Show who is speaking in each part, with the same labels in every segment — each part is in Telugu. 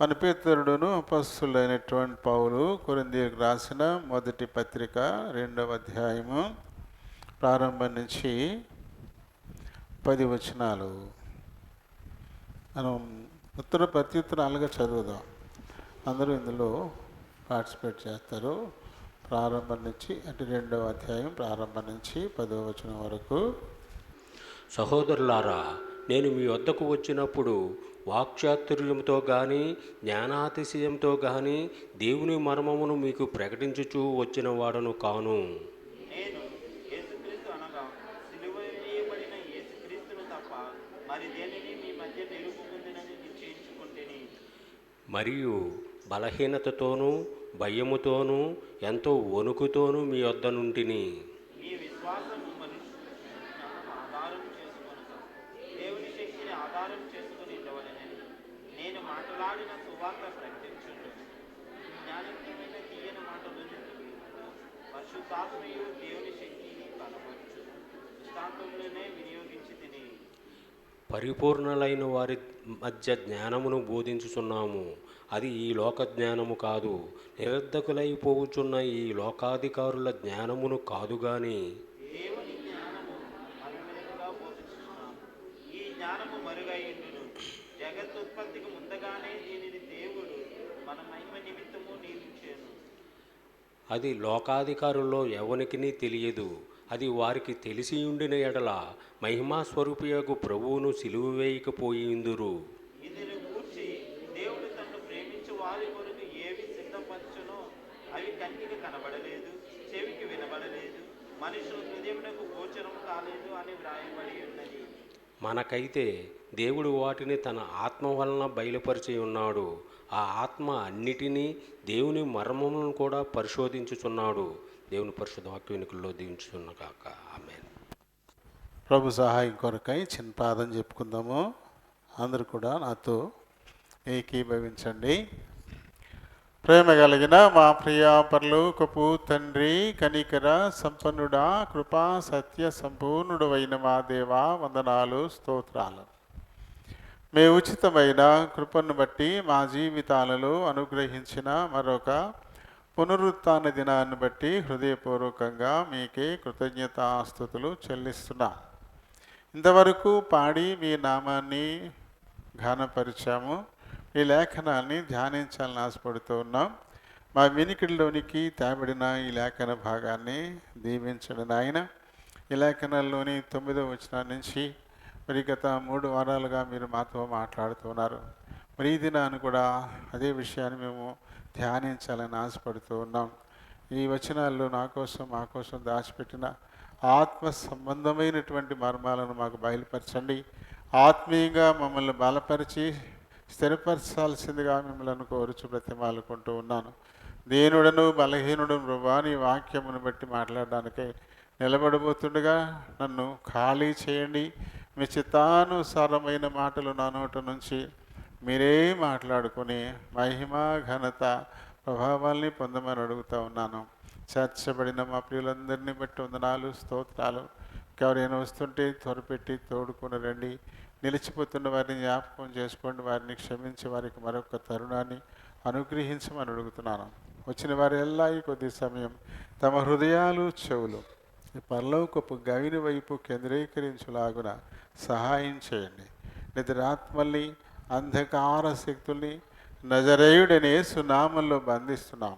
Speaker 1: మన పితరుడును అపొస్తలుడైనటువంటి పౌలు కొరింథీయులకు రాసిన మొదటి పత్రిక 2వ అధ్యాయము ప్రారంభం నుంచి 10 వచనాలు మనం ఉత్తర ప్రత్యుత్తరాలుగా చదువుదాం. అందరూ ఇందులో పార్టిసిపేట్ చేస్తారు. ప్రారంభం నుంచి అంటే 2వ అధ్యాయం ప్రారంభం నుంచి 10వ వచనం వరకు.
Speaker 2: సహోదరులారా, నేను మీ వద్దకు వచ్చినప్పుడు వాక్చాతుర్యంతో కానీ జ్ఞానాతిశయంతో కానీ దేవుని మర్మమును మీకు ప్రకటించుచూ వచ్చిన వాడను కాను.
Speaker 3: నేను యేసుక్రీస్తు అనగా సిలువ వేయబడిన యేసుక్రీస్తును తప్ప మరి దేనిని మీ మధ్య నిలుపుకుందినని నిశ్చయించుకుంటేని.
Speaker 2: మరియు బలహీనతతోనూ భయముతోనూ ఎంతో వణుకుతోనూ మీ వద్ద నుంటిని.
Speaker 3: మీ విశ్వాసము మనుషుల జ్ఞానం ఆధారం చేసుకొనక దేవుని శక్తిని ఆధారం చేసుకుని ఉండవలెనని నేను మాట్లాడిన సువార్త ప్రకటించుండు. జ్ఞానకరమైన తీయని మాటలు పరిశుద్ధాత్మయు దేవుని శక్తిని కనబరుచు దృష్టాంతంలోనే వినియోగించి తిని
Speaker 2: పరిపూర్ణులైన వారి మధ్య జ్ఞానమును బోధించుచున్నాము. అది ఈ లోక జ్ఞానము కాదు, నిరర్ధకులైపోవుచున్న ఈ లోకాధికారుల జ్ఞానమును కాదు గాని
Speaker 3: దేవుని జ్ఞానము మరుగైనదిగా బోధిస్తున్నాము. ఈ జ్ఞానము మరుగైండును. జగత్తుత్పత్తికి ముందుగానే దీనిని దేవుడు మన మహిమ నిమిత్తము నియమించెను.
Speaker 2: అది లోకాధికారుల్లో ఎవనికిని తెలియదు. అది వారికి తెలిసి ఉండిన ఎడల మహిమాస్వరూపియగు ప్రభువును సిలువ వేయకపోయిందురు.
Speaker 3: ఇదిని గూర్చి దేవుడు తన్ను ప్రేమించు వారి కొరకు ఏవి సిద్ధపరచునో అవి కంటికి కనబడలేదు, చెవికి వినబడలేదు, మనుషుల హృదయమునకు గోచరం కాలేదు అని వ్రాయబడి ఉన్నది.
Speaker 2: మనకైతే దేవుడు వాటిని తన ఆత్మ వలన బయలుపరిచి ఉన్నాడు. ఆ ఆత్మ అన్నిటినీ దేవుని మర్మములను కూడా పరిశోధించుచున్నాడు. దేవుని పరిశుద్ధ వాక్య ఎన్నికల్లో దీవించుచున్న కాక ఆమేన్.
Speaker 1: ప్రభు సహాయం కొరకై చిన్న ప్రార్థన చెప్పుకుందాము. అందరూ కూడా నాతో ఏకీభవించండి. ప్రేమ కలిగిన మా ప్రియ పరలోకపు తండ్రి, కనికర సంపన్నుడా, కృపా సత్య సంపూర్ణుడు అయిన మా దేవా, వందనాలు, స్తోత్రాలు. మీ ఉచితమైన కృపను బట్టి మా జీవితాలలో అనుగ్రహించిన మరొక పునరుత్థాన దినాన్ని బట్టి హృదయపూర్వకంగా మీకే కృతజ్ఞతాస్తుతులు చెల్లిస్తున్నాం. ఇంతవరకు పాడి మీ నామాన్ని ఘనపరిచాము. ఈ లేఖనాన్ని ధ్యానించాలని ఆశపడుతూ ఉన్నాం. మా వినికిడిలోనికి తేబడిన ఈ లేఖన భాగాన్ని దీవించండి నాయన. ఈ లేఖనాల్లోని 9వ వచనం నుంచి మరి గత 3 వారాలుగా మీరు మాతో మాట్లాడుతున్నారు. మరి ఈ దినాన్ని కూడా అదే విషయాన్ని మేము ధ్యానించాలని ఆశపడుతూ ఉన్నాం. ఈ వచనాల్లో నా కోసం మా కోసం దాచిపెట్టిన ఆత్మ సంబంధమైనటువంటి మర్మాలను మాకు బయలుపరచండి. ఆత్మీయంగా మమ్మల్ని బలపరిచి స్థిరపరచాల్సిందిగా మిమ్మల్ని కోరుచు బ్రతిమాలుకుంటూ ఉన్నాను. దీనుడను బలహీనుడను ప్రభా, నీ వాక్యమును బట్టి మాట్లాడడానికే నిలబడబోతుండగా నన్ను ఖాళీ చేయండి. మీ చిత్తానుసారమైన మాటలు నా నోట నుంచి మీరే మాట్లాడుకుని మహిమ ఘనత ప్రభావాల్ని పొందమని అడుగుతూ ఉన్నాను. చేర్చబడిన మా ప్రియులందరినీ బట్టి వందనాలు, స్తోత్రాలు. ఎవరైనా వస్తుంటే త్వరపెట్టి తోడుకుని రండి. నిలిచిపోతున్న వారిని జ్ఞాపకం చేసుకోండి. వారిని క్షమించి వారికి మరొక తరుణాన్ని అనుగ్రహించమని అడుగుతున్నాను. వచ్చిన వారి ఎల్లా ఈ కొద్ది సమయం తమ హృదయాలు, చెవులు ఈ పరలోకపు గవిని వైపు కేంద్రీకరించులాగున సహాయం చేయండి. నిద్రాత్మల్ని, అంధకార శక్తుల్ని నజరేయుడనే యేసు నామములో బంధిస్తున్నాం.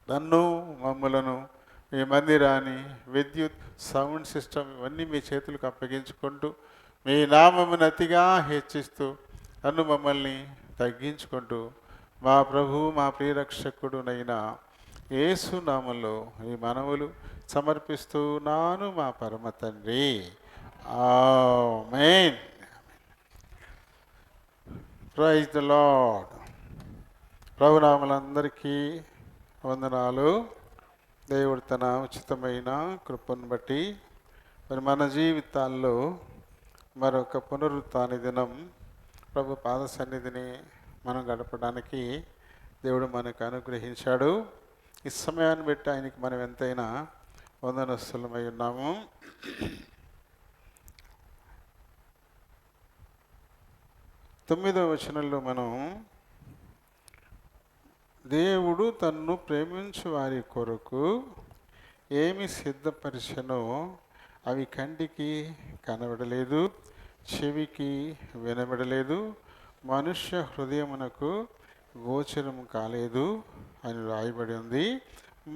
Speaker 1: నన్ను, మమ్మలను, ఈ మందిరాన్ని, విద్యుత్, సౌండ్ సిస్టమ్ ఇవన్నీ మీ చేతులకు అప్పగించుకుంటూ మీ నామమును అతిగా హెచ్చిస్తూ నన్ను మమ్మల్ని తగ్గించుకుంటూ మా ప్రభువు మా ప్రియరక్షకుడునైన యేసు నామములో ఈ మనవులు సమర్పిస్తున్నాను మా పరమ తండ్రి. ఆమేన్. Praise the lord. ప్రభునామలందరికీ వందనాలు. దేవుడు తన ఉచితమైన కృపను బట్టి మరి మన జీవితాల్లో మరొక పునరుత్థాన దినం ప్రభు పాద సన్నిధిని మనం గడపడానికి దేవుడు మనకు అనుగ్రహించాడు. ఈ సమయాన్ని బట్టి ఆయనకి మనం ఎంతైనా వందనస్తులమై ఉన్నాము. 9వ వచనంలో మనం దేవుడు తన్ను ప్రేమించు వారి కొరకు ఏమి సిద్ధపరిచెనో అవి కంటికి కనబడలేదు, చెవికి వినబడలేదు, మనుష్య హృదయమునకు గోచరం కాలేదు అని రాయబడి ఉంది.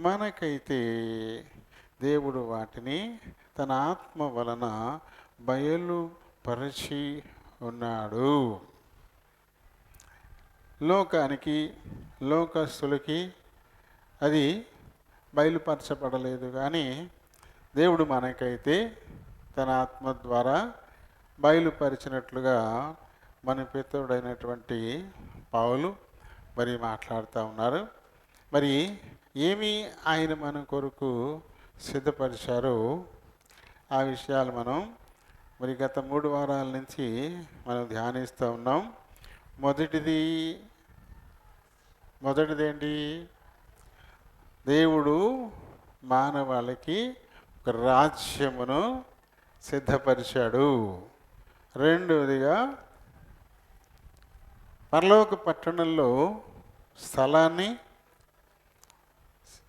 Speaker 1: మనకైతే దేవుడు వాటిని తన ఆత్మ వలన బయలుపరచి ఉన్నాడు. లోకానికి, లోకస్తులకి అది బయలుపరచబడలేదు, కానీ దేవుడు మనకైతే తన ఆత్మ ద్వారా బయలుపరిచినట్లుగా మన పితరుడైనటువంటి పౌలు మరి మాట్లాడుతూ ఉన్నారు. మరి ఏమి ఆయన మన కొరకు సిద్ధపరిచారో ఆ విషయాలు మనం మరి గత 3 వారాల నుంచి మనం ధ్యానిస్తూ ఉన్నాం. మొదటిదేంటి? దేవుడు మానవాళికి ఒక రాజ్యమును సిద్ధపరిచాడు. రెండవదిగా పరలోక పట్టణంలో స్థలాన్ని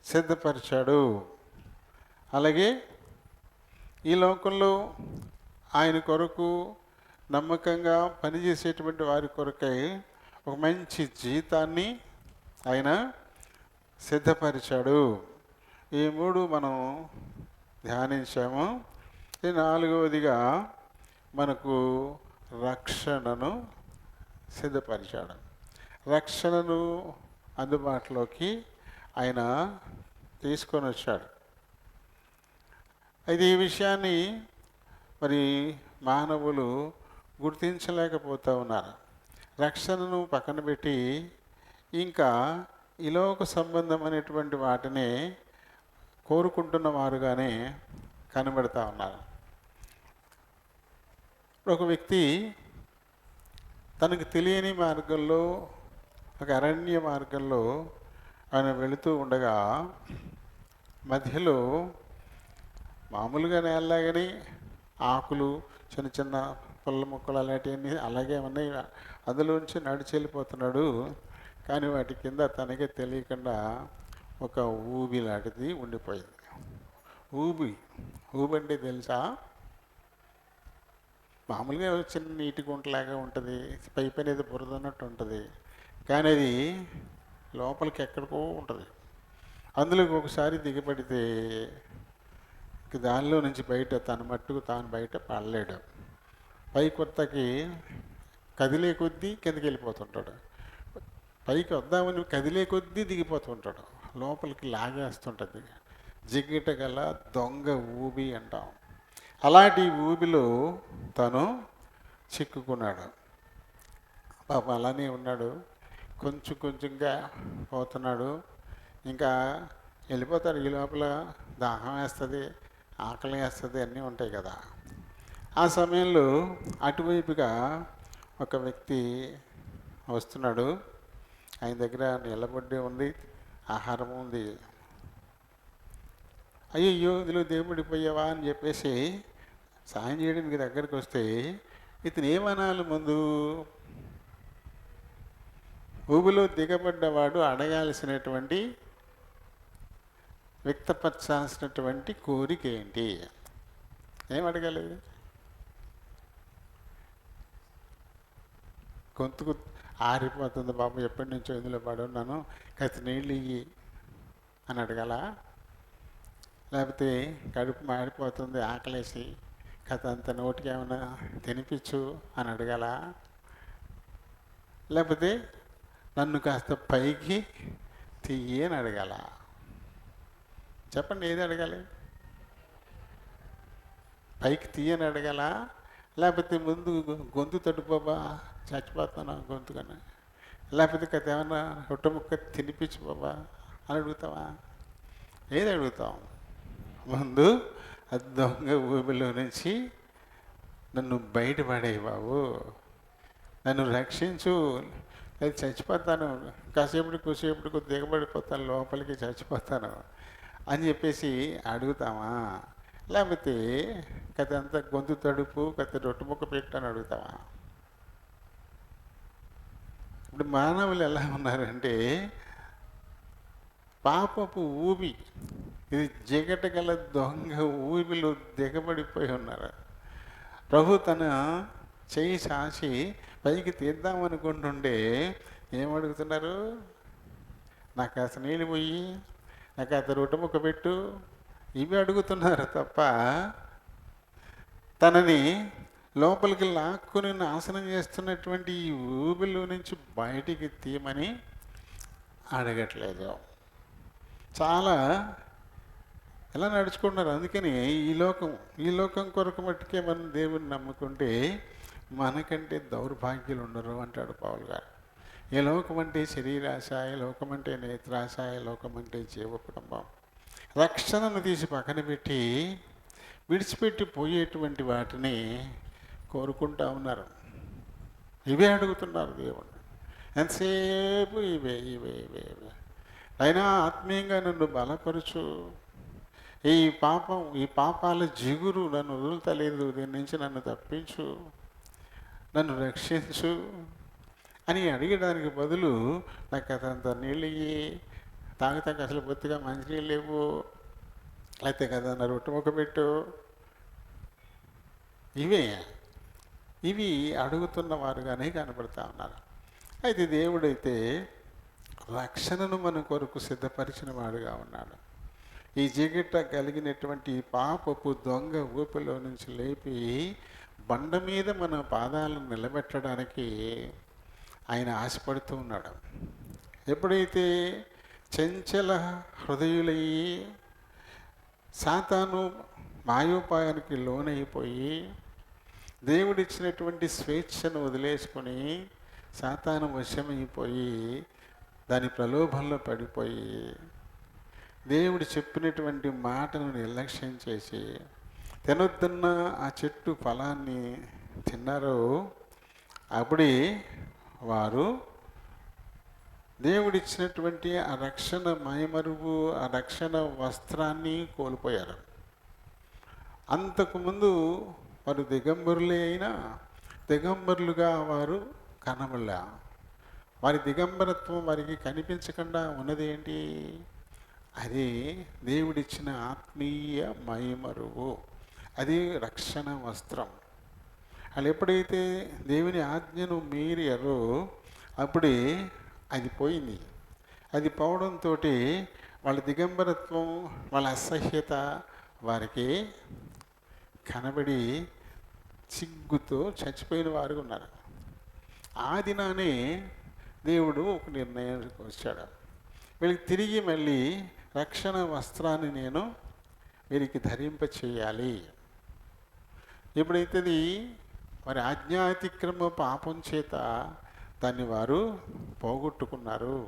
Speaker 1: సిద్ధపరిచాడు. అలాగే ఈ లోకంలో ఆయన కొరకు నమ్మకంగా పనిచేసేటువంటి వారి కొరకై ఒక మంచి జీతాన్ని ఆయన సిద్ధపరిచాడు. ఈ 3 మనం ధ్యానించాము. ఈ 4వదిగా మనకు రక్షణను సిద్ధపరిచాడు. రక్షణను అందుబాటులోకి ఆయన తీసుకొని వచ్చాడు. అయితే ఈ విషయాన్ని మరి మానవులు గుర్తించలేకపోతూ ఉన్నారు. రక్షణను పక్కన పెట్టి ఇంకా ఇలోక సంబంధమైనటువంటి వాటిని కోరుకుంటున్న వారుగానే కనబడుతూ ఉన్నారు. ఒక వ్యక్తి తనకు తెలియని మార్గంలో, ఒక అరణ్య మార్గంలో ఆయన వెళుతూ ఉండగా మధ్యలో మామూలుగా నేలలాగని ఆకులు, చిన్న చిన్న పుల్ల మొక్కలు అలాంటివన్నీ అలాగే ఉన్నాయి. అందులోంచి నడిచి వెళ్ళిపోతున్నాడు. కానీ వాటి కింద తనకే తెలియకుండా ఒక ఊబి లాంటిది ఉండిపోయింది. ఊబి అంటే తెలుసా? మామూలుగా చిన్న నీటి గుంటలాగా ఉంటుంది, పైపు అనేది బురద ఉన్నట్టు ఉంటుంది, కానీ అది లోపలికి ఎక్కడికో ఉంటుంది. అందులోకి ఒకసారి దిగబడితే దానిలో నుంచి బయట తన మట్టుకు తాను బయట పడలేడు. పై కొత్తకి కదిలే కొద్దీ కిందకి వెళ్ళిపోతుంటాడు, పైకి వద్దామని కదిలే కొద్దీ దిగిపోతుంటాడు, లోపలికి లాగేస్తుంటుంది. జిగిట గల దొంగ ఊబి అంటాం. అలాంటి ఊబిలో తను చిక్కుకున్నాడు. పాపం అలానే ఉన్నాడు. కొంచెంగా పోతున్నాడు. ఇంకా వెళ్ళిపోతాడు. ఈ లోపల దాహం వేస్తుంది, ఆకలి వేస్తుంది, అన్నీ ఉంటాయి కదా. ఆ సమయంలో అటువైపుగా ఒక వ్యక్తి వస్తున్నాడు. ఆయన దగ్గర నిలబడి ఉంది, ఆహారం ఉంది. అయ్యో ఇందులో దేవుడిపోయావా అని చెప్పేసి సాయం చేయడానికి దగ్గరికి వస్తే ఇతను ఏమనాలి? ముందు ఊబిలో దిగబడ్డవాడు అడగాల్సినటువంటి, వ్యక్తపరచాల్సినటువంటి కోరిక ఏంటి? ఏం అడగాలి? గొంతుకు ఆరిపోతుంది బాబు, ఎప్పటి నుంచో ఇందులో పడున్నాను, కాస్త నీళ్ళు ఇయ్యి అని అడగాల? లేకపోతే కడుపు మాడిపోతుంది, ఆకలేసి కథ అంత నోటికి ఏమైనా తినిపించు అని అడగాల? లేకపోతే నన్ను కాస్త పైకి తీయి అని అడగాల? చెప్పండి, ఏది అడగాలి? పైకి తీయని అడగాల? లేకపోతే ముందు గొంతు తడుపోబా, చచ్చిపోతాను గొంతుకని? లేకపోతే కథ ఏమన్నా రొట్టె ముక్క తినిపించు బాబా అని అడుగుతావా? ఏది అడుగుతాం? ముందు ఆ దొంగ ఊబిలో నుంచి నన్ను బయటపడేయి బాబు, నన్ను రక్షించు, అది చచ్చిపోతాను, కూసేపటికి దిగబడిపోతాను, లోపలికి చచ్చిపోతాను అని చెప్పేసి అడుగుతామా? లేకపోతే కథ అంతా గొంతు తడుపు, కథ రొట్టె ముక్క పెట్టని అడుగుతావా? ఇప్పుడు మానవులు ఎలా ఉన్నారంటే పాపపు ఊబి, ఇది జిగట గల దొంగ ఊబిలో దిగబడిపోయి ఉన్నారు. ప్రభు తన చేయి చాచి పైకి తీద్దామనుకుంటుండే ఏమడుగుతున్నారు? నాకు కాస్త నీళ్ళు పోయి, నాకు కాస్త రొట్టె ముక్క పెట్టు, ఇవి అడుగుతున్నారు తప్ప తనని లోపలికి లాక్కుని నాశనం చేస్తున్నటువంటి ఈ ఊబిలో నుంచి బయటికి తీయమని అడగట్లేదు. చాలా ఎలా నడుచుకుంటున్నారు. అందుకని ఈ లోకం కొరకు మట్టుకే మనం దేవుని నమ్ముకుంటే మనకంటే దౌర్భాగ్యులు ఉండరు అంటాడు పౌలు గారు. ఈ లోకం అంటే శరీరాశ, ఈ లోకం అంటే నేత్రాశ, ఈ లోకం అంటే జీవ కుటుంబం. రక్షణను తీసి పక్కన పెట్టి విడిచిపెట్టి పోయేటువంటి వాటిని కోరుకుంటా ఉన్నారు. ఇవే అడుగుతున్నారు దేవుడు. ఎంతసేపు ఇవే ఇవే ఇవే ఇవే. అయినా ఆత్మీయంగా నన్ను బలపరచు, ఈ పాపాల జిగురు నన్ను వదులుతలేదు, దీని నుంచి నన్ను తప్పించు, నన్ను రక్షించు అని అడిగడానికి బదులు నాకు అదంత నీళ్ళు ఇయ్యి, తాగుతాక అసలు బొత్తిగా మంచినీళ్ళు లేవు, లేకపోతే కదా నా రొట్టె ముక్క పెట్టు, ఇవి అడుగుతున్న వారుగానే కనబడతా ఉన్నారు. అయితే దేవుడైతే రక్షణను మన కొరకు సిద్ధపరిచిన వాడుగా ఉన్నాడు. ఈ జిగిట కలిగినటువంటి పాపపు దొంగ ఊపిలో నుంచి లేపి బండ మీద మన పాదాలను నిలబెట్టడానికి ఆయన ఆశపడుతూ ఉన్నాడు. ఎప్పుడైతే చంచల హృదయులయ్యి సాతాను మాయోపాయానికి లోనైపోయి దేవుడిచ్చినటువంటి స్వేచ్ఛను వదిలేసుకొని సాతాను వశమైపోయి దాని ప్రలోభంలో పడిపోయి దేవుడు చెప్పినటువంటి మాటను నిర్లక్ష్యం చేసి తినొద్దన్న ఆ చెట్టు ఫలాన్ని తిన్నారో అప్పుడే వారు దేవుడిచ్చినటువంటి ఆ రక్షణ మైమరువు, ఆ రక్షణ వస్త్రాన్ని కోల్పోయారు. అంతకుముందు వారు దిగంబరులే అయినా దిగంబరులుగా వారు కనబడలే. వారి దిగంబరత్వం వారికి కనిపించకుండా ఉన్నది ఏంటి? అది దేవుడిచ్చిన ఆత్మీయ మైమరువు, అది రక్షణ వస్త్రం. వాళ్ళు ఎప్పుడైతే దేవుని ఆజ్ఞను మీరారో అప్పుడే అది పోయింది. అది పోవడంతో వాళ్ళ దిగంబరత్వం, వాళ్ళ అసహ్యత వారికి కనబడి సిగ్గుతో చచ్చిపోయిన వారు ఉన్నారు. ఆ దినానే దేవుడు ఒక నిర్ణయానికి వచ్చాడు. వీళ్ళకి తిరిగి మళ్ళీ రక్షణ వస్త్రాన్ని నేను వీరికి ధరింప చేయాలి. ఎప్పుడైతే వారి ఆజ్ఞాతిక్రమ పాపం చేత దాన్ని వారు పోగొట్టుకున్నారు,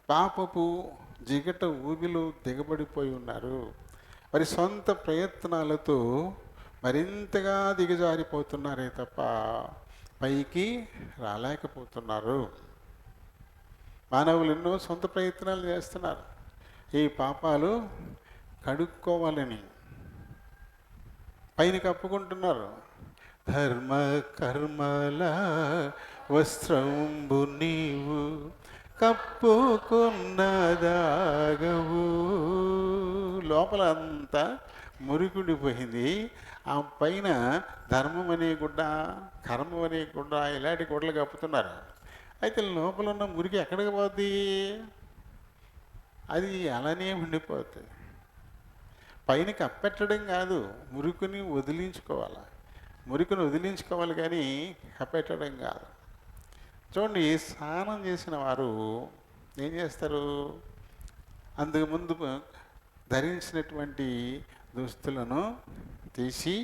Speaker 1: పాపపు జిగట ఊబిలో దిగబడిపోయి ఉన్నారు, వారి సొంత ప్రయత్నాలతో మరింతగా దిగజారిపోతున్నారే తప్ప పైకి రాలేకపోతున్నారు. మానవులు ఎన్నో సొంత ప్రయత్నాలు చేస్తున్నారు ఈ పాపాలు కడుక్కోవాలని, పైన కప్పుకుంటున్నారు. ధర్మ కర్మల వస్త్రంబు నీవు కప్పుకున్నదాగవు. లోపల అంతా మురికుడిపోయింది. ఆ పైన ధర్మం అనే గుడ్డ, కర్మం అనే గుడ్డ, ఇలాంటి గుడ్డలు కప్పుతున్నారు. అయితే లోపల ఉన్న మురికి ఎక్కడికి పోద్ది? అది అలానే ఉండిపోతుంది. పైన కప్పెట్టడం కాదు, మురికిని వదిలించుకోవాలి. మురికిని వదిలించుకోవాలి కానీ కప్పెట్టడం కాదు. చూడండి, స్నానం చేసిన వారు ఏం చేస్తారు? అంతకుముందు ధరించినటువంటి దుస్తులను తీసి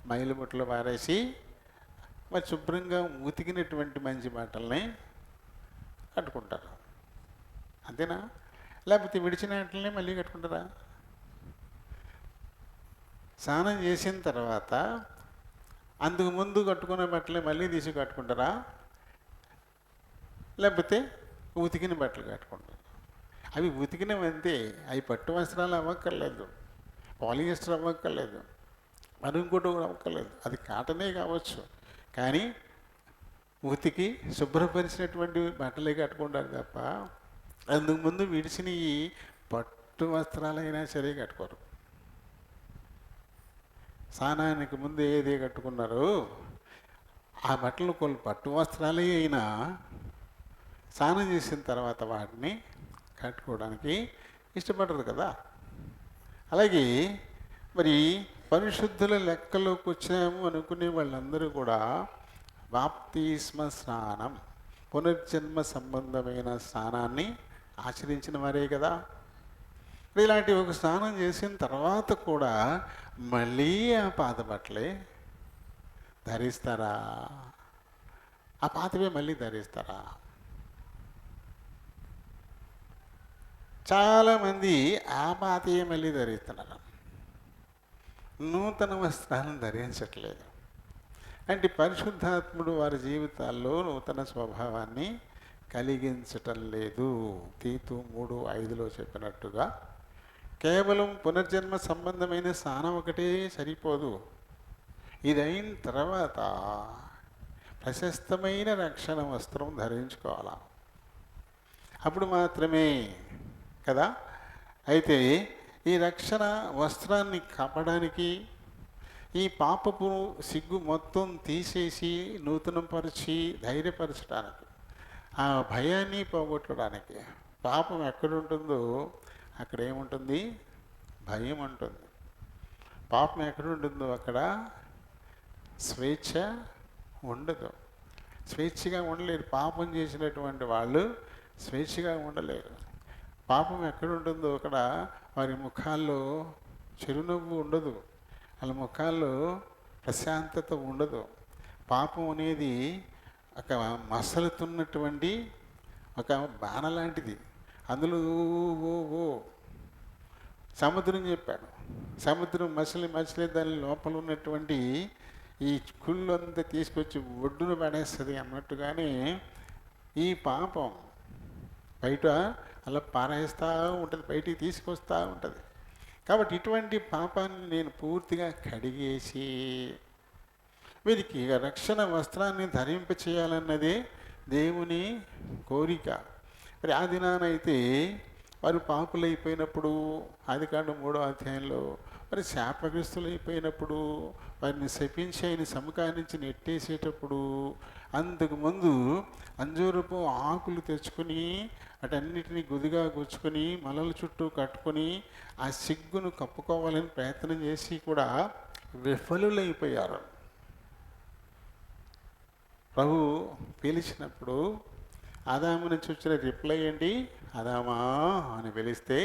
Speaker 1: మైలుబొట్టులో పారేసి మరి శుభ్రంగా ఉతికినటువంటి మంచి బట్టల్ని కట్టుకుంటారు. అంతేనా? లేకపోతే విడిచిన వాటిని మళ్ళీ కట్టుకుంటారా? స్నానం చేసిన తర్వాత అందుకు ముందు కట్టుకున్న బట్టలు మళ్ళీ తీసి కట్టుకుంటారా? లేకపోతే ఉతికిన బట్టలు కట్టుకుంటారు. అవి ఉతికినవంతే, అవి పట్టు వస్త్రాలు అవ్వక్కర్లేదు, పాలియస్టర్ అవ్వక్కర్లేదు, మరి ఇంకోటి అవ్వక్కర్లేదు. అది కాటనే కావచ్చు, కానీ ఉతికి శుభ్రపరిచినటువంటి బట్టలే కట్టుకుంటారు తప్ప అందుకు ముందు విడిచిన ఈ పట్టు వస్త్రాలైనా సరే కట్టుకోరు. స్నానానికి ముందు ఏది కట్టుకున్నారు ఆ బట్టలు కొన్ని పట్టు వస్త్రాలే అయినా స్నానం చేసిన తర్వాత వాటిని కట్టుకోవడానికి ఇష్టపడరు కదా. అలాగే మరి పరిశుద్ధుల లెక్కలోకి వచ్చాము అనుకునే వాళ్ళందరూ కూడా బాప్తిస్మ స్నానం, పునర్జన్మ సంబంధమైన స్నానాన్ని ఆచరించిన వారే కదా. ఇలాంటి ఒక స్నానం చేసిన తర్వాత కూడా మళ్ళీ ఆ పాత బట్టలే ధరిస్తారా? ఆ పాతవే మళ్ళీ ధరిస్తారా? చాలామంది ఆ పాతయే మళ్ళీ ధరిస్తున్నారు, నూతన వస్త్రాలను ధరించట్లేదు. అంటే పరిశుద్ధాత్ముడు వారి జీవితాల్లో నూతన స్వభావాన్ని కలిగించటం లేదు. తీతు 3:5 చెప్పినట్టుగా కేవలం పునర్జన్మ సంబంధమైన స్నానం ఒకటే సరిపోదు. ఇది అయిన తర్వాత ప్రశస్తమైన రక్షణ వస్త్రం ధరించుకోవాలి, అప్పుడు మాత్రమే కదా. అయితే ఈ రక్షణ వస్త్రాన్ని కప్పడానికి, ఈ పాపపు సిగ్గు మొత్తం తీసేసి నూతనపరిచి ధైర్యపరచడానికి, ఆ భయాన్ని పోగొట్టడానికి, పాపం ఎక్కడుంటుందో అక్కడ ఏముంటుంది? భయం ఉంటుంది. పాపం ఎక్కడుంటుందో అక్కడ స్వేచ్ఛ ఉండదు. స్వేచ్ఛగా ఉండలేరు. పాపం చేసినటువంటి వాళ్ళు స్వేచ్ఛగా ఉండలేరు. పాపం ఎక్కడుంటుందో అక్కడ వారి ముఖాల్లో చిరునవ్వు ఉండదు, వాళ్ళ ముఖాల్లో ప్రశాంతత ఉండదు. పాపం అనేది ఒక మసలుతున్నటువంటి ఒక బాణ లాంటిది. అందులో ఓ సముద్రం చెప్పాడు. సముద్రం మసలి దాని లోపల ఉన్నటువంటి ఈ కుళ్ళు అంతా తీసుకొచ్చి ఒడ్డున పడేస్తుంది అన్నట్టుగానే ఈ పాపం బయట అలా పారేస్తూ ఉంటుంది, బయటికి తీసుకొస్తూ ఉంటుంది. కాబట్టి ఇటువంటి పాపాన్ని నేను పూర్తిగా కడిగేసి వీరికి రక్షణ వస్త్రాన్ని ధరింప చేయాలన్నదే దేవుని కోరిక. మరి ఆ దినానైతే వారు పాపులైపోయినప్పుడు, ఆదికాండం 3వ అధ్యాయంలో మరి శాపగ్రస్తులు అయిపోయినప్పుడు, వారిని శపించి ఆయన సముఖాన్ని నుంచి నెట్టేసేటప్పుడు అంతకుముందు అంజూరపు ఆకులు తెచ్చుకొని వాటన్నిటిని గుదిగా గుచ్చుకొని మలల చుట్టూ కట్టుకొని ఆ సిగ్గును కప్పుకోవాలని ప్రయత్నం చేసి కూడా విఫలులైపోయారు. ప్రభు పిలిచినప్పుడు ఆదాము నుంచి వచ్చిన రిప్లై ఏంటి? ఆదామా అని పిలిస్తే,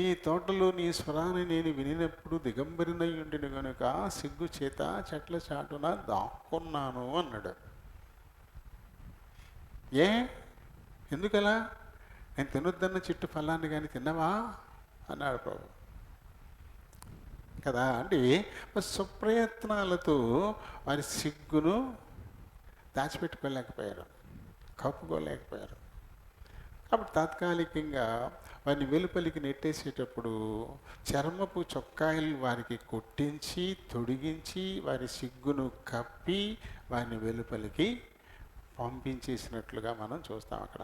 Speaker 1: ఈ తోటలో నీ స్వరాన్ని నేను వినినప్పుడు దిగంబరినై ఉండిన కనుక సిగ్గు చేత చెట్ల చాటున దాక్కున్నాను అన్నాడు. ఎందుకలా? నేను తినొద్దన్న చెట్టు ఫలాన్ని కానీ తిన్నావా అన్నాడు ప్రభు కదా. అంటే సుప్రయత్నాలతో వారి సిగ్గును దాచిపెట్టుకోలేకపోయారు, కప్పుకోలేకపోయారు. కాబట్టి తాత్కాలికంగా వారిని వెలుపలికి నెట్టేసేటప్పుడు చర్మపు చొక్కాయలు వారికి కొట్టించి తొడిగించి వారి సిగ్గును కప్పి వారిని వెలుపలికి పంపించేసినట్లుగా మనం చూస్తాం అక్కడ.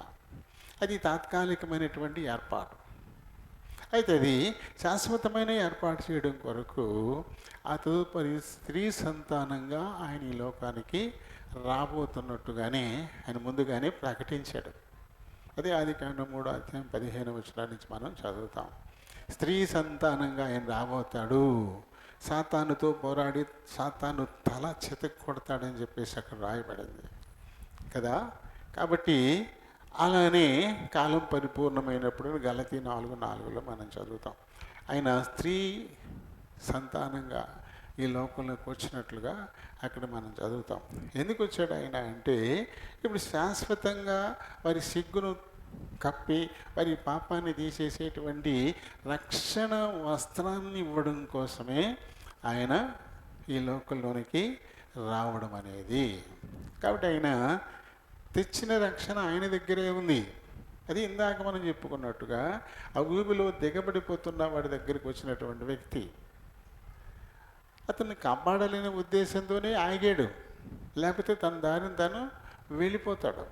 Speaker 1: అది తాత్కాలికమైనటువంటి ఏర్పాటు. అయితే అది శాశ్వతమైన ఏర్పాటు చేయడం కొరకు ఆ తదుపరి స్త్రీ సంతానంగా ఆయన ఈ లోకానికి రాబోతున్నట్టుగానే ఆయన ముందుగానే ప్రకటించాడు. అదే ఆదికాండం 3వ అధ్యాయం 15వ వచనం నుంచి మనం చదువుతాం. స్త్రీ సంతానంగా ఆయన రాబోతాడు, సాతానుతో పోరాడి సాతాను తల చితక్ కొడతాడని చెప్పేసి అక్కడ రాయబడింది కదా. కాబట్టి అలానే కాలం పరిపూర్ణమైనప్పుడు గలతీ 4:4 మనం చదువుతాం. ఆయన స్త్రీ సంతానంగా ఈ లోకంలోకి వచ్చినట్లుగా అక్కడ మనం చదువుతాం. ఎందుకు వచ్చాడు ఆయన అంటే, ఇప్పుడు శాశ్వతంగా వారి సిగ్గును కప్పి వారి పాపాన్ని తీసేసేటువంటి రక్షణ వస్త్రాన్ని ఇవ్వడం కోసమే ఆయన ఈ లోకంలోనికి రావడం అనేది. కాబట్టి ఆయన తెచ్చిన రక్షణ ఆయన దగ్గరే ఉంది. అది ఇందాక మనం చెప్పుకున్నట్టుగా ఆ ఊబిలో దిగబడిపోతున్న వాడి దగ్గరికి వచ్చినటువంటి వ్యక్తి అతన్ని కాపాడాలనే ఉద్దేశంతోనే ఆగాడు, లేకపోతే తన దారిని తను వెళ్ళిపోతాడు.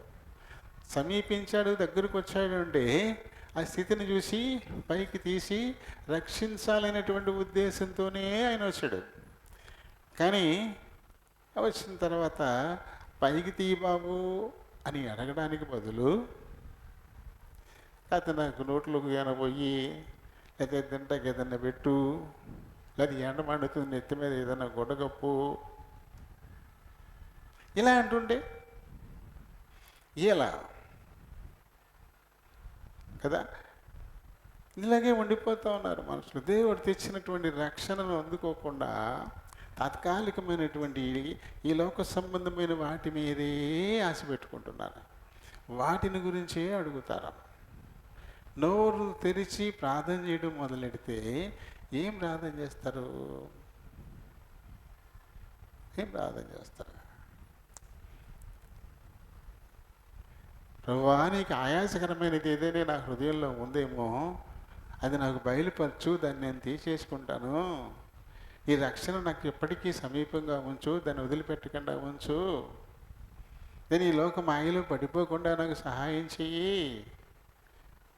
Speaker 1: సమీపించాడు, దగ్గరకు వచ్చాడు అంటే ఆ స్థితిని చూసి పైకి తీసి రక్షించాలనేటువంటి ఉద్దేశంతోనే ఆయన వచ్చాడు. కానీ వచ్చిన తర్వాత పైకి తీ బాబు అని అడగడానికి బదులు లేకపోతే నాకు నోట్లోకి ఏమైనా పోయి, లేకపోతే తింటాకి ఏదన్నా పెట్టు, లేదా ఎండ మండుతుంది నెత్తి మీద ఏదైనా గొడ్డగప్పు, ఇలా అంటుండే ఇలా కదా, ఇలాగే ఉండిపోతూ ఉన్నారు మనుషులు. దేవుడు తెచ్చినటువంటి రక్షణను అందుకోకుండా తాత్కాలికమైనటువంటి ఈ లోక సంబంధమైన వాటి మీదే ఆశ పెట్టుకుంటున్నారు. వాటిని గురించే అడుగుతారు. నోరు తెరిచి ప్రార్థన చేయడం మొదలెడితే ఏం ప్రార్థన చేస్తారు? ఏం ప్రార్థన చేస్తారు? ప్రభువా, నీకు ఆయాసకరమైనది ఏదైనా నా హృదయంలో ఉందేమో అది నాకు బయలుపరచు, దాన్ని నేను తీసేసుకుంటాను. ఈ రక్షణ నాకు ఎప్పటికీ సమీపంగా ఉంచు, దాన్ని వదిలిపెట్టకుండా ఉంచు. నేను ఈ లోక మాయలో పడిపోకుండా నాకు సహాయం చెయ్యి.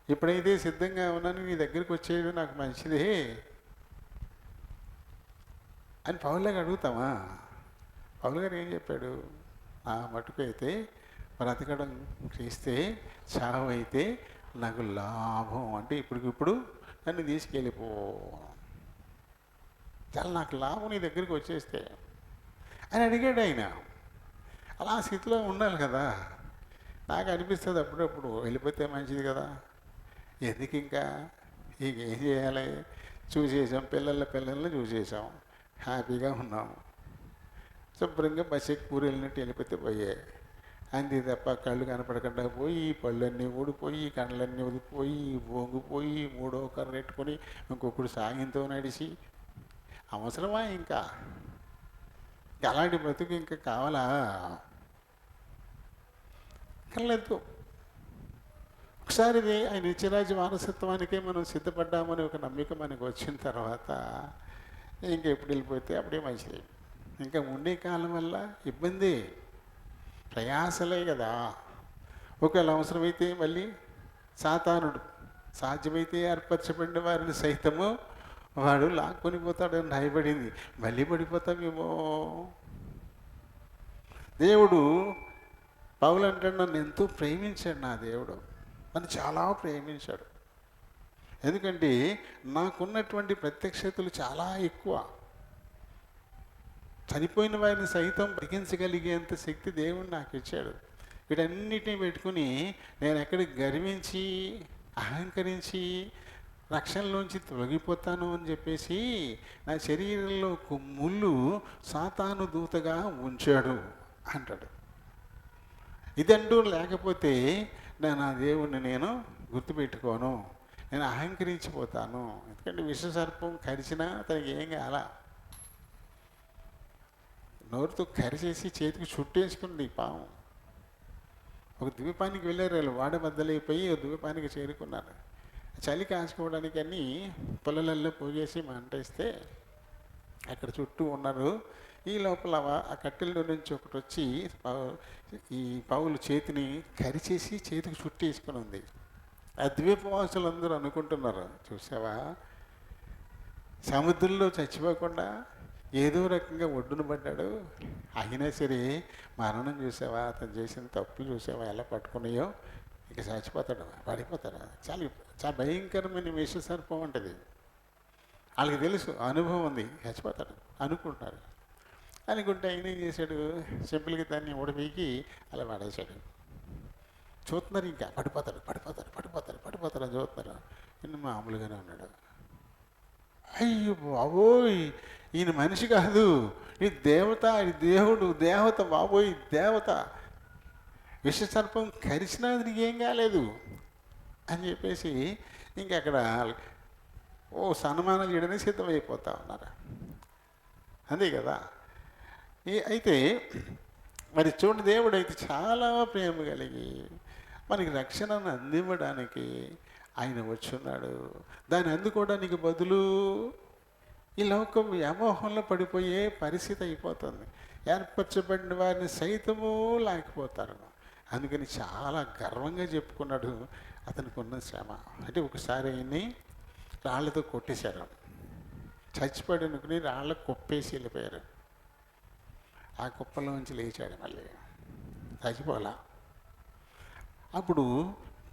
Speaker 1: ఎప్పుడైతే సిద్ధంగా ఉన్నాను నీ దగ్గరికి వచ్చేయడం నాకు మంచిదే అని పౌలు గారు అడుగుతామా? పౌలు గారు ఏం చెప్పాడు? ఆ మటుకు అయితే బ్రతకడం క్రీస్తే, చావు అయితే నాకు లాభం. అంటే ఇప్పటికిప్పుడు నన్ను తీసుకెళ్ళిపో, చాలా నాకు లాభం నీ దగ్గరికి వచ్చేస్తే అని అడిగాడు ఆయన. అలా స్థితిలో ఉండాలి కదా. నాకు అనిపిస్తుంది అప్పుడప్పుడు వెళ్ళిపోతే మంచిది కదా, ఎందుకు ఇంకా ఏం చేయాలి? చూసేసాం, పిల్లల్ని చూసేసాం, హ్యాపీగా ఉన్నాము, శుభ్రంగా బస్ ఎక్కి ఊరు వెళ్ళినట్టు వెళ్ళిపోతే పోయే. అంతే తప్ప కళ్ళు కనపడకుండా పోయి, పళ్ళన్నీ ఊడిపోయి, కళ్ళన్నీ ఊడిపోయి, వంగిపోయి, మూడో కర్ర పెట్టుకొని ఇంకొకడు సాయంతో నడిచి అవసరమా? ఇంకా అలాంటి బ్రతుకు ఇంకా కావాలా? కలదు. ఒకసారి ఆయన నిత్యరాజ్య వారసత్వానికే మనం సిద్ధపడ్డామని ఒక నమ్మకం మనకు వచ్చిన తర్వాత ఇంకా ఎప్పుడు వెళ్ళిపోతే అప్పుడే మంచిది. ఇంకా ఉండే కాలం వల్ల ఇబ్బంది, ప్రయాసలే కదా. ఒకవేళ అవసరమైతే మళ్ళీ సాతానుడు సాధ్యమైతే ఏర్పరచబడిన వారిని సైతము వాడు లాక్కొని పోతాడని రాయబడింది. మళ్ళీ పడిపోతామేమో. దేవుడు పౌలు అంటాడు, నన్ను ఎంతో ప్రేమించాడు నా దేవుడు, నన్ను చాలా ప్రేమించాడు. ఎందుకంటే నాకున్నటువంటి ప్రత్యక్షతలు చాలా ఎక్కువ. చనిపోయిన వారిని సైతం బ్రతికించగలిగేంత శక్తి దేవుడు నాకు ఇచ్చాడు. వీటన్నిటిని పెట్టుకుని నేను ఎక్కడికి గర్వించి అహంకరించి రక్షణలోంచి తొలగిపోతాను అని చెప్పేసి నా శరీరంలో ఒక ముళ్ళు సాతాను దూతగా ఉంచాడు అంటాడు. ఇదంటూ లేకపోతే నా దేవుణ్ణి నేను గుర్తుపెట్టుకోను, నేను అహంకరించిపోతాను. ఎందుకంటే విషసర్పం కరిచినా తనకి ఏం కాల, నోరుతో కరిచేసి చేతికి చుట్టేసుకుంది పాము. ఒక ద్వీపానికి వెళ్ళారు వాళ్ళు, వాడబద్దలైపోయి ద్వీపానికి చేరుకున్నారు. చలి కాచుకోవడానికి అన్నీ పొలాలలో పోగేసి మంటేస్తే అక్కడ చుట్టూ ఉన్నారు. ఈ లోపల ఆ కట్టెల్లో నుంచి ఒకటి వచ్చి ఈ పౌలు చేతిని కరిచేసి చేతికి చుట్టేసుకుని ఉంది. ఆ ద్వీపవాసులందరూ అనుకుంటున్నారు, చూసావా సముద్రంలో చచ్చిపోకుండా ఏదో రకంగా ఒడ్డున పడ్డాడు, అయినా సరే మరణం చూసావా, అతను చేసిన తప్పులు చూసావా ఎలా పట్టుకున్నాయో, ఇక చచ్చిపోతాడు, పడిపోతాడు. చాలా చాలా భయంకరమైన విషసర్పం ఉంటుంది. వాళ్ళకి తెలుసు, అనుభవం ఉంది, చచ్చిపోతాడు అనుకుంటున్నారు. అనుకుంటే ఆయన ఏం చేశాడు, సింపుల్గా దాన్ని ఉడపీకి అలా పడేశాడు. చూస్తున్నారు, ఇంకా పడిపోతాడు అని చూస్తున్నారు. ఇನ್ನು మామూలుగానే ఉన్నాడు. అయ్యో బాబోయ్, ఈయన మనిషి కాదు, ఈ దేవత, ఈ దేవుడు, దేవత, బాబోయ్ దేవత, విషసర్పం కరిచినా నీకేం కాలేదు అని చెప్పేసి ఇంకా అక్కడ సన్మానం చేయడానికి సిద్ధమైపోతా ఉన్నారు. అంతే కదా. అయితే మరి చూడండి, దేవుడు అయితే చాలా ప్రేమ కలిగి మనకి రక్షణను అందివ్వడానికి ఆయన వచ్చున్నాడు. దాన్ని అందుకోవడానికి బదులు ఈ లోకం వ్యామోహంలో పడిపోయే పరిస్థితి అయిపోతుంది. ఏర్పరచబడిన వారిని సైతము లేకపోతారు. అందుకని చాలా గర్వంగా చెప్పుకున్నాడు అతనికి ఉన్న శ్రమ. అంటే ఒకసారి ఆయన్ని రాళ్ళతో కొట్టేశారు, చచ్చిపోయాడు అనుకుని రాళ్ళకు కుప్పేసి వెళ్ళిపోయారు. ఆ కుప్పలోంచి లేచాడు, మళ్ళీ చచ్చిపోలా. అప్పుడు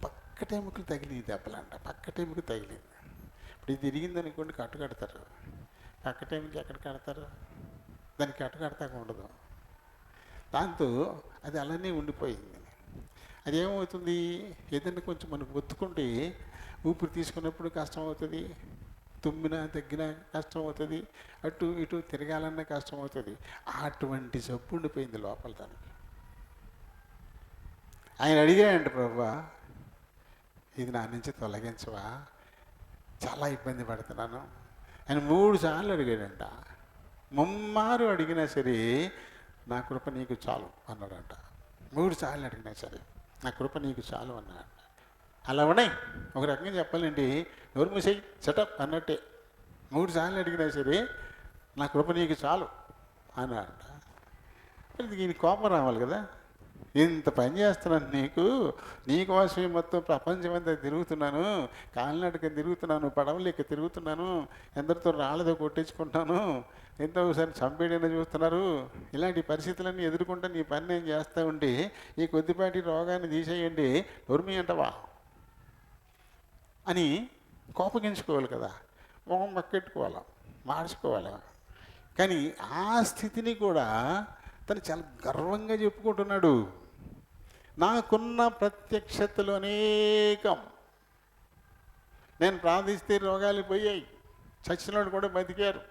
Speaker 1: పక్కటెముకలు తగిలింది దెబ్బలంట, పక్కటెముక తగిలింది. ఇప్పుడు ఇది తిరిగింది అనుకోండి కట్టు కడతారు, పక్కటెముక ఎక్కడ కడతారు? దానికి కట్టు కడతాక ఉండదు. దాంతో అది అలానే ఉండిపోయింది. అది ఏమవుతుంది, ఏదైనా కొంచెం మనకు ఒత్తుకుంటే ఊపిరి తీసుకున్నప్పుడు కష్టం అవుతుంది, తుమ్మినా తగ్గినా కష్టం అవుతుంది, అటు ఇటు తిరగాలన్నా కష్టం అవుతుంది. అటువంటి జబ్బు ఉండిపోయింది లోపల దానికి. ఆయన అడిగాయంట, ప్రభువా ఇది నా నుంచి తొలగించవా, చాలా ఇబ్బంది పడుతున్నాను. ఆయన 3 సార్లు అడిగాడంట. ముమ్మారు అడిగినా సరే నా కృప నీకు చాలు అన్నాడంట. 3 సార్లు అడిగినా సరే నా కృప నీకు చాలు అన్నాడంట. అలా ఉన్నాయి. ఒక రకంగా చెప్పాలండి, నోరు మూసేయి సెటప్ అన్నట్టే. 3 సార్లు అడిగినా సరే నా కృప నీకు చాలు అన్నాడంట. దీని కోపం రావాలి కదా, ఇంత పని చేస్తున్నాను నీకోసమే మొత్తం ప్రపంచం అంతా తిరుగుతున్నాను, కాలినడక తిరుగుతున్నాను, పడవలేక తిరుగుతున్నాను, ఎందరితో రాళ్ళతో కొట్టించుకుంటాను, ఎంతో ఒకసారి చంపేయడైనా చూస్తున్నారు. ఇలాంటి పరిస్థితులన్నీ ఎదుర్కొంటే నీ పని నేను చేస్తూ ఉంటే ఈ కొద్దిపాటి రోగాన్ని తీసేయండి, ఉరిమి అంటవా అని కోపగించుకోవాలి కదా, మొహం పక్కెట్టుకోవాలా, మార్చుకోవాలా. కానీ ఆ స్థితిని కూడా తను చాలా గర్వంగా చెప్పుకుంటున్నాడు. నాకున్న ప్రత్యక్షతలు అనేకం, నేను ప్రార్థిస్తే రోగాలు పోయాయి, చచ్చినోడు కూడా బతికారు,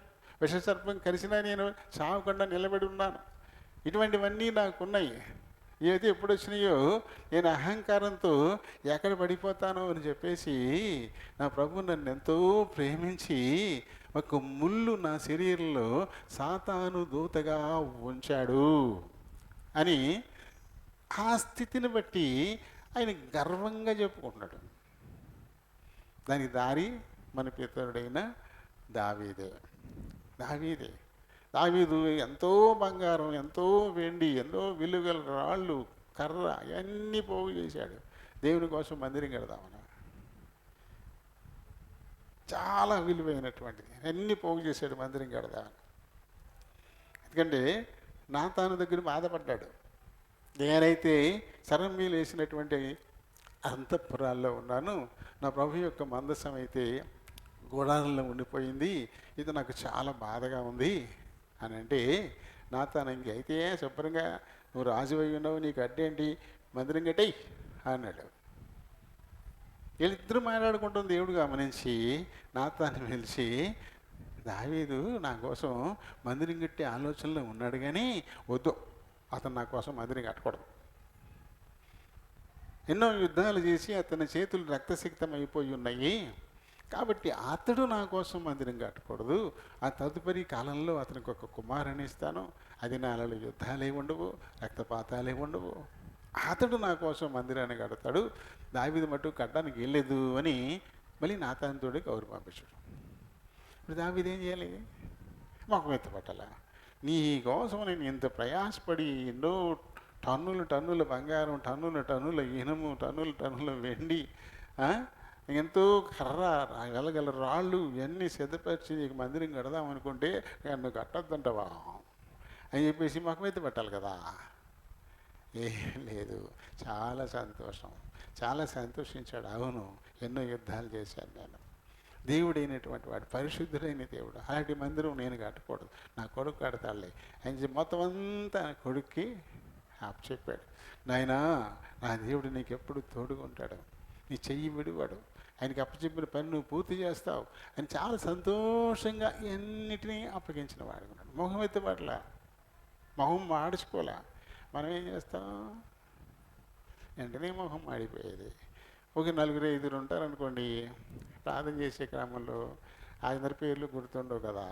Speaker 1: విషసర్పం కరిసినా నేను చావకుండా నిలబడి ఉన్నాను, ఇటువంటివన్నీ నాకున్నాయి. ఏదైతే ఎప్పుడు వచ్చినాయో నేను అహంకారంతో ఎక్కడ పడిపోతానో అని చెప్పేసి నా ప్రభు నన్ను ఎంతో ప్రేమించి ఒక ముళ్ళు నా శరీరంలో సాతాను దూతగా ఉంచాడు అని ఆ స్థితిని బట్టి ఆయన గర్వంగా చెప్పుకుంటున్నాడు. దానికి దారి మన పితరుడైన దావీదే. దావీదు ఎంతో బంగారం, ఎంతో వెండి, ఎంతో విలువగల రాళ్ళు, కర్ర అన్నీ పోగు చేశాడు దేవుని కోసం మందిరం కడదామని. చాలా విలువైనటువంటిది అన్నీ పోగు చేశాడు మందిరం కడదామని. ఎందుకంటే నాతాను దగ్గర బాధపడ్డాడు. నేనైతే సరమీలు వేసినటువంటి అంతఃపురాల్లో ఉన్నాను, నా ప్రభు యొక్క మందసం అయితే గుడారంలో ఉండిపోయింది, ఇది నాకు చాలా బాధగా ఉంది అని అంటే, నాతాను ఇంకైతే శుభ్రంగా నువ్వు రాజు అయి ఉన్నావు, నీకు అడ్డేంటి, మందిరం కట్టేయి అన్నాడు. వీళ్ళిద్దరూ మాట్లాడుకుంటుంది. దేవుడు గమనించి నాతాను పిలిచి, దావీదు నా కోసం మందిరం కట్టే ఆలోచనలో ఉన్నాడు, కానీ వద్దు, అతను నా కోసం మందిరం కట్టకూడదు. ఎన్నో యుద్ధాలు చేసి అతని చేతులు రక్తసిక్తం అయిపోయి ఉన్నాయి, కాబట్టి అతడు నా కోసం మందిరం కట్టకూడదు. ఆ తదుపరి కాలంలో అతనికి ఒక కుమారుని ఇస్తాను, అది నాలలో యుద్ధాలే ఉండవు, రక్తపాతాలే ఉండవు, అతడు నా కోసం మందిరాన్ని కడతాడు, దావీదు మట్టు కట్టడానికి వెళ్ళలేదు అని మళ్ళీ నాతానుతోడే కౌరు పంపించాడు. ఇప్పుడు దావీదు ఏం చేయాలి? మొఖం ఎత్తపట్టాల. నీ కోసం నేను ఇంత ప్రయాసపడి ఎన్నో టన్నుల బంగారం, టన్నుల ఇనుము, టన్నుల వెండి, ఎంతో కర్ర గలగల రాళ్ళు ఇవన్నీ సిద్ధపరిచి నీకు మందిరం కడదామనుకుంటే నన్ను కట్టొద్దంటవా అని చెప్పేసి మొఖం ఎత్తి పెట్టాలి కదా. ఏం లేదు, చాలా సంతోషం, చాలా సంతోషించాడు. అవును, ఎన్నో యుద్ధాలు చేశాను నేను, దేవుడైనటువంటి వాడు, పరిశుద్ధుడైన దేవుడు, అలాంటి మందిరం నేను కట్టకూడదు, నా కొడుకు కడతాడులే అని మొత్తం అంతా కొడుక్కి చెప్పాడు. నాయనా, నా దేవుడు నీకు ఎప్పుడు తోడుగా ఉంటాడు, నీ చెయ్యి విడివాడు, ఆయనకి అప్పచెప్పిన పని నువ్వు పూర్తి చేస్తావు అని చాలా సంతోషంగా అన్నిటినీ అప్పగించిన వాడు ఉన్నాడు. మొహం ఎత్తుపట్ల, మొహం మాడుచుకోలే. మనం ఏం చేస్తాం, వెంటనే మొహం మాడిపోయేది. ఒక 4-5 ఉంటారనుకోండి, ప్రార్థన చేసే క్రమంలో అందరి పేర్లు గుర్తుండవు కదా,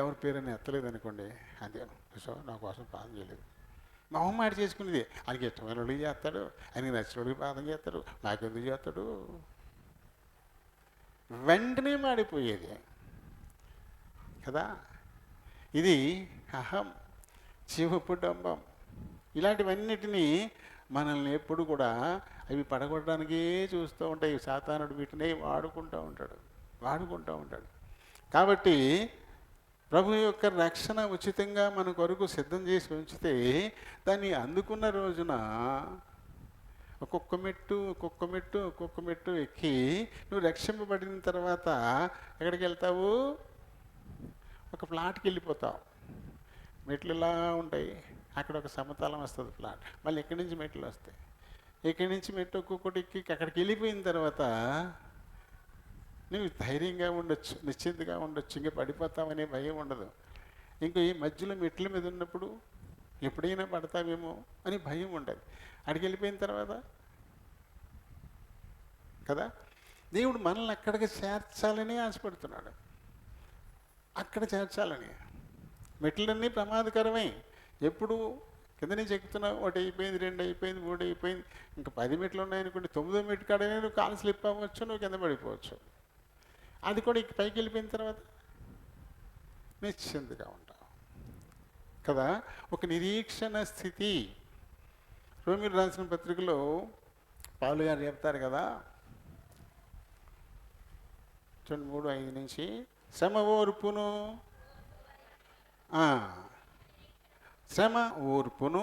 Speaker 1: ఎవరి పేరని ఎత్తలేదు అనుకోండి, అంతే, సో నా కోసం ప్రార్థన చేయలేదు, మొహం మాడి చేసుకునేది. ఆయనకి ఇష్టమైన వాడికి చేస్తాడు, ఆయనకి నచ్చిన వాడికి ప్రార్థన చేస్తాడు, నాకెందుకు చేస్తాడు, వెంటనే మాడిపోయేది కదా. ఇది అహం, జీవపుడంబం, ఇలాంటివన్నిటినీ మనల్ని ఎప్పుడు కూడా అవి పడగొట్టడానికే చూస్తూ ఉంటాయి. సాతానుడు వీటినే వాడుకుంటూ ఉంటాడు. కాబట్టి ప్రభు యొక్క రక్షణ ఉచితంగా మన కొరకు సిద్ధం చేసి ఉంచితే దాన్ని అందుకున్న రోజున ఒక్కొక్క మెట్టు ఎక్కి నువ్వు రక్షింపబడిన తర్వాత ఎక్కడికి వెళ్తావు? ఒక ప్లాట్కి వెళ్ళిపోతావు. మెట్లు ఇలా ఉంటాయి, అక్కడ ఒక సమతలం వస్తుంది ప్లాట్, మళ్ళీ ఇక్కడి నుంచి మెట్లు వస్తాయి. ఇక్కడి నుంచి మెట్టు ఒక్కొక్కటి ఎక్కి అక్కడికి వెళ్ళిపోయిన తర్వాత నువ్వు ధైర్యంగా ఉండొచ్చు, నిశ్చింతగా ఉండొచ్చు, ఇంకా పడిపోతావనే భయం ఉండదు. ఇంకా ఈ మధ్యలో మెట్ల మీద ఉన్నప్పుడు ఎప్పుడైనా పడతావేమో అని భయం ఉండదు. అక్కడికి వెళ్ళిపోయిన తర్వాత కదా దేవుడు మనల్ని అక్కడికి చేర్చాలని ఆశపడుతున్నాడు. అక్కడ చేర్చాలని. మెట్లన్నీ ప్రమాదకరమే. ఎప్పుడు కింద నుంచి ఎక్కుతున్నావు, 1 అయిపోయింది, 2 అయిపోయింది, 3 అయిపోయింది, ఇంకా 10 మెట్లు ఉన్నాయనుకోండి, 9వ మెట్టు కాడనే నువ్వు కాలు స్లిప్ అవ్వచ్చు, నువ్వు కింద పడిపోవచ్చు. అది కూడా పైకి వెళ్ళిపోయిన తర్వాత నిశ్చింతగా ఉంటావు కదా. ఒక నిరీక్షణ స్థితి. రోమీయులకు రాసిన పత్రికలో పౌలు గారు చెప్తారు కదా, చూడండి 3:5 నుంచి, శ్రమ ఓర్పును, శ్రమ ఓర్పును,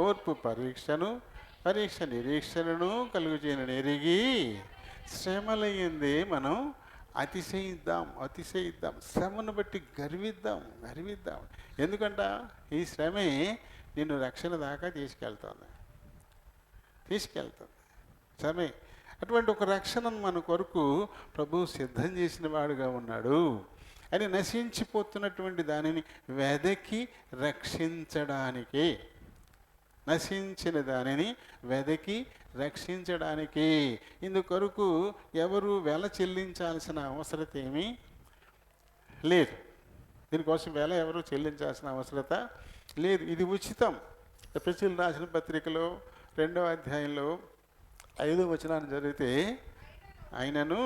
Speaker 1: ఓర్పు పరీక్షను, పరీక్ష నిరీక్షణను కలుగుచేయనని ఎరిగి శ్రమలయ్యింది మనం అతిశయిద్దాం. శ్రమను బట్టి గర్విద్దాం. ఎందుకంట ఈ శ్రమే నిన్ను రక్షణ దాకా తీసుకెళ్తుంది. శ్రమే. అటువంటి ఒక రక్షణను మన కొరకు ప్రభువు సిద్ధం చేసిన వాడుగా ఉన్నాడు అని నశించిపోతున్నటువంటి దానిని వెదకి రక్షించడానికి, నశించిన దానిని వెదకి రక్షించడానికి. ఇందుకొరకు ఎవరు వెల చెల్లించాల్సిన అవసరత ఏమీ లేదు. దీనికోసం వెల ఎవరు చెల్లించాల్సిన అవసరత లేదు. ఇది ఉచితం. ఎఫెసీయులకు రాసిన పత్రికలో 2వ అధ్యాయంలో 5వ వచనాన్ని చదివితే, ఆయనను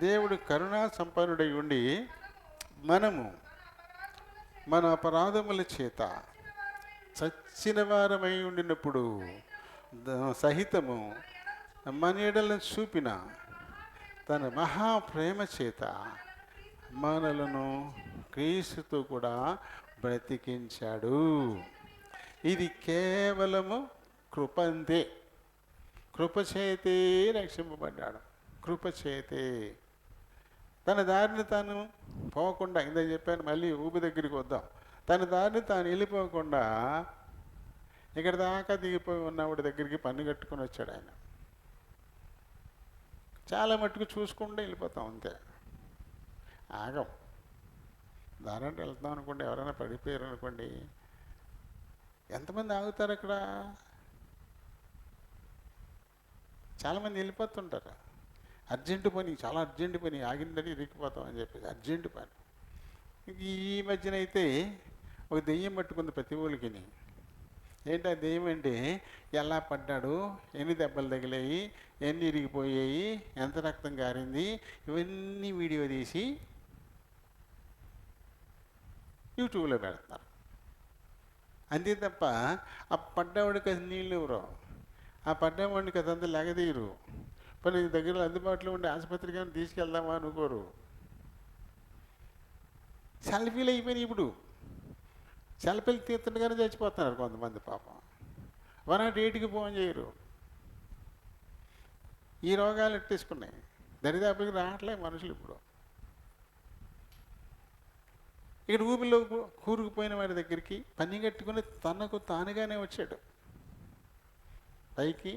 Speaker 1: దేవుడు కరుణా సంపన్నుడై ఉండి మనము మన అపరాధముల చేత చచ్చిన వారమై ఉండినప్పుడు సహితము మన ఎడలను చూపిన తన మహాప్రేమ చేత మనలను క్రీస్తుతో కూడా బ్రతికించాడు. ఇది కేవలము కృపంతే. కృపచేతే రక్షింపబడ్డాడు. కృపచేతే. తన దారిని తాను పోకుండా, ఇందాక చెప్పాను, మళ్ళీ ఊపి దగ్గరికి వద్దాం. తన దారిని తాను వెళ్ళిపోకుండా ఇక్కడ దాకా దిగిపోయి ఉన్నవాడి దగ్గరికి పన్ను కట్టుకొని వచ్చాడు ఆయన. చాలా మట్టుకు చూసుకుంటూ వెళ్ళిపోతాం అంతే, ఆగం. దారంటే వెళ్తాం అనుకోండి, ఎవరైనా పడిపోయారు అనుకోండి, ఎంతమంది ఆగుతారు అక్కడ? చాలామంది వెళ్ళిపోతుంటారు. అర్జెంటు పని, చాలా అర్జెంటు పని, ఆగిందని ఇరికిపోతాం అని చెప్పేసి అర్జెంటు పని. ఈ మధ్యన అయితే ఒక దెయ్యం పట్టుకుంది ప్రతి ఊళ్ళకి. ఏంటి ఆ దెయ్యం అంటే, ఎలా పడ్డాడు, ఎన్ని దెబ్బలు తగిలాయి, ఎన్ని ఇరిగిపోయాయి, ఎంత రక్తం కారింది, ఇవన్నీ వీడియో తీసి యూట్యూబ్లో పెడతారు. అంతే తప్ప ఆ పడ్డవాడికి అది నీళ్ళు ఎవరో, ఆ పడ్డవాడికి అదంతా లెగదీయరు. పని దగ్గర అందుబాటులో ఉండే ఆసుపత్రికి కానీ తీసుకెళ్దామా అనుకోరు. సెల్ఫీలు అయిపోయినాయి. ఇప్పుడు సెల్ఫీలు తీస్తుండగానే చచ్చిపోతున్నారు కొంతమంది పాపం. 108కి ఫోన్ చేయరు. ఈ రోగాలు ఎట్టేసుకున్నాయి. దరిదాపులకి రావట్లే మనుషులు ఇప్పుడు. ఇక్కడ ఊపిలో కూరుకుపోయిన వాడి దగ్గరికి పని కట్టుకుని తనకు తానుగానే వచ్చాడు. పైకి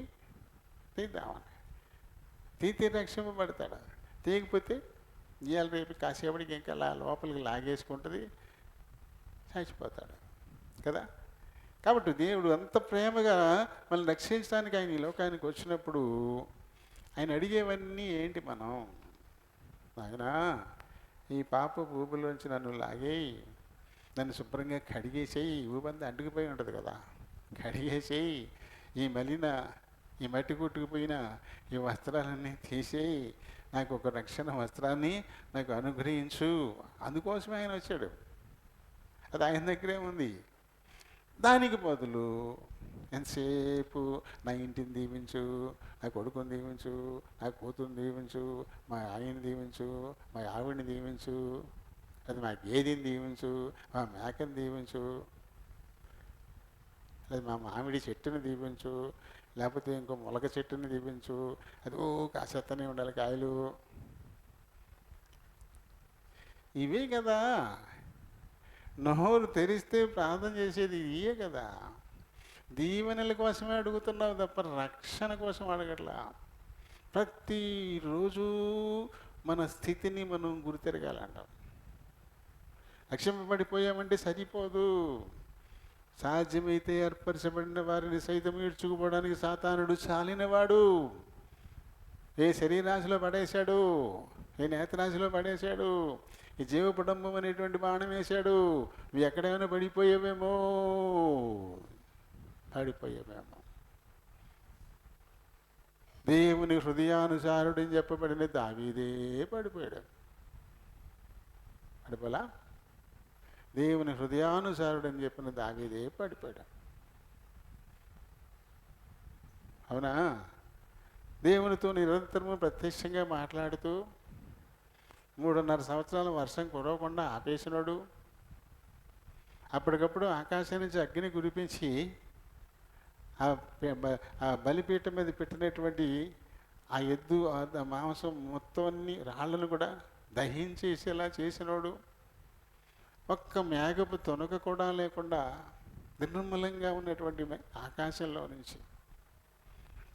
Speaker 1: తీద్దామని తీతే రక్షింపబడతాడు. తీయకపోతే ఇవాళ రేపు కాసేపటికి ఇంకా లోపలికి లాగేసుకుంటుంది, చచ్చిపోతాడు కదా. కాబట్టి దేవుడు అంత ప్రేమగా మనల్ని రక్షించడానికి ఆయన ఈ లోకానికి వచ్చినప్పుడు ఆయన అడిగేవన్నీ ఏంటి? మనం నాయనా ఈ పాప ఊబిలోంచి నన్ను లాగేయి, నన్ను శుభ్రంగా కడిగేసేయి. ఊబంతా అంటుకుపోయి ఉంటుంది కదా, కడిగేసేయి. ఈ మట్టి కొట్టుకుపోయిన ఈ వస్త్రాలన్నీ తీసేయి, నాకు ఒక రక్షణ వస్త్రాన్ని నాకు అనుగ్రహించు. అందుకోసమే ఆయన వచ్చాడు. అది ఆయన దగ్గరే ఉంది. దానికి బదులు ఎంతసేపు నా ఇంటిని దీవించు, నా కొడుకుని దీవించు, నా కూతురుని దీవించు, మా ఆయన్ని దీవించు, మా ఆవిడని దీవించు, అది మా గేదెని దీవించు, మా మేకని దీవించు, లేదా మా మామిడి చెట్టుని దీవించు, లేకపోతే ఇంకో మొలక చెట్టుని దీవించు, అది కాసేస్తూనే ఉండాలి కాయలు. ఇవే కదా నోరు తెరిస్తే ప్రార్థన చేసేది, ఇవే కదా. దీవెనల కోసమే అడుగుతున్నావు తప్ప రక్షణ కోసం అడగట్లా. ప్రతిరోజు మన స్థితిని మనం గుర్తెరగాలంటాం. రక్షింపబడిపోయామంటే సరిపోదు. సాధ్యమైతే ఏర్పరచబడిన వారిని సైతం ఈడ్చుకుపోవడానికి సాతానుడు చాలినవాడు. ఏ శరీరాశిలో పడేశాడు, ఏ నేత్రాశిలో పడేశాడు, ఈ జీవపుడంబం అనేటువంటి బాణం వేశాడు. ఇవి ఎక్కడైనా పడిపోయేవేమో. దేవుని హృదయానుసారుడని చెప్పబడిన దావీదే పడిపోయాడు. పడిపోలా? దేవుని హృదయానుసారుడని చెప్పిన దావీదే పడిపోయాడు. అవునా? దేవునితో నిరంతరము ప్రత్యక్షంగా మాట్లాడుతూ 3.5 సంవత్సరాల వర్షం కురవకుండా ఆపేసినాడు. అప్పటికప్పుడు ఆకాశం నుంచి అగ్ని కురిపించి ఆ బలిపీఠం మీద పెట్టినటువంటి ఆ ఎద్దు ఆ మాంసం మొత్తం అన్ని రాళ్ళను కూడా దహించేసేలా చేసినాడు. ఒక్క మేఘపు తొనక కూడా లేకుండా నిర్మలంగా ఉన్నటువంటి ఆకాశంలో నుంచి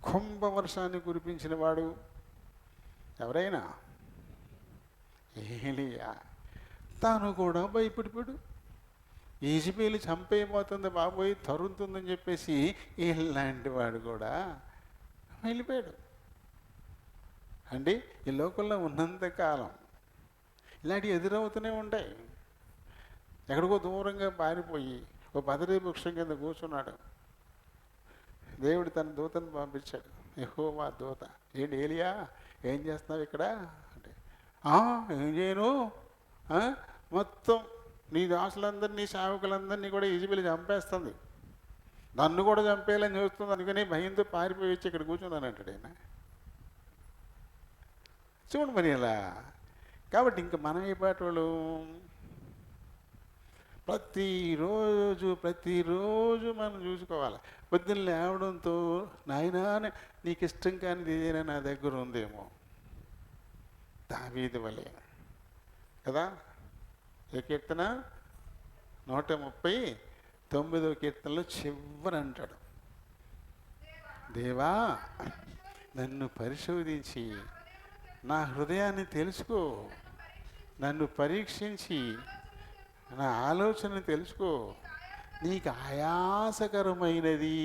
Speaker 1: కుంభవర్షాన్ని కురిపించిన వాడు ఎవరైనా? ఏలియా. తాను కూడా భయపడిపోయాడు. యెజబెలు చంపేయబోతుంది బాబోయ్, తరుముతుందని చెప్పేసి ఇలాంటి వాడు కూడా వెళ్ళిపోయాడు. అంటే ఈ లోకంలో ఉన్నంతకాలం ఇలాంటివి ఎదురవుతూనే ఉంటాయి. ఎక్కడికో దూరంగా పారిపోయి ఓ బదరీ వృక్షం కింద కూర్చున్నాడు. దేవుడు తన దూతను పంపించాడు. యెహోవా దూత, ఏంటి ఏలియా ఏం చేస్తున్నావు ఇక్కడ అంటే, ఏం చేయను, మొత్తం నీ దాసులందరినీ సేవకులందరినీ కూడా యెజబెలు చంపేస్తుంది, నన్ను కూడా చంపేయాలని చూస్తుంది, అందుకని భయంతో పారిపోయి వచ్చి ఇక్కడ కూర్చున్నాను అంటాడు ఆయన. చూడండి మరి ఇలా. కాబట్టి ఇంక మనం ఏ పాటలు ప్రతిరోజు మనం చూసుకోవాలి. పొద్దున్న లేవడంతో నాయనా నీకు ఇష్టం కానిది ఏదైనా నా దగ్గర ఉందేమో, దావీదు వలె కదా. ఏ కీర్తన? 139వ కీర్తనలో చివరి అంటాడు, దేవా నన్ను పరిశోధించి నా హృదయాన్ని తెలుసుకో, నన్ను పరీక్షించి నా ఆలోచన తెలుసుకో, నీకు ఆయాసకరమైనది.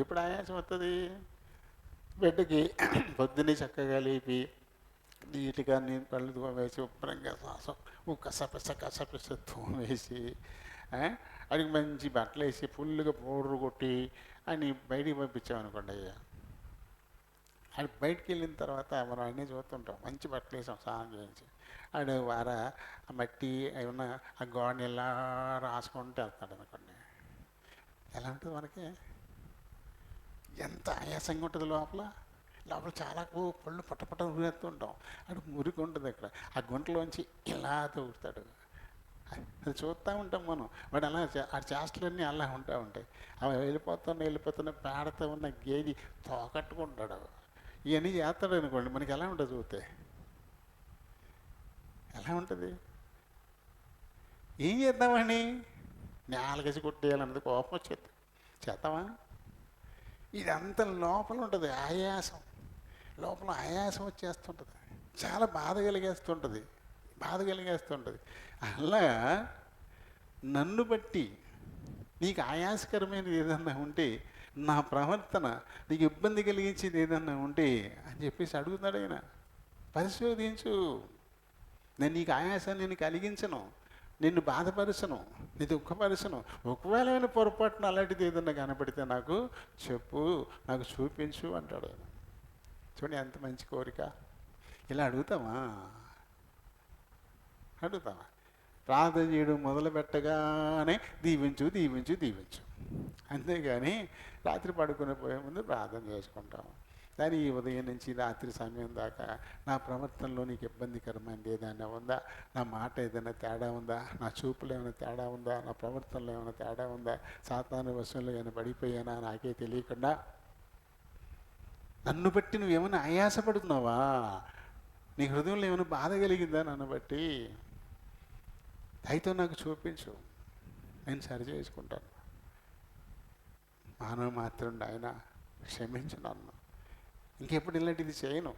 Speaker 1: ఎప్పుడు ఆయాసం వస్తుంది? బిడ్డకి పొద్దున్నే చక్కగా లేపి నీట్గా నేను కళ్ళు తోమేసి శుభ్రంగా శ్వాసం కసపిస తోమేసి అడిగి మంచి బట్టలు వేసి ఫుల్గా పౌడర్ కొట్టి అని బయటికి పంపించామనుకోండి అయ్యా. అది బయటికి వెళ్ళిన తర్వాత మనం అన్నీ చూస్తుంటాం, మంచి బట్టలు వేసాం స్నానం చేయించి, ఆడు వార ఆ మట్టి ఏమన్నా ఆ గోడని ఎలా రాసుకుంటూ వెళ్తాడు అనుకోండి. ఎలా ఉంటుంది మనకి? ఎంత ఆయాసంగా ఉంటుంది లోపల చాలా పళ్ళు పట్టపట్ట ఊరేస్తుంటాం. అక్కడ మురికి ఉంటుంది అక్కడ, ఆ గుంటలోంచి ఇలా తోగుతాడు. అది చూస్తూ ఉంటాం మనం. వాడు అలా ఆ చేష్టలన్నీ అలా ఉంటాయి. అవి వెళ్ళిపోతున్న పేడతో ఉన్న గేది తోకట్టుకుంటాడు. ఇవన్నీ చేస్తాడు అనుకోండి, మనకి ఎలా ఉంటుంది చూస్తే? ఎలా ఉంటుంది? ఏం చేద్దామని నేలకేసి కొట్టేయాలన్నది కోపం వచ్చేది. చేద్దామా? ఇదంతా లోపల ఉంటుంది ఆయాసం, లోపల ఆయాసం వచ్చేస్తుంటుంది, చాలా బాధ కలిగేస్తుంటుంది. అలా నన్ను బట్టి నీకు ఆయాసకరమైనది ఏదన్నా ఉంటే, నా ప్రవర్తన నీకు ఇబ్బంది కలిగించేది ఏదన్నా ఉంటే అని చెప్పేసి అడుగుతున్నాడు ఆయన. పరిశోధించు, నేను నీకు ఆయాసాన్ని నేను కలిగించను, నిన్ను బాధపరచను, నీ దుఃఖపరచను. ఒకవేళ పొరపాటున అలాంటిది ఏదన్నా కనపడితే నాకు చెప్పు, నాకు చూపించు అంటాడు ఆయన. చూడండి ఎంత మంచి కోరిక. ఇలా అడుగుతామా? ప్రార్థన చేయడం మొదలు పెట్టగానే దీవించు దీవించు దీవించు. అంతేగాని రాత్రి పడుకుని పోయే ముందు ప్రార్థన చేసుకుంటాం. కానీ ఈ ఉదయం నుంచి రాత్రి సమయం దాకా నా ప్రవర్తనలో నీకు ఇబ్బందికరమైనది ఏదైనా ఉందా, నా మాట ఏదైనా తేడా ఉందా, నా చూపులో ఏమైనా తేడా ఉందా, నా ప్రవర్తనలో ఏమైనా తేడా ఉందా, సాతాను వశంలో ఏమైనా పడిపోయానా నాకే తెలియకుండా, నన్ను బట్టి నువ్వేమైనా ఆయాసపడుతున్నావా, నీ హృదయంలో ఏమైనా బాధ కలిగిందా నన్ను బట్టి, అయితే నాకు చూపించు, నేను సరి చేసుకుంటాను. మానవ మాత్రం ఆయన క్షమించు నన్ను, ఇంకెప్పుడు ఇలాంటిది చేయను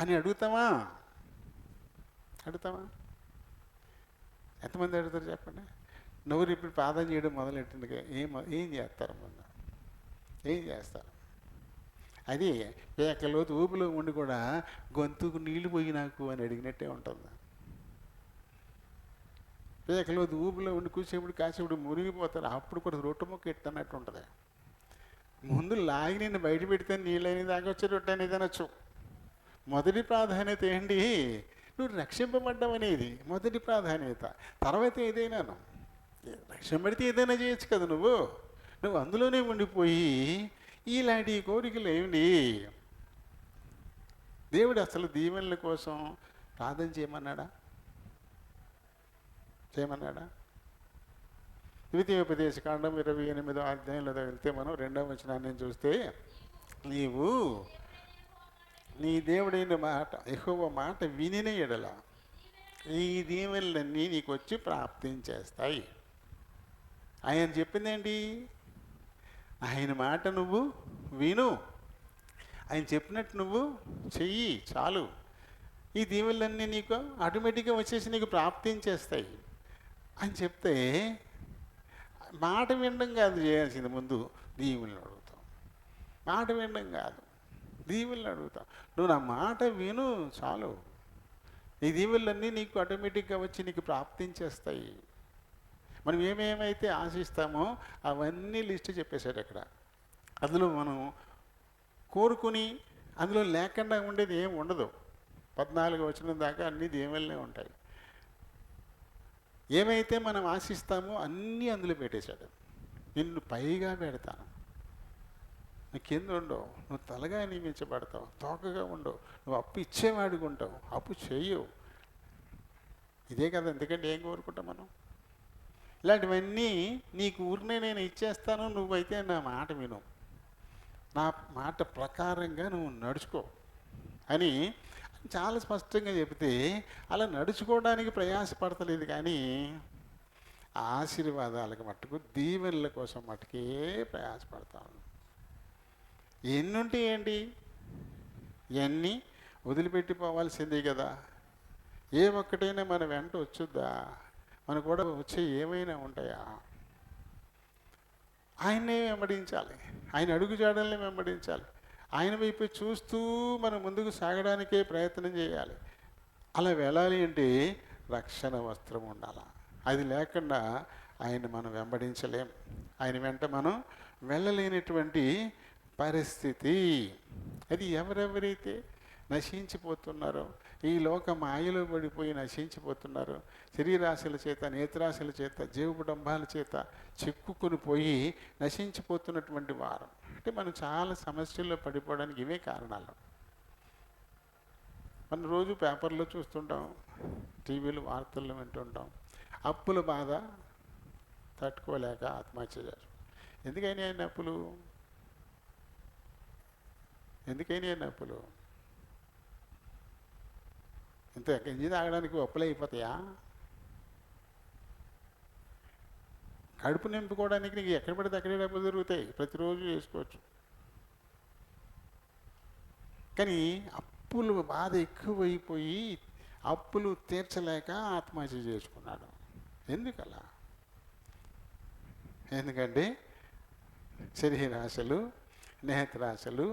Speaker 1: అని అడుగుతామా? ఎంతమంది అడుగుతారు చెప్పండి? నవ్వురు ఇప్పుడు ప్రార్థన చేయడం మొదలెట్టిందిగా ఏం చేస్తారు? ముందు ఏం చేస్తారు? అది పేకలోతు ఊపిలో ఉండి కూడా గొంతుకు నీళ్లు పోయి నాకు అని అడిగినట్టే ఉంటుంది. పేకలోతు ఊపిలో ఉండి కూసేపుడు కాసేపుడు మునిగిపోతారు, అప్పుడు కూడా రొట్టె ముక్క ఎట్టన్నట్టు ఉంటుంది. ముందు లాగి నేను బయట పెడితే నీళ్ళని తాగొచ్చు, రొట్టె అనేది అనొచ్చు. మొదటి ప్రాధాన్యత ఏంటి? నువ్వు రక్షింపబడ్డావనేది మొదటి ప్రాధాన్యత. తర్వాత ఏదైనాను రక్షింపడితే ఏదైనా చేయొచ్చు కదా. నువ్వు అందులోనే ఉండిపోయి ఇలాంటి కోరికలు ఏమిటి? దేవుడు అసలు దీవెనల కోసం ప్రార్థన చేయమన్నాడా? ద్వితీయోపదేశకాండం 28వ అధ్యాయంలో వెళ్తే మనం 2వ వచనాన్ని చూస్తే, నీవు నీ దేవుడైన మాట యెహోవా మాట వినిన ఎడల ఈ దీవెనలన్నీ నీకు వచ్చి ప్రాప్తించేస్తాయి. ఆయన చెప్పిందేంటి? ఆయన మాట నువ్వు విను, ఆయన చెప్పినట్టు నువ్వు చెయ్యి, చాలు. ఈ దీవెనలన్నీ నీకు ఆటోమేటిక్గా వచ్చేసి నీకు ప్రాప్తించేస్తాయి అని చెప్తే, మాట వినడం కాదు చేయాల్సింది, ముందు దీవెనలు అడుగుతాం. మాట వినడం కాదు, దీవెనలు అడుగుతాం. నువ్వు నా మాట విను చాలు, ఈ దీవెనలన్నీ నీకు ఆటోమేటిక్గా వచ్చి నీకు ప్రాప్తించేస్తాయి. మనం ఏమేమైతే ఆశిస్తామో అవన్నీ లిస్టు చెప్పేశాడు అక్కడ. అందులో మనం కోరుకుని అందులో లేకుండా ఉండేది ఏమి ఉండదు. 14వ వచనం దాకా అన్ని దీవెనలే ఉంటాయి. ఏమైతే మనం ఆశిస్తామో అన్నీ అందులో పెట్టేశాడు. నిన్ను పైగా పెడతాను, నువ్వు కింద ఉండవు, నువ్వు తలగా నియమించబడతావు, తోకగా ఉండవు, నువ్వు అప్పు ఇచ్చేవాడిగా ఉంటావు, అప్పు చెయ్యవు. ఇదే కదా, ఎందుకంటే ఏం కోరుకుంటాం మనం? ఇలాంటివన్నీ నీకు ఊరినే నేను ఇచ్చేస్తాను, నువ్వైతే నా మాట విను, నా మాట ప్రకారంగా నువ్వు నడుచుకో అని చాలా స్పష్టంగా చెబితే, అలా నడుచుకోవడానికి ప్రయాసపడతలేదు కానీ ఆశీర్వాదాలకు మట్టుకు దీవెనల కోసం మట్టుకే ప్రయాసపడతాను. ఎన్నుంటే ఏంటి? ఇవన్నీ వదిలిపెట్టిపోవాల్సిందే కదా. ఏ ఒక్కటైనా మన వెంట వచ్చుద్దా? మనకు కూడా వచ్చే ఏమైనా ఉంటాయా? ఆయన్నే వెంబడించాలి, ఆయన అడుగుజాడల్ని వెంబడించాలి, ఆయన వైపు చూస్తూ మనం ముందుకు సాగడానికే ప్రయత్నం చేయాలి. అలా వెళ్ళాలి అంటే రక్షణ వస్త్రం ఉండాలి. అది లేకుండా ఆయన మనం వెంబడించలేం, ఆయన వెంట మనం వెళ్ళలేనటువంటి పరిస్థితి. అది ఎవరెవరైతే నశించిపోతున్నారో, ఈ లోక మాయలో పడిపోయి నశించిపోతున్నారో, శరీరాశల చేత, నేత్రాశల చేత, జీవకుటుంబాల చేత చిక్కుకొని పోయి నశించిపోతున్నటువంటి వారు. అంటే మనం చాలా సమస్యల్లో పడిపోవడానికి ఇవే కారణాలు. మనం రోజు పేపర్లో చూస్తుంటాం, టీవీలు వార్తల్లో వింటుంటాం, అప్పుల బాధ తట్టుకోలేక ఆత్మహత్య చేశారు. ఎందుకైనా ఆయన అప్పులు? ఇంత గంజి తాగడానికి అప్పులు అయిపోతాయా? కడుపు నింపుకోవడానికి నీకు ఎక్కడ పడితే అక్కడే డబ్బులు దొరుకుతాయి, ప్రతిరోజు చేసుకోవచ్చు. కానీ అప్పులు బాధ ఎక్కువైపోయి అప్పులు తీర్చలేక ఆత్మహత్య చేసుకున్నాడు. ఎందుకలా? ఎందుకంటే శరీరాశలు, నేత్రాశలు,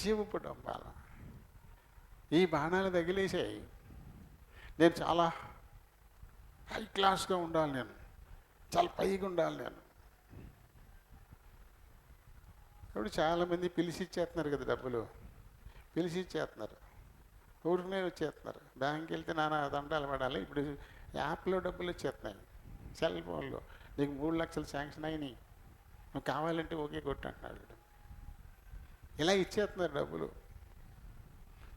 Speaker 1: జీవకుటుంబాల ఈ బాణాలు తగిలేసాయి. నేను చాలా హై క్లాస్గా ఉండాలి, నేను చాలా పైగా ఉండాలి నేను. ఇప్పుడు చాలామంది పిలిచి ఇచ్చేస్తున్నారు కదా, డబ్బులు పిలిచి ఇచ్చేస్తున్నారు, ఊరికనే వచ్చేస్తున్నారు. బ్యాంక్కి వెళ్తే నానా దండాలు పడాలి. ఇప్పుడు యాప్లో డబ్బులు ఇచ్చేస్తున్నాయి, సెల్ ఫోన్లో. నీకు 3 లక్షలు శాంక్షన్ అయినాయి, నువ్వు కావాలంటే ఓకే కొట్టు అంటున్నాడు. ఇలా ఇచ్చేస్తున్నారు డబ్బులు,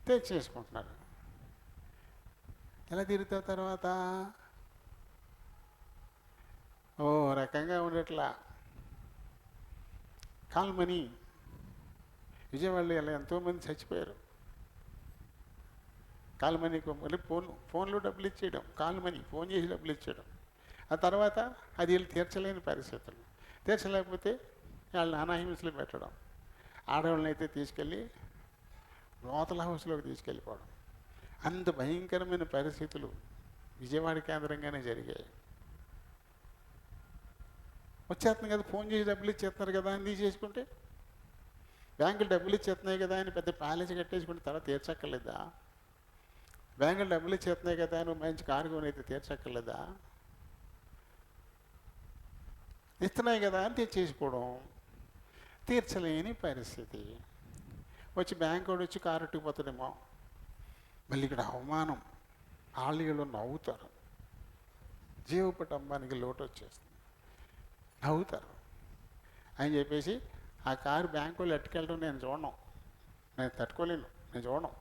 Speaker 1: తెచ్చేసుకుంటున్నారు. ఎలా తిరుగుతావు తర్వాత? ఓ రకంగా ఉండట్లా. కాల్ మనీ, విజయవాడలో ఇలా ఎంతోమంది చచ్చిపోయారు. కాల్ మనీకి మళ్ళీ ఫోన్లో డబ్బులు ఇచ్చేయడం, కాల్ మనీ ఫోన్ చేసి డబ్బులు ఇచ్చేయడం. ఆ తర్వాత అది వీళ్ళు తీర్చలేని పరిస్థితులు. తీర్చలేకపోతే వాళ్ళని అనాహింసలు పెట్టడం, ఆడవాళ్ళని అయితే తీసుకెళ్ళి రోతల హౌస్లోకి తీసుకెళ్ళిపోవడం. అంత భయంకరమైన పరిస్థితులు విజయవాడ కేంద్రంగానే జరిగాయి. వచ్చేస్తుంది కదా, ఫోన్ చేసి డబ్బులు ఇచ్చేస్తున్నారు కదా అని తీసుకుంటే, బ్యాంకులు డబ్బులు ఇచ్చేస్తున్నాయి కదా అని పెద్ద ప్యాలెస్ కట్టేసుకుంటే తర్వాత తీర్చక్కర్లేదా? బ్యాంకులు డబ్బులు ఇచ్చేస్తున్నాయి కదా నువ్వు మంచి కారు కొనైతే తీర్చక్కర్లేదా? ఇస్తున్నాయి కదా అని తెచ్చేసుకోవడం, తీర్చలేని పరిస్థితి. వచ్చి బ్యాంకు వాడు వచ్చి కారు ఎట్టుకుపోతాడేమో, మళ్ళీ ఇక్కడ అవమానం, వాళ్ళు నవ్వుతారు. జీవపటంబానికి లోటు వచ్చేస్తుంది, నవ్వుతారు అని చెప్పేసి ఆ కారు బ్యాంకు వాళ్ళు ఎట్టుకెళ్ళడం నేను చూడను, నేను తట్టుకోలేను, నేను చూడను.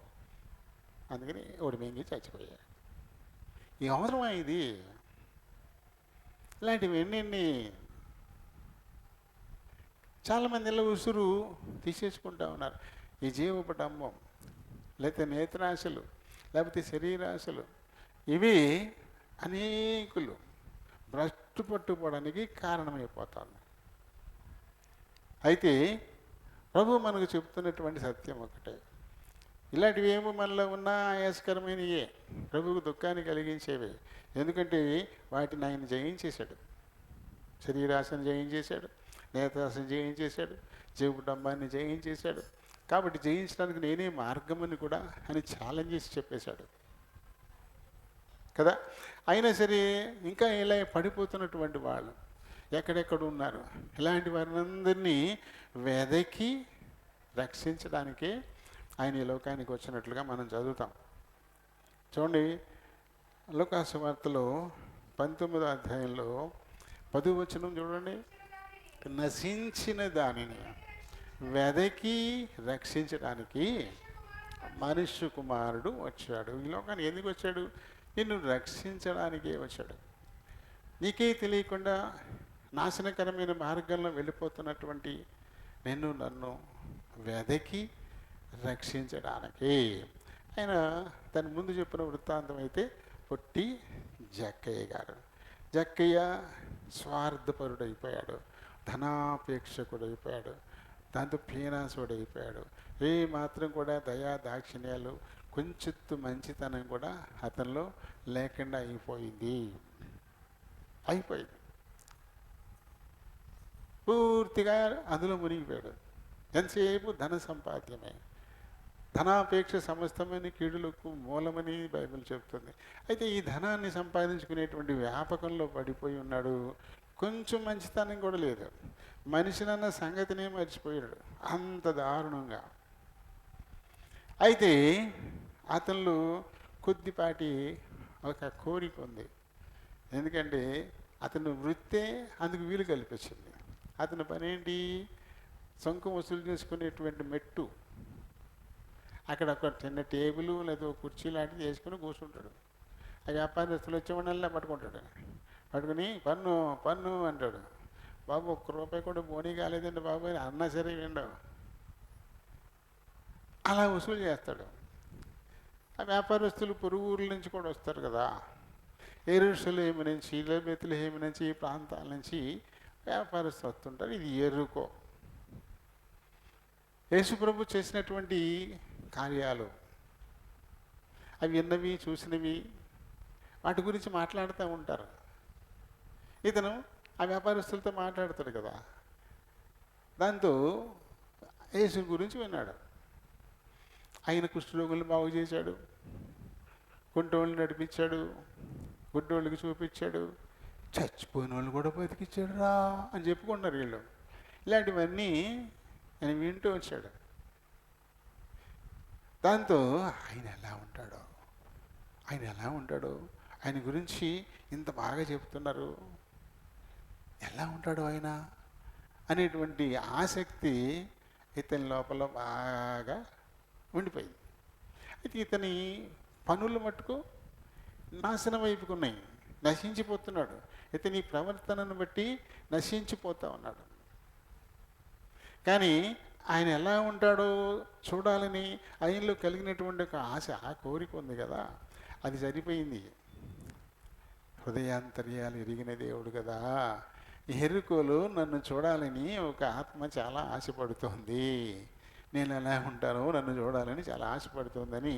Speaker 1: అందుకని ఒకటి మింగి చచ్చిపోయాడు. ఈ అవసరమా ఇది? ఇలాంటివి ఎన్ని చాలామంది ఇలా ఉసురు తీసేసుకుంటూ ఉన్నారు. ఈ జీవపటంబం, లేకపోతే నేత్రాశలు, లేకపోతే శరీరాశలు, ఇవి అనేకులు భ్రష్టు పట్టుకోవడానికి కారణమైపోతాను. అయితే ప్రభు మనకు చెప్తున్నటువంటి సత్యం ఒకటే, ఇలాంటివి ఏమో మనలో ఉన్న ఆయాసకరమైనయే, ప్రభువుకు దుఃఖాన్ని కలిగించేవి. ఎందుకంటే వాటిని ఆయన జయించేశాడు. శరీరాశను జయించేశాడు, నేత్రాశను జయించేశాడు, జీవకుటుంబాన్ని జయించేశాడు. కాబట్టి జయించడానికి నేనే మార్గమని కూడా ఆయన ఛాలెంజ్ చేసి చెప్పేశాడు కదా. అయినా సరే ఇంకా ఇలా పడిపోతున్నటువంటి వాళ్ళు ఎక్కడెక్కడ ఉన్నారు, ఇలాంటి వారినందరినీ వెదకి రక్షించడానికే ఆయన ఈ లోకానికి వచ్చినట్లుగా మనం చదువుతాం. చూడండి, లూకా సువార్తలో 19వ అధ్యాయంలో 10వ వచనం చూడండి. నశించిన దానిని వెదకి రక్షించడానికి మనుష్య కుమారుడు వచ్చాడు. ఈ లోకానికి ఎందుకు వచ్చాడు? నిన్ను రక్షించడానికే వచ్చాడు. నీకే తెలియకుండా నాశనకరమైన మార్గంలో వెళ్ళిపోతున్నటువంటి నిన్ను నన్ను వెదకి రక్షించడానికి. ఆయన దాని ముందు చెప్పిన వృత్తాంతం అయితే పొట్టి జక్కయ్య గారు. జక్కయ్య స్వార్థపరుడైపోయాడు, ధనాపేక్షకుడైపోయాడు, దాంతో పీనాసుడైపోయాడు. ఏ మాత్రం కూడా దయా దాక్షిణ్యాలు, కొంచెత్తు మంచితనం కూడా అతనిలో లేకుండా అయిపోయింది. పూర్తిగా అందులో మునిగిపోయాడు. ఎంతసేపు ధన సంపాద్యమే, ధనాపేక్ష సమస్తమైన కీడులకు మూలమని బైబిల్ చెప్తుంది. అయితే ఈ ధనాన్ని సంపాదించుకునేటువంటి వ్యాపకంలో పడిపోయి ఉన్నాడు. కొంచెం మంచితనం కూడా లేదు, మనిషినన్న సంగతినే మర్చిపోయాడు అంత దారుణంగా. అయితే అతనిలో కొద్దిపాటి ఒక కోరిక ఉంది. ఎందుకంటే అతను వృత్తే అందుకు వీలు కల్పించింది. అతని పని ఏంటి? సొంకం వసూలు చేసుకునేటువంటి మెట్టు, అక్కడ ఒక చిన్న టేబుల్ లేదా కుర్చీ లాంటిది వేసుకుని కూర్చుంటాడు. ఆ వ్యాపారస్తులు వచ్చేవాళ్ళ పట్టుకుంటాడు, పట్టుకుని పన్ను పన్ను అంటాడు. బాబు ₹1 కూడా బోనీ కాలేదండి బాబు అని అన్నా సరే విండవు, అలా వసూలు చేస్తాడు. ఆ వ్యాపారస్తులు పొరుగు ఊర్ల నుంచి కూడా వస్తారు కదా, యెరూషలేము నుంచి, బెత్లెహేము నుంచి, ఈ ప్రాంతాల నుంచి వ్యాపారస్తులు వస్తుంటారు. ఇది ఎరుకో. యేసుప్రభు చేసినటువంటి కార్యాలు, అవి విన్నవి చూసినవి, వాటి గురించి మాట్లాడుతూ ఉంటారు. ఇతను ఆ వ్యాపారస్తులతో మాట్లాడతాడు కదా, దాంతో యేసు గురించి విన్నాడు. ఆయన కుష్ఠరోగులను బాగు చేశాడు, కుంటోళ్ళని నడిపించాడు, గుడ్డోళ్ళకి చూపించాడు, చచ్చిపోయిన వాళ్ళు కూడా బతికించాడు రా అని చెప్పుకున్నారు వీళ్ళు. ఇలాంటివన్నీ ఆయన వింటూ వచ్చాడు. దాంతో ఆయన ఎలా ఉంటాడో ఆయన గురించి ఇంత బాగా చెప్తున్నారు, ఎలా ఉంటాడు ఆయన అనేటువంటి ఆసక్తి ఇతని లోపల బాగా ఉండిపోయింది. అయితే ఇతని పనులు మట్టుకు నాశనం వైపుకున్నాయి, నశించిపోతున్నాడు. ఇతని ప్రవర్తనను బట్టి నశించిపోతా ఉన్నాడు. కానీ ఆయన ఎలా ఉంటాడో చూడాలని ఆయనలో కలిగినటువంటి ఒక ఆశ, ఆ కోరిక ఉంది కదా, అది సరిపోయింది. హృదయాంతర్యాలు ఎరిగిన దేవుడు కదా, ఎరుకోలు నన్ను చూడాలని ఒక ఆత్మ చాలా ఆశపడుతోంది, నేను ఎలా ఉంటానో నన్ను చూడాలని చాలా ఆశపడుతోందని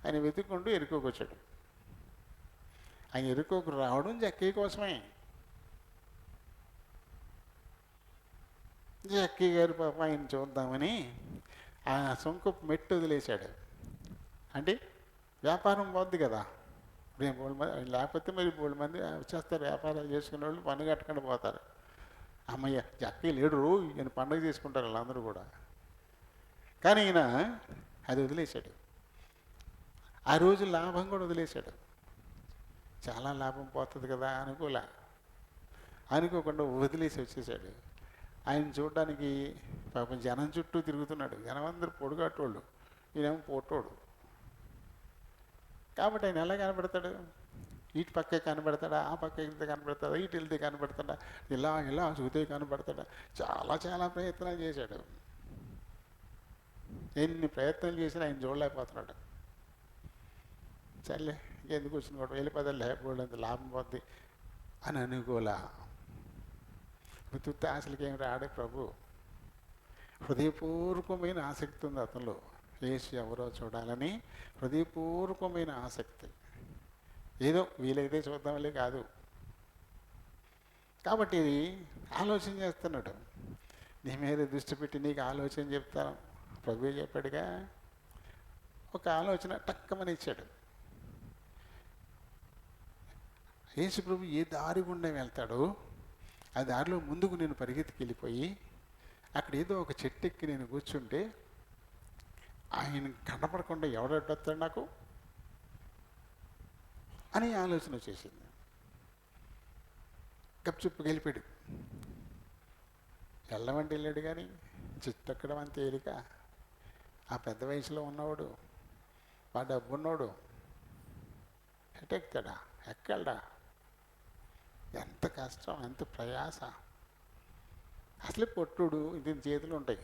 Speaker 1: ఆయన వెతుక్కుంటూ ఎరుకోకు వచ్చాడు. ఆయన ఎరుకోకు రావడం జక్కయ్య కోసమే. జక్కయ్య గారు పాప ఆయన చూద్దామని ఆ సొంకపు మెట్టు వదిలేశాడు. అంటే వ్యాపారం పోద్ది కదా, లేకపోతే మరి 3 మంది వచ్చేస్తారు వ్యాపారాలు చేసుకునే వాళ్ళు, పన్ను కట్టకుండా పోతారు. అమ్మయ్య జక్కయ్య లేడు ఈయన పండుగ చేసుకుంటారు వాళ్ళందరూ కూడా. కానీ ఈయన అది వదిలేశాడు. ఆ రోజు లాభం కూడా వదిలేశాడు. చాలా లాభం పోతుంది కదా అనుకోకుండా వదిలేసి వచ్చేసాడు. ఆయన చూడడానికి పాపం జనం చుట్టూ తిరుగుతున్నాడు. జనం అందరూ పొడుగాటోళ్ళు, ఈయనేమో పొట్టోడు. కాబట్టి ఆయన ఎలా కనబడతాడు? ఇటు పక్కే కనబడతాడా, ఆ పక్క వెళ్తే కనబడతాడా, ఇటు వెళ్తే కనబడతాడా, ఇలా చూతే కనబడతాడా. చాలా ప్రయత్నాలు చేశాడు. ఎన్ని ప్రయత్నాలు చేసినా ఆయన చూడలేకపోతున్నాడు. సర్లే ఎందుకు వచ్చిన కూడా వెళ్ళిపోతా, లేకపోతే లాభం పోద్ది అని అనుకోలే. ఉత్తుత్త ఆశలకి ఏమి రాడే ప్రభు. హృదయపూర్వకమైన ఆసక్తి ఉంది అతనిలో. యేసు ఎవరో చూడాలని హృదయపూర్వకమైన ఆసక్తి. ఏదో వీలైతే చూద్దామలే కాదు. కాబట్టి ఆలోచన చేస్తున్నాడు. నీ మీద దృష్టి పెట్టి నీకు ఆలోచన చెప్తాను ప్రభు చెప్పాడుగా. ఒక ఆలోచన టక్కమని ఇచ్చాడు. యేసు ప్రభు ఏ దారి గుండా వెళ్తాడో ఆ దారిలో ముందుకు నేను పరిగెత్తికి వెళ్ళిపోయి అక్కడ ఏదో ఒక చెట్టు ఎక్కి నేను కూర్చుంటే ఆయన కనపడకుండా ఎవడొస్తాడు నాకు అని ఆలోచన వచ్చేసింది. గప్చుప్పు వెళ్ళిపోయాడు. వెళ్ళమంటే వెళ్ళాడు కానీ చెట్టు ఎక్కడం అంత తేలిక. ఆ పెద్ద వయసులో ఉన్నవాడు, ఆ డబ్బున్నోడు ఎట్టెక్తాడా, ఎక్కడా? ఎంత కష్టం, ఎంత ప్రయాస. అసలే పొట్టుడు ఇతని చేతులు ఉంటాయి.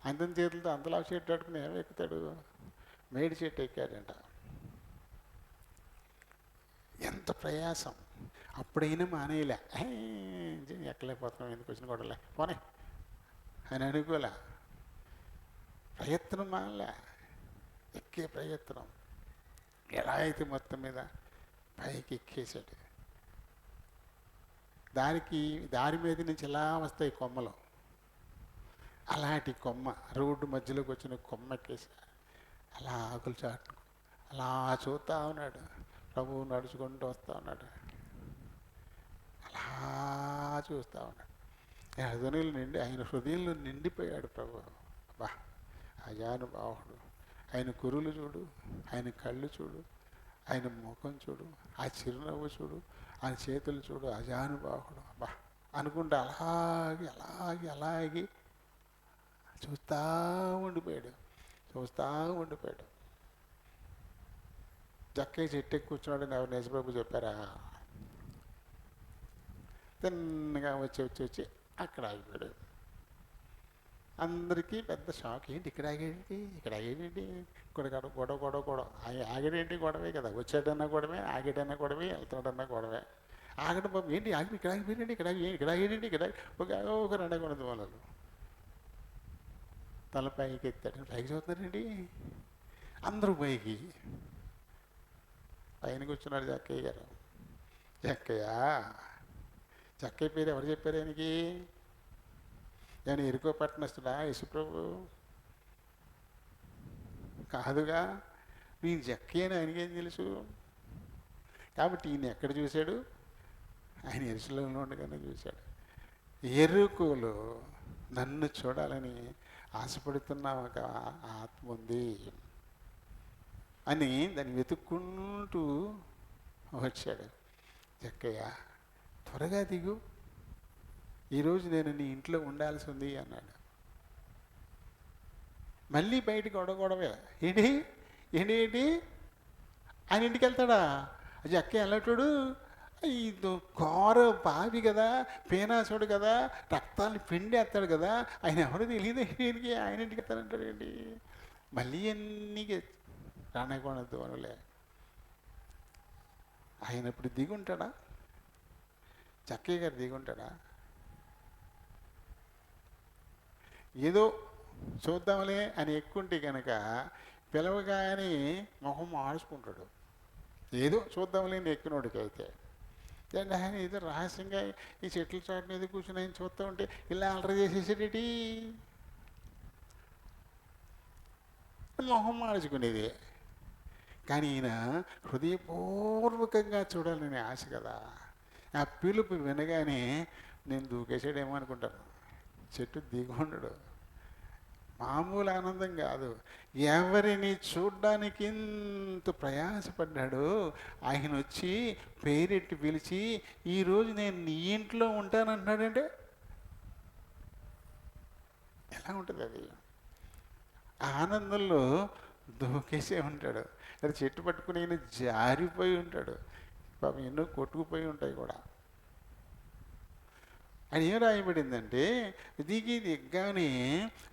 Speaker 1: అంతని చేతులతో అంతలా చెట్టు అట్టుకుని ఏమి ఎక్కుతాడు? మేడి చెట్టు ఎక్కాడంట. ఎంత ప్రయాసం. అప్పుడైనా మానేయలే, ఎక్కలేకపోతున్నాం, ఎందుకు వచ్చిన గొడవలే పోనే అని అనుకోలే. ప్రయత్నం మానలే, ఎక్కే ప్రయత్నం. ఎలా అయితే మొత్తం మీద పైకి ఎక్కేసాడు. దారి మీద నుంచి ఎలా వస్తాయి కొమ్మలు, అలాంటి కొమ్మ రోడ్డు మధ్యలోకి వచ్చిన కొమ్మ ఎక్కేసి అలా ఆకులు చాటు అలా చూస్తూ ఉన్నాడు. ప్రభువు నడుచుకుంటూ వస్తూ ఉన్నాడు. అలా చూస్తూ ఉన్నాడు. ఆయన హృదయంలో నిండిపోయాడు ప్రభు. బా అజానుబాహుడు. ఆయన కురులు చూడు, ఆయన కళ్ళు చూడు, ఆయన ముఖం చూడు, ఆ చిరునవ్వు చూడు, ఆయన చేతులు చూడు, అజానుబాహుడు. బా అనుకుంటే అలాగే చూస్తూ ఉండిపోయాడు. జక్కయ్య చెట్టు ఎక్కి కూర్చున్నాడని ఎవరు యేసుప్రభు చెప్పారా? తిన్నగా వచ్చి అక్కడ ఆగిపోయాడు. అందరికీ పెద్ద షాక్. ఏంటి ఇక్కడ ఆగేదేంటి? గొడవ ఆగేదేంటి? గొడవే కదా. వచ్చాడన్నా గొడవే, ఆగేటన్నా గొడవే, వెళ్తాడన్నా గొడవే. ఆగడం బాబు ఏంటి ఆగి ఇక్కడ ఆగిపోయిందండి, ఇక్కడ ఆగేదేంటి? ఒక 2 వాళ్ళు తల పైకి ఎత్తాడు. పైకి చూస్తున్నారండి అందరూ. పైన కూర్చున్నాడు జక్కయ్య గారు. జక్కయ్య పేరు ఎవరు చెప్పారు ఆయనకి? నేను ఎరుకో పట్టణస్తుడా యేసుప్రభు? కాదుగా. నేను జక్కయ్య అని ఆయనకేం తెలుసు? కాబట్టి ఈయన ఎక్కడ చూశాడు? ఆయన యెరూషలేములో ఉండగానే చూశాడు. ఎరుకోలో నన్ను చూడాలని ఆశపడుతున్న ఒక ఆత్మ ఉంది అని దాన్ని వెతుక్కుంటూ వచ్చాడు. జక్కయ్య త్వరగా దిగు, ఈరోజు నేను నీ ఇంట్లో ఉండాల్సి ఉంది అన్నాడు. మళ్ళీ బయటికి గొడవే. ఏంటి ఏంటి ఏంటి ఆయన ఇంటికి వెళ్తాడా? జక్కయ్య వెళ్ళటాడు. ఇది ఘోర పాపి కదా, పేనాసుడు కదా, రక్తాన్ని పిండేస్తాడు కదా, ఆయన ఎవరు తెలియదు ఏంటి, ఆయన ఇంటికి వెళ్తానంటాడు ఏంటి? మళ్ళీ అన్నీ రానకూడదు అనులే. ఆయన ఇప్పుడు దిగుంటాడా? జక్కయ్య గారు దిగుంటాడా? ఏదో చూద్దాంలే అని ఎక్కుంటే కనుక పిలవగానే మొహం మార్చుకుంటాడు. ఏదో చూద్దాంలే అని ఎక్కినోడికి అయితే ఆయన ఏదో రహస్యంగా ఈ చెట్ల చాటు మీద కూర్చుని ఆయన చూస్తూ ఉంటే ఇలా అలర చేసేసేటి మొహం మార్చుకునేది. కానీ ఈయన హృదయపూర్వకంగా చూడాలని ఆశ కదా. ఆ పిలుపు వినగానే నేను దూకేసాడేమో అనుకుంటాను. చెట్టు దిగుండడు. మామూలు ఆనందం కాదు. ఎవరిని చూడ్డానికి ఇంత ప్రయాసపడ్డాడో ఆయన వచ్చి పేరెట్టి పిలిచి ఈరోజు నేను నీ ఇంట్లో ఉంటానంటున్నాడంటే ఎలా ఉంటుంది అది? ఆనందంలో దూకేసే ఉంటాడు. అది చెట్టు పట్టుకుని ఈయన జారిపోయి ఉంటాడు. పాపం ఎన్నో కొట్టుకుపోయి ఉంటాయి కూడా. అది ఏం రాయబడిందంటే దిగ్గానే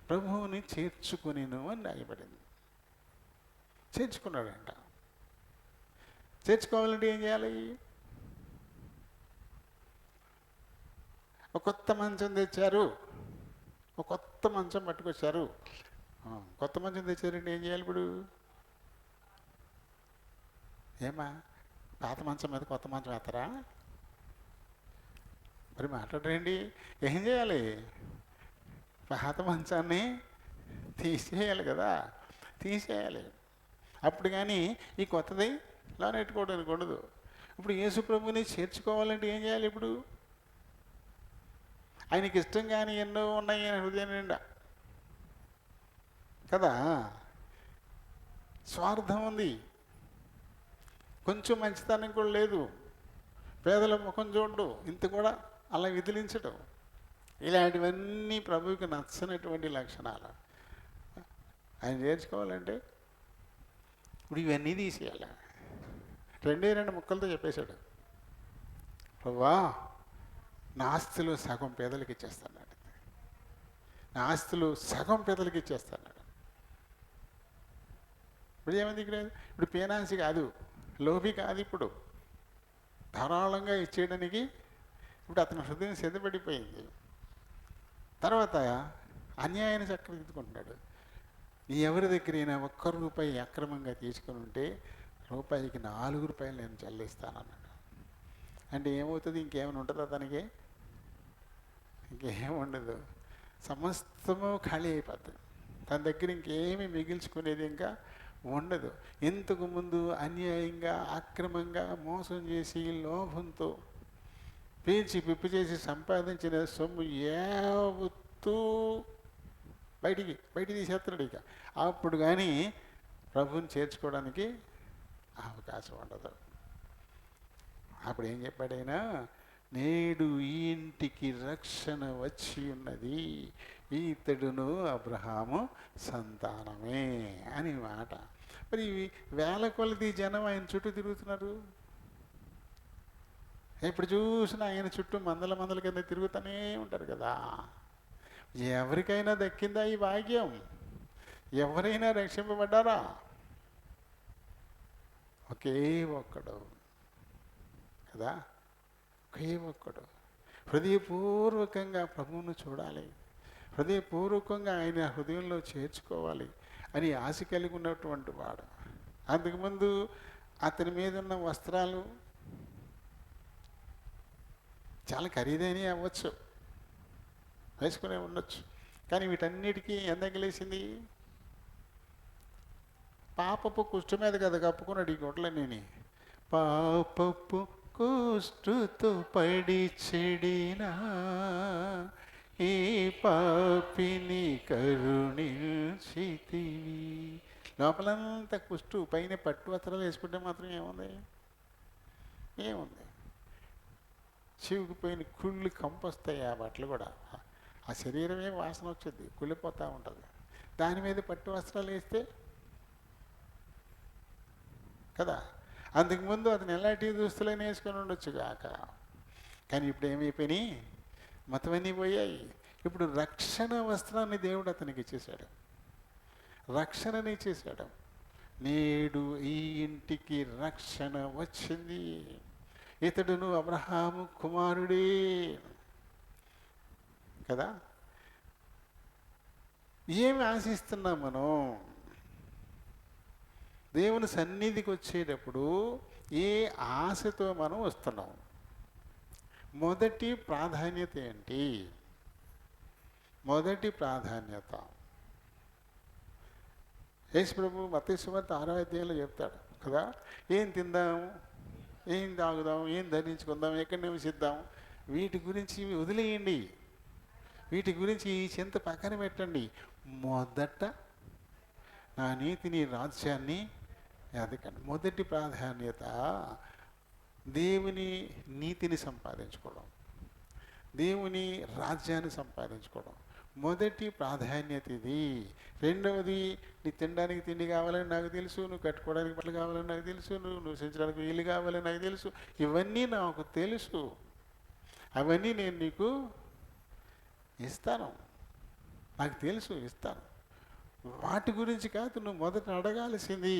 Speaker 1: ప్రభువుని చేర్చుకునేను అని రాయబడింది. చేర్చుకున్నాడంట. చేర్చుకోవాలంటే ఏం చేయాలి? ఒక కొత్త మంచం తెచ్చారు, ఒక కొత్త మంచం పట్టుకొచ్చారు. కొత్త మంచం తెచ్చారంటే ఏం చేయాలి ఇప్పుడు? ఏమా పాత మంచం మీద కొత్త మంచం వేస్తారా? మరి మాట్లాడరండి. ఏం చేయాలి? పాత మంచాన్ని తీసేయాలి కదా, తీసేయాలి. అప్పుడు కానీ ఈ కొత్తది ఇలా నెట్టుకోవడానికి ఉండదు. ఇప్పుడు యేసు ప్రభువుని చేర్చుకోవాలంటే ఏం చేయాలి? ఇప్పుడు ఆయనకి ఇష్టం కానీ ఎన్నో ఉన్నాయి ఆయన హృదయం నిండా కదా. స్వార్థం ఉంది, కొంచెం మంచితనం కూడా లేదు, పేదల ముఖం చూడడు, ఇంత కూడా అలా విదిలించడం, ఇలాంటివన్నీ ప్రభువుకి నచ్చనటువంటి లక్షణాలు. ఆయన నేర్చుకోవాలంటే ఇప్పుడు ఇవన్నీ తీసేయాలి. 2 ముక్కలతో చెప్పేశాడు, ప్రభువా నా ఆస్తులు సగం పేదలకు ఇచ్చేస్తాడు. నా ఆస్తులు సగం పేదలకు ఇచ్చేస్తాడు. ఇప్పుడు ఏమైంది ఇక్కడ? ఇప్పుడు పేనాసి కాదు, లోభి కాదు, ఇప్పుడు ధారాళంగా ఇచ్చేయడానికి ఇప్పుడు అతని హృదయం సిద్ధపడిపోయింది. తర్వాత అన్యాయాన్ని చక్కదిద్దుకుంటున్నాడు. ఎవరి దగ్గరైనా ₹1 అక్రమంగా తీసుకుని ఉంటే రూపాయికి ₹4 నేను చెల్లిస్తానన్నాడు. అంటే ఏమవుతుంది? ఇంకేమైనా ఉంటుందా తనకి? ఇంకేముండదు. సమస్తము ఖాళీ అయిపోతుంది. తన దగ్గర ఇంకేమీ మిగిల్చుకునేది ఇంకా ఉండదు. ఇంతకు ముందు అన్యాయంగా అక్రమంగా మోసం చేసి లోభంతో పీల్చి పిప్పి చేసి సంపాదించిన సొమ్ము యావత్తూ బయటికి తీసేస్తున్నాడు. ఇక అప్పుడు కానీ ప్రభువుని చేర్చుకోవడానికి అవకాశం ఉండదు. అప్పుడు ఏం చెప్పాడైనా, నేడు ఈ ఇంటికి రక్షణ వచ్చి ఉన్నది, ఈతడును అబ్రహాము సంతానమే అని మాట. మరి వేల కొలది జనం ఆయన చుట్టూ తిరుగుతున్నారు. ఎప్పుడు చూసినా ఆయన చుట్టూ మందల కింద తిరుగుతూనే ఉంటారు కదా. ఎవరికైనా దక్కిందా ఈ భాగ్యం? ఎవరైనా రక్షింపబడ్డారా? ఒకే ఒక్కడు కదా, ఒకే ఒక్కడు. హృదయపూర్వకంగా ప్రభువును చూడాలి, హృదయపూర్వకంగా ఆయన హృదయంలో చేర్చుకోవాలి అని ఆశ కలిగి ఉన్నటువంటి వాడు. అంతకుముందు అతని మీద ఉన్న వస్త్రాలు చాలా ఖరీదైనవి అవ్వచ్చు, వేసుకునే ఉండొచ్చు. కానీ వీటన్నిటికీ ఎంత తగిలేసింది? పాపపు కుష్టు మీద కదా కప్పుకున్నాడు ఈ గుడ్లన్నీ. పాపపు కుష్టుతో పడి చెడినా ఈ పాపిని కరుణించితివి. లోపలంతా కుష్టు, పైన పట్టు వస్త్రాలు వేసుకుంటే మాత్రం ఏముంది? ఏముంది? చివుకుపోయిన కుళ్ళు కంపొస్తాయి ఆ బట్టలు కూడా. ఆ శరీరమే వాసన వచ్చేది, కుళ్ళిపోతూ ఉంటుంది. దాని మీద పట్టు వస్త్రాలు వేస్తే కదా. అంతకుముందు అతను ఎలాంటి దుస్తులైనా వేసుకొని ఉండొచ్చు కాక, కానీ ఇప్పుడు ఏమైపోయినాయి? మొత్తం అన్నీ పోయాయి. ఇప్పుడు రక్షణ వస్త్రాన్ని దేవుడు అతనికి ఇచ్చేశాడు, రక్షణని ఇచ్చేశాడు. నేడు ఈ ఇంటికి రక్షణ వచ్చింది, ఇతడును అబ్రహాము కుమారుడే కదా. ఏమి ఆశిస్తున్నాం మనం? దేవుని సన్నిధికి వచ్చేటప్పుడు ఏ ఆశతో మనం వస్తున్నాం? మొదటి ప్రాధాన్యత ఏంటి? మొదటి ప్రాధాన్యత యేసు ప్రభు మత్తయి సువార్త 6వ అధ్యాయంలో చెప్తాడు కదా. ఏం తిందాం, ఏం తాగుదాం, ఏం ధరించుకుందాం, ఎక్కడ నివసిద్దాం, వీటి గురించి వదిలేయండి, వీటి గురించి ఈ చింత పక్కన పెట్టండి. మొదట నా నీతిని, రాజ్యాన్ని ఎదకండి. మొదటి ప్రాధాన్యత దేవుని నీతిని సంపాదించుకోవడం, దేవుని రాజ్యాన్ని సంపాదించుకోవడం మొదటి ప్రాధాన్యత ఇది. రెండవది, నీ తినడానికి తిండి కావాలని నాకు తెలుసు, నువ్వు కట్టుకోవడానికి బట్టలు కావాలని నాకు తెలుసు, నువ్వు నివసించడానికి ఇల్లు కావాలని నాకు తెలుసు, ఇవన్నీ నాకు తెలుసు, అవన్నీ నేను నీకు ఇస్తాను, నాకు తెలుసు, ఇస్తాను. వాటి గురించి కాదు నువ్వు మొదట అడగాల్సింది.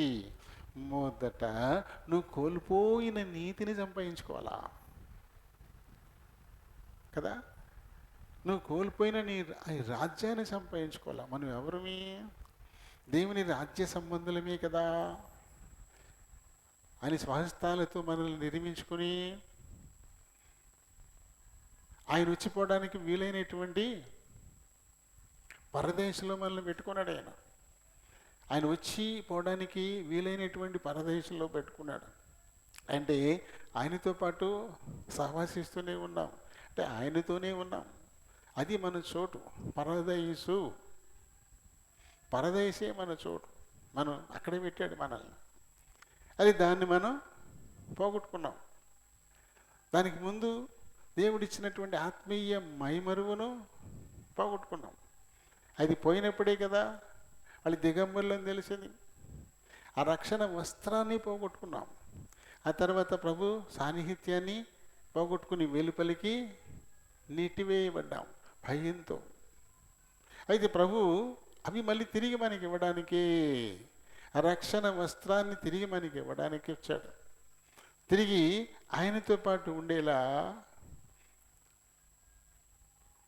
Speaker 1: మొదట నువ్వు కోల్పోయిన నీతిని సంపాదించుకోవాలా కదా. నువ్వు కోల్పోయిన నీ రాజ్యాన్ని సంపాదించుకోవాలా. మనం ఎవరిమి? దేవుని రాజ్య సంబంధులమే కదా. ఆయన స్వహస్తాలతో మనల్ని నిర్మించుకొని ఆయన వచ్చిపోవడానికి వీలైనటువంటి పరదేశంలో మనల్ని పెట్టుకున్నాడు. ఆయన వచ్చి పోవడానికి వీలైనటువంటి పరదేశంలో పెట్టుకున్నాడు. అంటే ఆయనతో పాటు సహవాసిస్తూనే ఉన్నాం, అంటే ఆయనతోనే ఉన్నాం. అది మన చోటు, పరదేశు, పరదేశే మన చోటు. మనం అక్కడే పెట్టాడు మనల్ని. అది దాన్ని మనం పోగొట్టుకున్నాం. దానికి ముందు దేవుడిచ్చినటువంటి ఆత్మీయ మైమరువును పోగొట్టుకున్నాం. అది పోయినప్పుడే కదా వాళ్ళు దిగంబరులని తెలిసింది. ఆ రక్షణ వస్త్రాన్ని పోగొట్టుకున్నాం. ఆ తర్వాత ప్రభు సాన్నిహిత్యాన్ని పోగొట్టుకుని వెలుపలికి నెట్టివేయబడ్డాం భయంతో. అయితే ప్రభు అవి మళ్ళీ తిరిగి మనకి ఇవ్వడానికి, ఆ రక్షణ వస్త్రాన్ని తిరిగి మనకి ఇవ్వడానికి వచ్చాడు. తిరిగి ఆయనతో పాటు ఉండేలా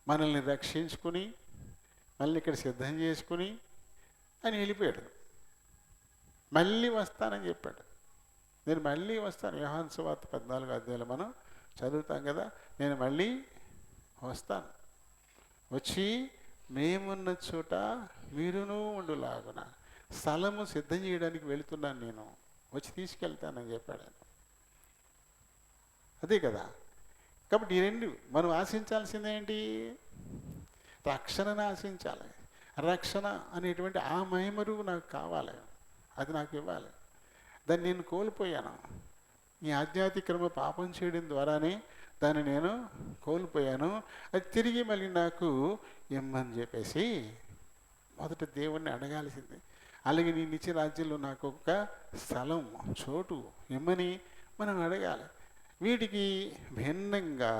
Speaker 1: మనల్ని రక్షించుకుని మళ్ళీ ఇక్కడ సిద్ధం చేసుకుని ఆయన వెళ్ళిపోయాడు. మళ్ళీ వస్తానని చెప్పాడు. నేను మళ్ళీ వస్తాను. యోహాను సువార్త 14వ అధ్యాయంలో మనం చదువుతాం కదా, నేను మళ్ళీ వస్తాను, వచ్చి మేమున్న చోట మీరును ఉండులాగున స్థలము సిద్ధం చేయడానికి వెళుతున్నాను, నేను వచ్చి తీసుకెళ్తానని చెప్పాడు. అదే కదా. కాబట్టి ఈ రెండు మనం ఆశించాల్సిందేంటి? రక్షణను ఆశించాలి. రక్షణ అనేటువంటి ఆ మహిమరువు నాకు కావాలి, అది నాకు ఇవ్వాలి. దాన్ని నేను కోల్పోయాను. ఈ ఆధ్యాత్మిక పాపం చేయడం ద్వారానే దాన్ని నేను కోల్పోయాను. అది తిరిగి మళ్ళీ నాకు ఇమ్మని చెప్పేసి మొదట దేవుణ్ణి అడగాల్సింది. అలాగే నీ నిత్య రాజ్యంలో నాకు ఒక స్థలం, చోటు ఇమ్మని మనం అడగాలి. వీటికి భిన్నంగా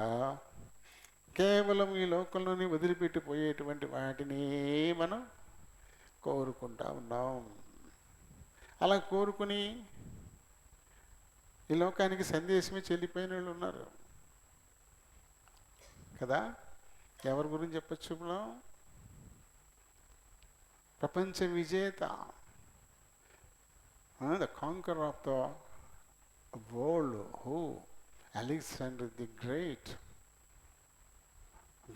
Speaker 1: కేవలం ఈ లోకంలోనే వదిలిపెట్టిపోయేటువంటి వాటిని మనం కోరుకుంటా ఉన్నాం. అలా కోరుకుని ఈ లోకానికి సందేశమే చెల్లిపోయిన వాళ్ళు ఉన్నారు కదా. ఎవరి గురించి చెప్పచ్చు మనం? ప్రపంచ విజేత, the conqueror of the world, who Alexander the Great,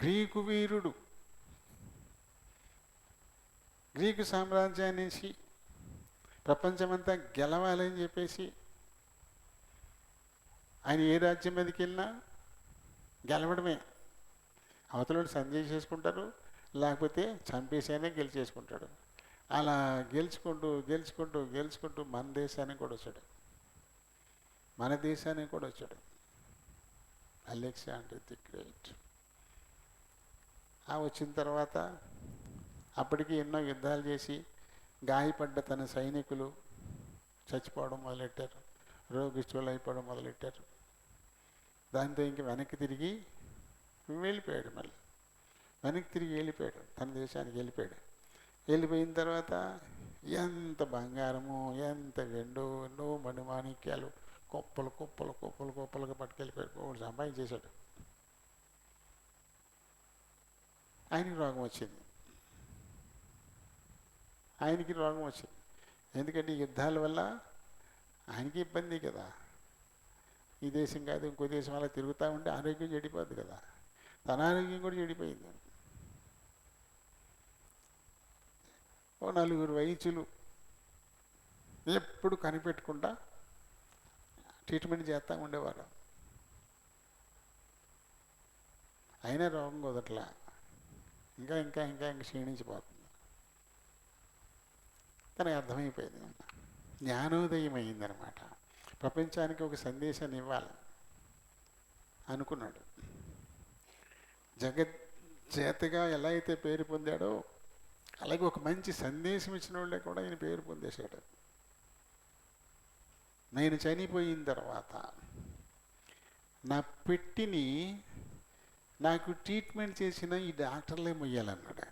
Speaker 1: Greek వీరుడు. గ్రీకు సామ్రాజ్యాన్ని నుంచి ప్రపంచమంతా గెలవాలని చెప్పేసి ఆయన ఏ రాజ్యం మీదకి వెళ్ళినా గెలవడమే. అవతల సందేశం చేసుకుంటారు, లేకపోతే చంపేసైనా గెలిచేసుకుంటాడు. అలా గెలుచుకుంటూ గెలుచుకుంటూ గెలుచుకుంటూ మన దేశానికి కూడా వచ్చాడు. మన దేశానికి కూడా వచ్చాడు అలెగ్జాండర్ ది గ్రేట్. వచ్చిన తర్వాత అప్పటికి ఎన్నో యుద్ధాలు చేసి గాయపడ్డ తన సైనికులు చచ్చిపోవడం మొదలెట్టారు, రోగిష్ఠులు అయిపోవడం మొదలెట్టారు. దాంతో ఇంక వెనక్కి తిరిగి వెళ్ళిపోయాడు. మళ్ళీ వెనక్కి తిరిగి వెళ్ళిపోయాడు, తన దేశానికి వెళ్ళిపోయాడు. వెళ్ళిపోయిన తర్వాత ఎంత బంగారము, ఎంత ఎన్నో మణిమాణిక్యాలు కుప్పలు కుప్పలు కుప్పలు కుప్పలుగా పట్టుకెళ్ళిపోయాడు. సంపాదించేశాడు. ఆయనకి రోగం వచ్చింది. ఎందుకంటే ఈ యుద్ధాల వల్ల ఆయనకి ఇబ్బంది కదా. ఈ దేశం కాదు ఇంకో దేశం అలా తిరుగుతూ ఉంటే ఆరోగ్యం చెడిపోద్ది కదా. తన ఆరోగ్యం కూడా చెడిపోయింది. ఓ 4 వైద్యులు ఎప్పుడు కనిపెట్టుకుంటా ట్రీట్మెంట్ చేస్తూ ఉండేవారు. అయినా రోగం కుదరట్లా, ఇంకా ఇంకా ఇంకా ఇంకా క్షీణించిపోతుంది. తనకు అర్థమైపోయింది, జ్ఞానోదయం అయిందనమాట. ప్రపంచానికి ఒక సందేశాన్ని ఇవ్వాలి అనుకున్నాడు. జగజ్జేతగా ఎలా అయితే పేరు పొందాడో అలాగే ఒక మంచి సందేశం ఇచ్చిన వాళ్ళే కూడా ఆయన పేరు పొందేశాడు. నేను చనిపోయిన తర్వాత నా పెట్టిని నాకు ట్రీట్మెంట్ చేసిన ఈ డాక్టర్లే మొయ్యాలన్నాడు.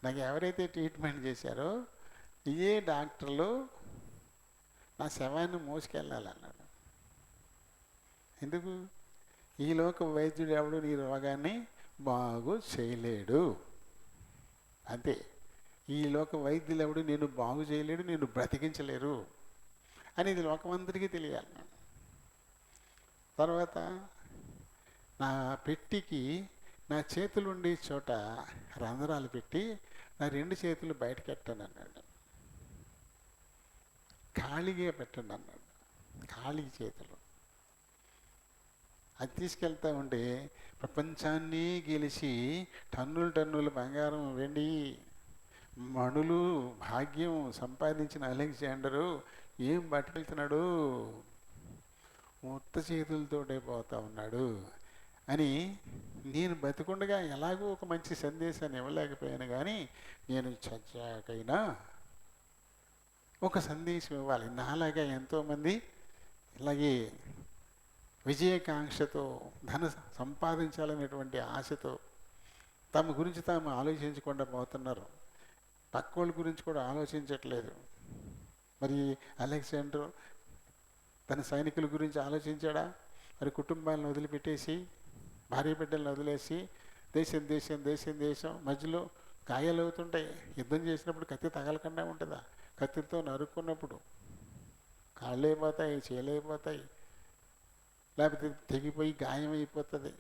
Speaker 1: నాకు ఎవరైతే ట్రీట్మెంట్ చేశారో ఇదే డాక్టర్లు నా శవాన్ని మోసుకెళ్ళాలన్నాడు. ఎందుకు? ఈ లోక వైద్యుడు ఎవడు నీ రోగాన్ని బాగు చేయలేడు, అంతే. ఈ లోక వైద్యులు ఎవడు నేను బాగు చేయలేడు, నేను బ్రతికించలేరు అనేది లోకమందరికీ తెలియాలి. తర్వాత నా పెట్టికి నా చేతులు ఉండే చోట రంధ్రాలు పెట్టి నా 2 చేతులు బయటకు పెట్టాను అన్నాడు. ఖాళీగా పెట్టండి అన్నాడు, ఖాళీ చేతులు. అది తీసుకెళ్తా ఉంటే ప్రపంచాన్ని గెలిచి టన్నులు బంగారం, వెండి, మణులు, భాగ్యం సంపాదించిన అలెగ్జాండరు ఏం పట్టుకెళ్తున్నాడు? ఉత్త చేతులతోటే పోతా ఉన్నాడు అని నేను బతికుండగా ఎలాగో ఒక మంచి సందేశాన్ని ఇవ్వలేకపోయాను, కానీ నేను చచ్చాకైనా ఒక సందేశం ఇవ్వాలి. నాలాగా ఎంతోమంది ఇలాగే విజయకాంక్షతో ధన సంపాదించాలనేటువంటి ఆశతో తమ గురించి తాము ఆలోచించకుండా పోతున్నారు. పక్కోళ్ళ గురించి కూడా ఆలోచించట్లేదు. మరి అలెగ్జాండర్ తన సైనికుల గురించి ఆలోచించాడా? మరి కుటుంబాలను వదిలిపెట్టేసి, భార్య బిడ్డలను వదిలేసి దేశం దేశం దేశం దేశం మధ్యలో గాయాలు అవుతుంటాయి. యుద్ధం చేసినప్పుడు కత్తి తగలకుండా ఉంటుందా? కత్తితో నరుక్కున్నప్పుడు కాళ్ళు అయిపోతాయి, చేలు అయిపోతాయి, లేకపోతే తెగిపోయి గాయం అయిపోతుంది.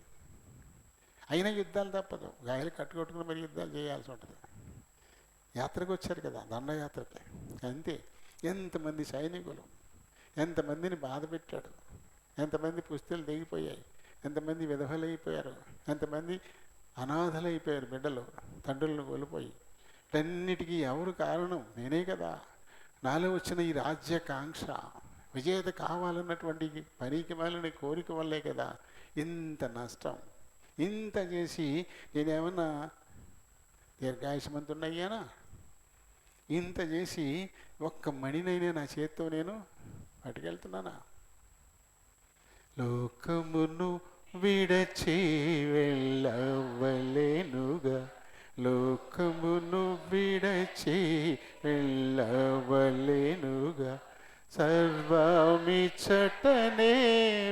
Speaker 1: అయినా యుద్ధాలు తప్పదు, గాయాలు కట్టుకొట్టుకుని మరి యుద్ధాలు చేయాల్సి ఉంటుంది. యాత్రకు వచ్చారు కదా, దండయాత్రకి, అంతే. ఎంతమంది సైనికులు, ఎంతమందిని బాధ పెట్టాడు, ఎంతమంది పుస్తలు తెగిపోయాయి, ఎంతమంది విధవలైపోయారు, ఎంతమంది అనాథలైపోయారు, బిడ్డలు తండ్రులను కోల్పోయి. వీటన్నిటికీ ఎవరు కారణం? నేనే కదా. నాలో వచ్చిన ఈ రాజ్యకాంక్ష, విజేత కావాలన్నటువంటి పనికి మాలిన కోరిక వల్లే కదా ఇంత నష్టం. ఇంత చేసి నేనేమన్నా దీర్ఘాయుష్మంతున్నయ్యానా? ఇంత చేసి ఒక్క మణినైనా నా చేత్తో నేను పట్టుకెళ్తున్నానా? లోకమును విడచి వెళ్ళవలేనుగా, లోకమును విడచి వెళ్ళవలేనుగా, సర్వమిచ్చటనే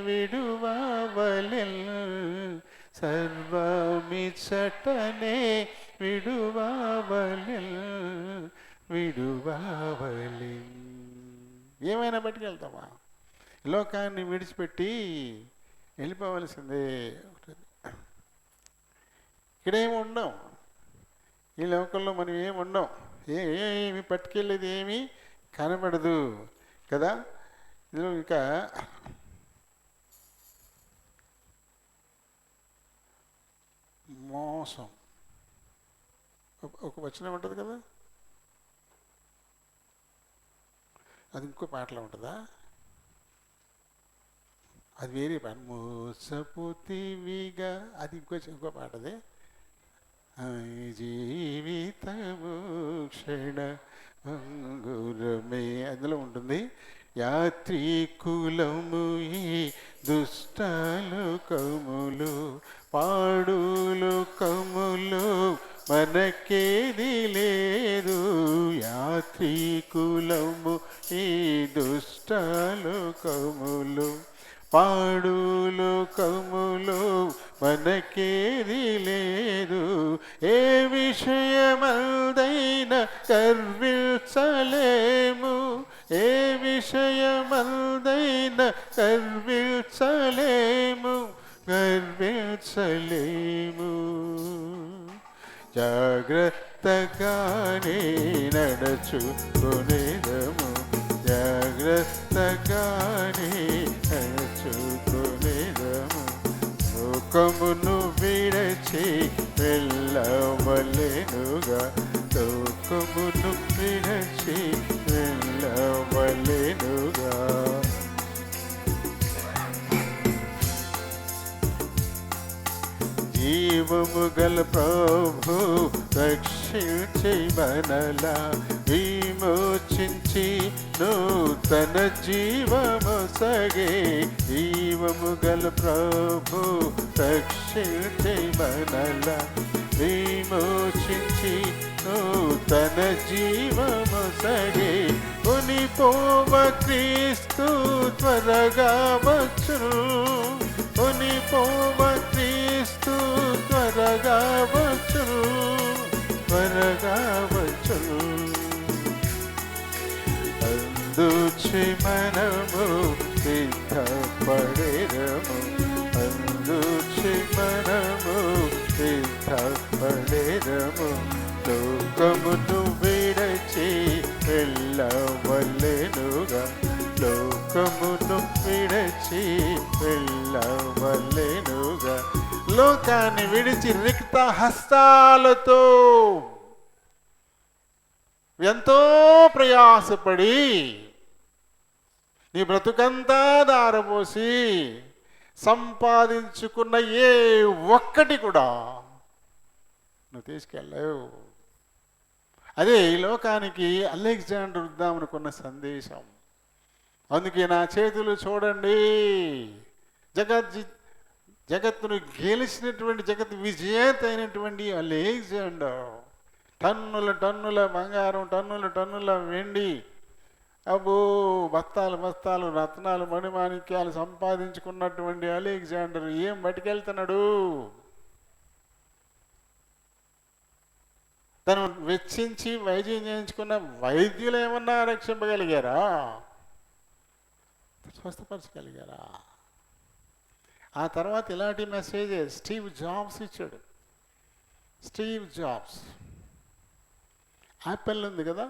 Speaker 1: విడువవలెను, సర్వమిచ్చటనే విడువవలెను, విడువవలెను. ఏమైనా పట్టుకెళ్తామా? లోకాన్ని విడిచిపెట్టి వెళ్ళిపోవలసిందే. ఇక్కడేమి ఉండం, ఈ లోకంలో మనం ఏమి ఉండం, ఏమి పట్టుకెళ్ళేది ఏమీ కనబడదు కదా. ఇందులో ఇంకా మోసం ఒక వచనం ఉంటుంది కదా, అది ఇంకో పాటలో ఉంటుందా? అది వేరే పాట. మోసపోతివిగా అది ఇంకో పాట. అదే జీవితము క్షణ అంగురమే అందులో ఉంటుంది. యాత్రికులము ఈ దుష్టలోకములు పాడులోకములు మనకేది లేదు. యాత్రికులము ఈ దుష్టలోకములు పాడులోకములు మనకేది లేదు. ఏ విషయమందైన గర్వించలేము, ఏ విషయమందైన గర్వించలేము, గర్వించలేము. జాగ్రత్తగానే నడుచుకొనేదము, జాగ్రత్తగానే నడుచుకొనేదము. లోకమును విడచి వెళ్ళవలెనుగా, లోకమును విడచి వెళ్ళవలెనుగా. జీవము గల ప్రభు రక్షించి మనలా విమోచించి నూతన జీవమొసగే. జీవము గల ప్రభు రక్షించి మనలా విమోచించి నూతన జీవమొసగే. కొనిపోవ క్రీస్తు త్వరగా వచ్చును, కొనిపోవ క్రీస్తు త్వరగా వచ్చును, త్వరగా వచ్చును. అందుచి మనము సిద్ధపడేదము, అందుచి మనము సిద్ధపడేదము. లోకమును విడచి వెళ్ళవలెనుగా, లోకమును విడచి వెళ్ళవలెనుగా. లోకాన్ని విడిచి రిక్త హస్తాలతో ఎంతో ప్రయాసపడి నీ బ్రతుకంతా దారపోసి సంపాదించుకున్న ఏ ఒక్కటి కూడా నువ్వు తీసుకెళ్ళావు. అదే ఈ లోకానికి అలెగ్జాండర్ వద్దామనుకున్న సందేశం. అందుకే నా చేతులు చూడండి, జగత్తును గెలిచినటువంటి జగత్ విజేత అయినటువంటి అలెగ్జాండర్ టన్నుల టన్నుల బంగారం, టన్నుల టన్నుల వెండి, అబ్బో బస్తాలు బస్తాలు రత్నాలు మణిమాణిక్యాలు సంపాదించుకున్నటువంటి అలెగ్జాండర్ ఏం పట్టుకెళ్తున్నాడు? తను వెచ్చించి వైద్యం చేయించుకున్న వైద్యులు ఏమన్నా రక్షింపగలిగారా? స్వస్థపరచగలిగారా? ఆ తర్వాత ఇలాంటి మెసేజెస్ స్టీవ్ జాబ్స్ ఇచ్చాడు. స్టీవ్ జాబ్స్ యాపిల్ ఉంది కదా,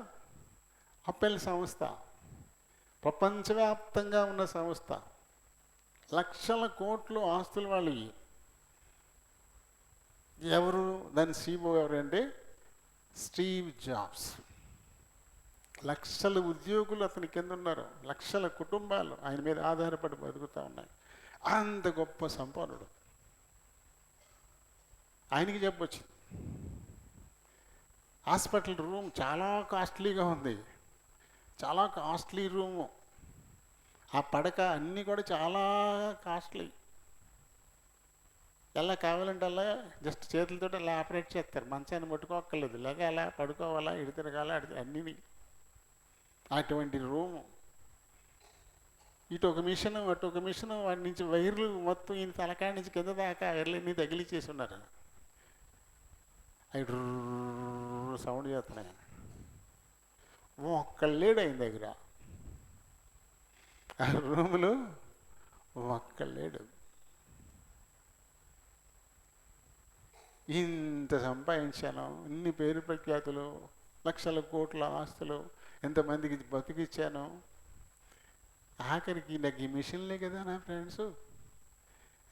Speaker 1: యాపిల్ సంస్థ ప్రపంచవ్యాప్తంగా ఉన్న సంస్థ, లక్షల కోట్లు ఆస్తులు వాళ్ళకి. ఎవరు దాని CEO ఎవరంటే స్టీవ్ జాబ్స్. లక్షల ఉద్యోగులు అతని కింద ఉన్నారు, లక్షల కుటుంబాలు ఆయన మీద ఆధారపడి బతుకుతూ ఉన్నాయి. అంత గొప్ప సంపన్నుడు. ఆయనకి చెప్పొచ్చింది హాస్పిటల్ రూమ్ చాలా కాస్ట్లీగా ఉంది, చాలా కాస్ట్లీ రూము, ఆ పడక అన్నీ కూడా చాలా కాస్ట్లీ. ఎలా కావాలంటే అలా జస్ట్ చేతులతో అలా ఆపరేట్ చేస్తారు, మంచాన్ని ముట్టుకోక్కర్లేదు, లేక అలా పడుకోవాలా, ఇడి తిరగాల, అన్నీ. అటువంటి రూము, ఇటు ఒక మిషన్ అటు ఒక మిషన్, వాటి నుంచి వైర్లు మొత్తం ఈయన తలకాయ నుంచి కింద దాకా వైర్లన్నీ తగిలిచ్చేసి ఉన్నారు. అవి సౌండ్ చేస్తున్నాయి. ఒక్కళ్ళేడు ఆయన దగ్గర, ఆ రూములో ఒక్కళ్ళేడు. ఇంత సంపాదించాను, ఇన్ని పేరు ప్రఖ్యాతులు, లక్షల కోట్ల ఆస్తులు, ఎంతమందికి బతికిచ్చాను. ఆఖరికి నాకు ఈ మిషన్లే కదా నా ఫ్రెండ్స్,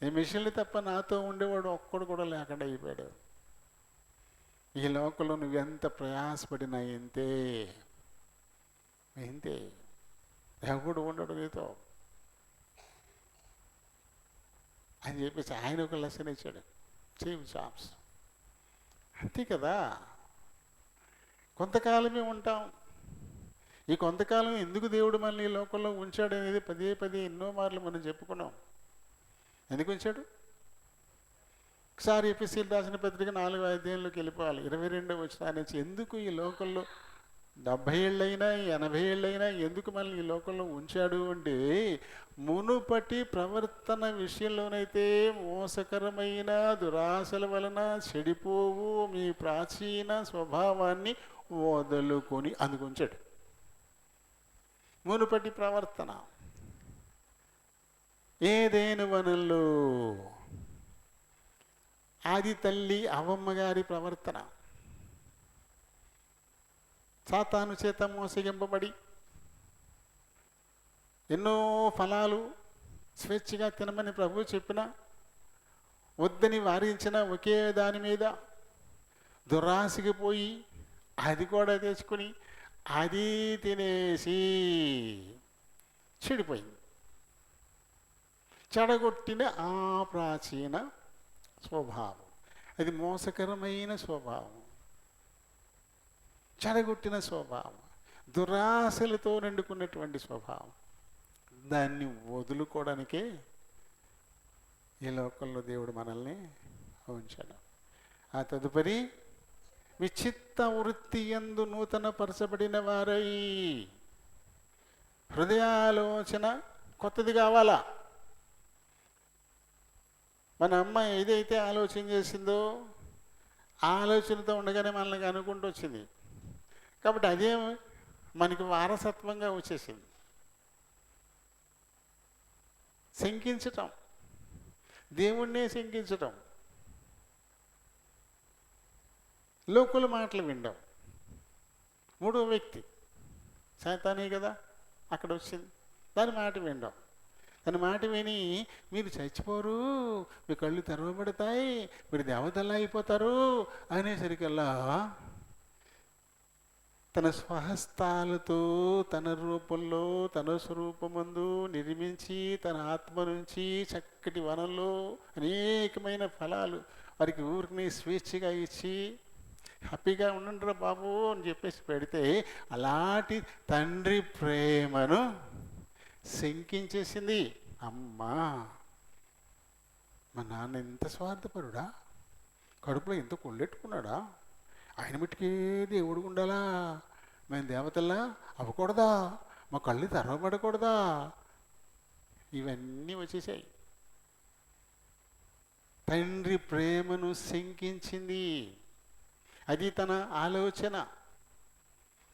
Speaker 1: ఈ మిషన్లు తప్ప నాతో ఉండేవాడు ఒక్కడు కూడా లేకుండా అయిపోయాడు. ఈ లోకంలో నువ్వెంత ప్రయాసపడినా ఇంతే ఇంతే. ఎవడు ఉండడు నీతో అని చెప్పేసి ఆయన ఒక లెసన్ ఇచ్చాడు. Steve jobs. అంతే కదా, కొంతకాలమే ఉంటాం. ఈ కొంతకాలం ఎందుకు దేవుడు మనల్ని ఈ లోకంలో ఉంచాడు అనేది పదే పదే ఎన్నో మార్లు మనం చెప్పుకున్నాం. ఎందుకు ఉంచాడు? ఒకసారి ఎఫెసీయులకు రాసిన పత్రిక 4వ అధ్యాయంలోకి వెళ్ళిపోవాలి. 22వ వచనం నుంచి ఎందుకు ఈ లోకంలో 70 ఏళ్ళైనా 80 ఏళ్ళైనా ఎందుకు మనల్ని ఈ లోకంలో ఉంచాడు అంటే, మునుపటి ప్రవర్తన విషయంలోనైతే మోసకరమైన దురాశల వలన చెడిపోవు మీ ప్రాచీన స్వభావాన్ని వదులుకొని అందుకుంచాడు. మునుపటి ప్రవర్తన ఏదేను వనంలో ఆది తల్లి అవ్వమ్మ గారి ప్రవర్తన, సాతాను చేత మోసగింపబడి ఎన్నో ఫలాలు స్వేచ్ఛగా తినమని ప్రభువు చెప్పినా వద్దని వారించిన ఒకే దాని మీద దురాశకి పోయి అది కూడా తెచ్చుకుని అది తినేసి చెడిపోయింది. చెడగొట్టిన ఆ ప్రాచీన స్వభావం, అది మోసకరమైన స్వభావం, చెడగొట్టిన స్వభావం, దురాశలతో నిండుకున్నటువంటి స్వభావం, దాన్ని వదులుకోవడానికే ఈ లోకంలో దేవుడు మనల్ని ఉంచాడు. ఆ తదుపరి విచిత్త వృత్తి యందు నూతన పరచబడిన వారై, హృదయాలోచన కొత్తది కావాలా. మన అమ్మ ఏదైతే ఆలోచన చేసిందో ఆలోచనతో ఉండగానే మనల్ని అనుకుంటూ వచ్చింది కాబట్టి అదే మనకి వారసత్వంగా వచ్చేసింది. శంకించటం, దేవుణ్ణే శంకించటం, లోకుల మాటలు వినడం. మూడో వ్యక్తి సైతానే కదా అక్కడ వచ్చింది, దాని మాట వినడం. దాని మాట విని మీరు చచ్చిపోరు, మీ కళ్ళు తెరవబడతాయి, మీరు దేవతల్లా అయిపోతారు అనేసరికల్లా తన స్వహస్తాలతో తన రూపంలో తన స్వరూపమందు నిర్మించి తన ఆత్మ నుంచి చక్కటి వనంలో అనేకమైన ఫలాలు వారికి ఊరికి స్వేచ్ఛగా ఇచ్చి హ్యాపీగా ఉండండిరా బాబు అని చెప్పేసి పెడితే అలాంటి తండ్రి ప్రేమను శంకించేసింది. అమ్మా, మా నాన్న ఎంత స్వార్థపరుడా, కడుపులో ఎంత కొల్లెట్టుకున్నాడా, ఆయన మట్టుకే దేవుడు ఉండాలా, మేము దేవతల్లా అవ్వకూడదా, మా కళ్ళు తెరవబడకూడదా, ఇవన్నీ వచ్చేసాయి. తండ్రి ప్రేమను శంకించింది. అది తన ఆలోచన.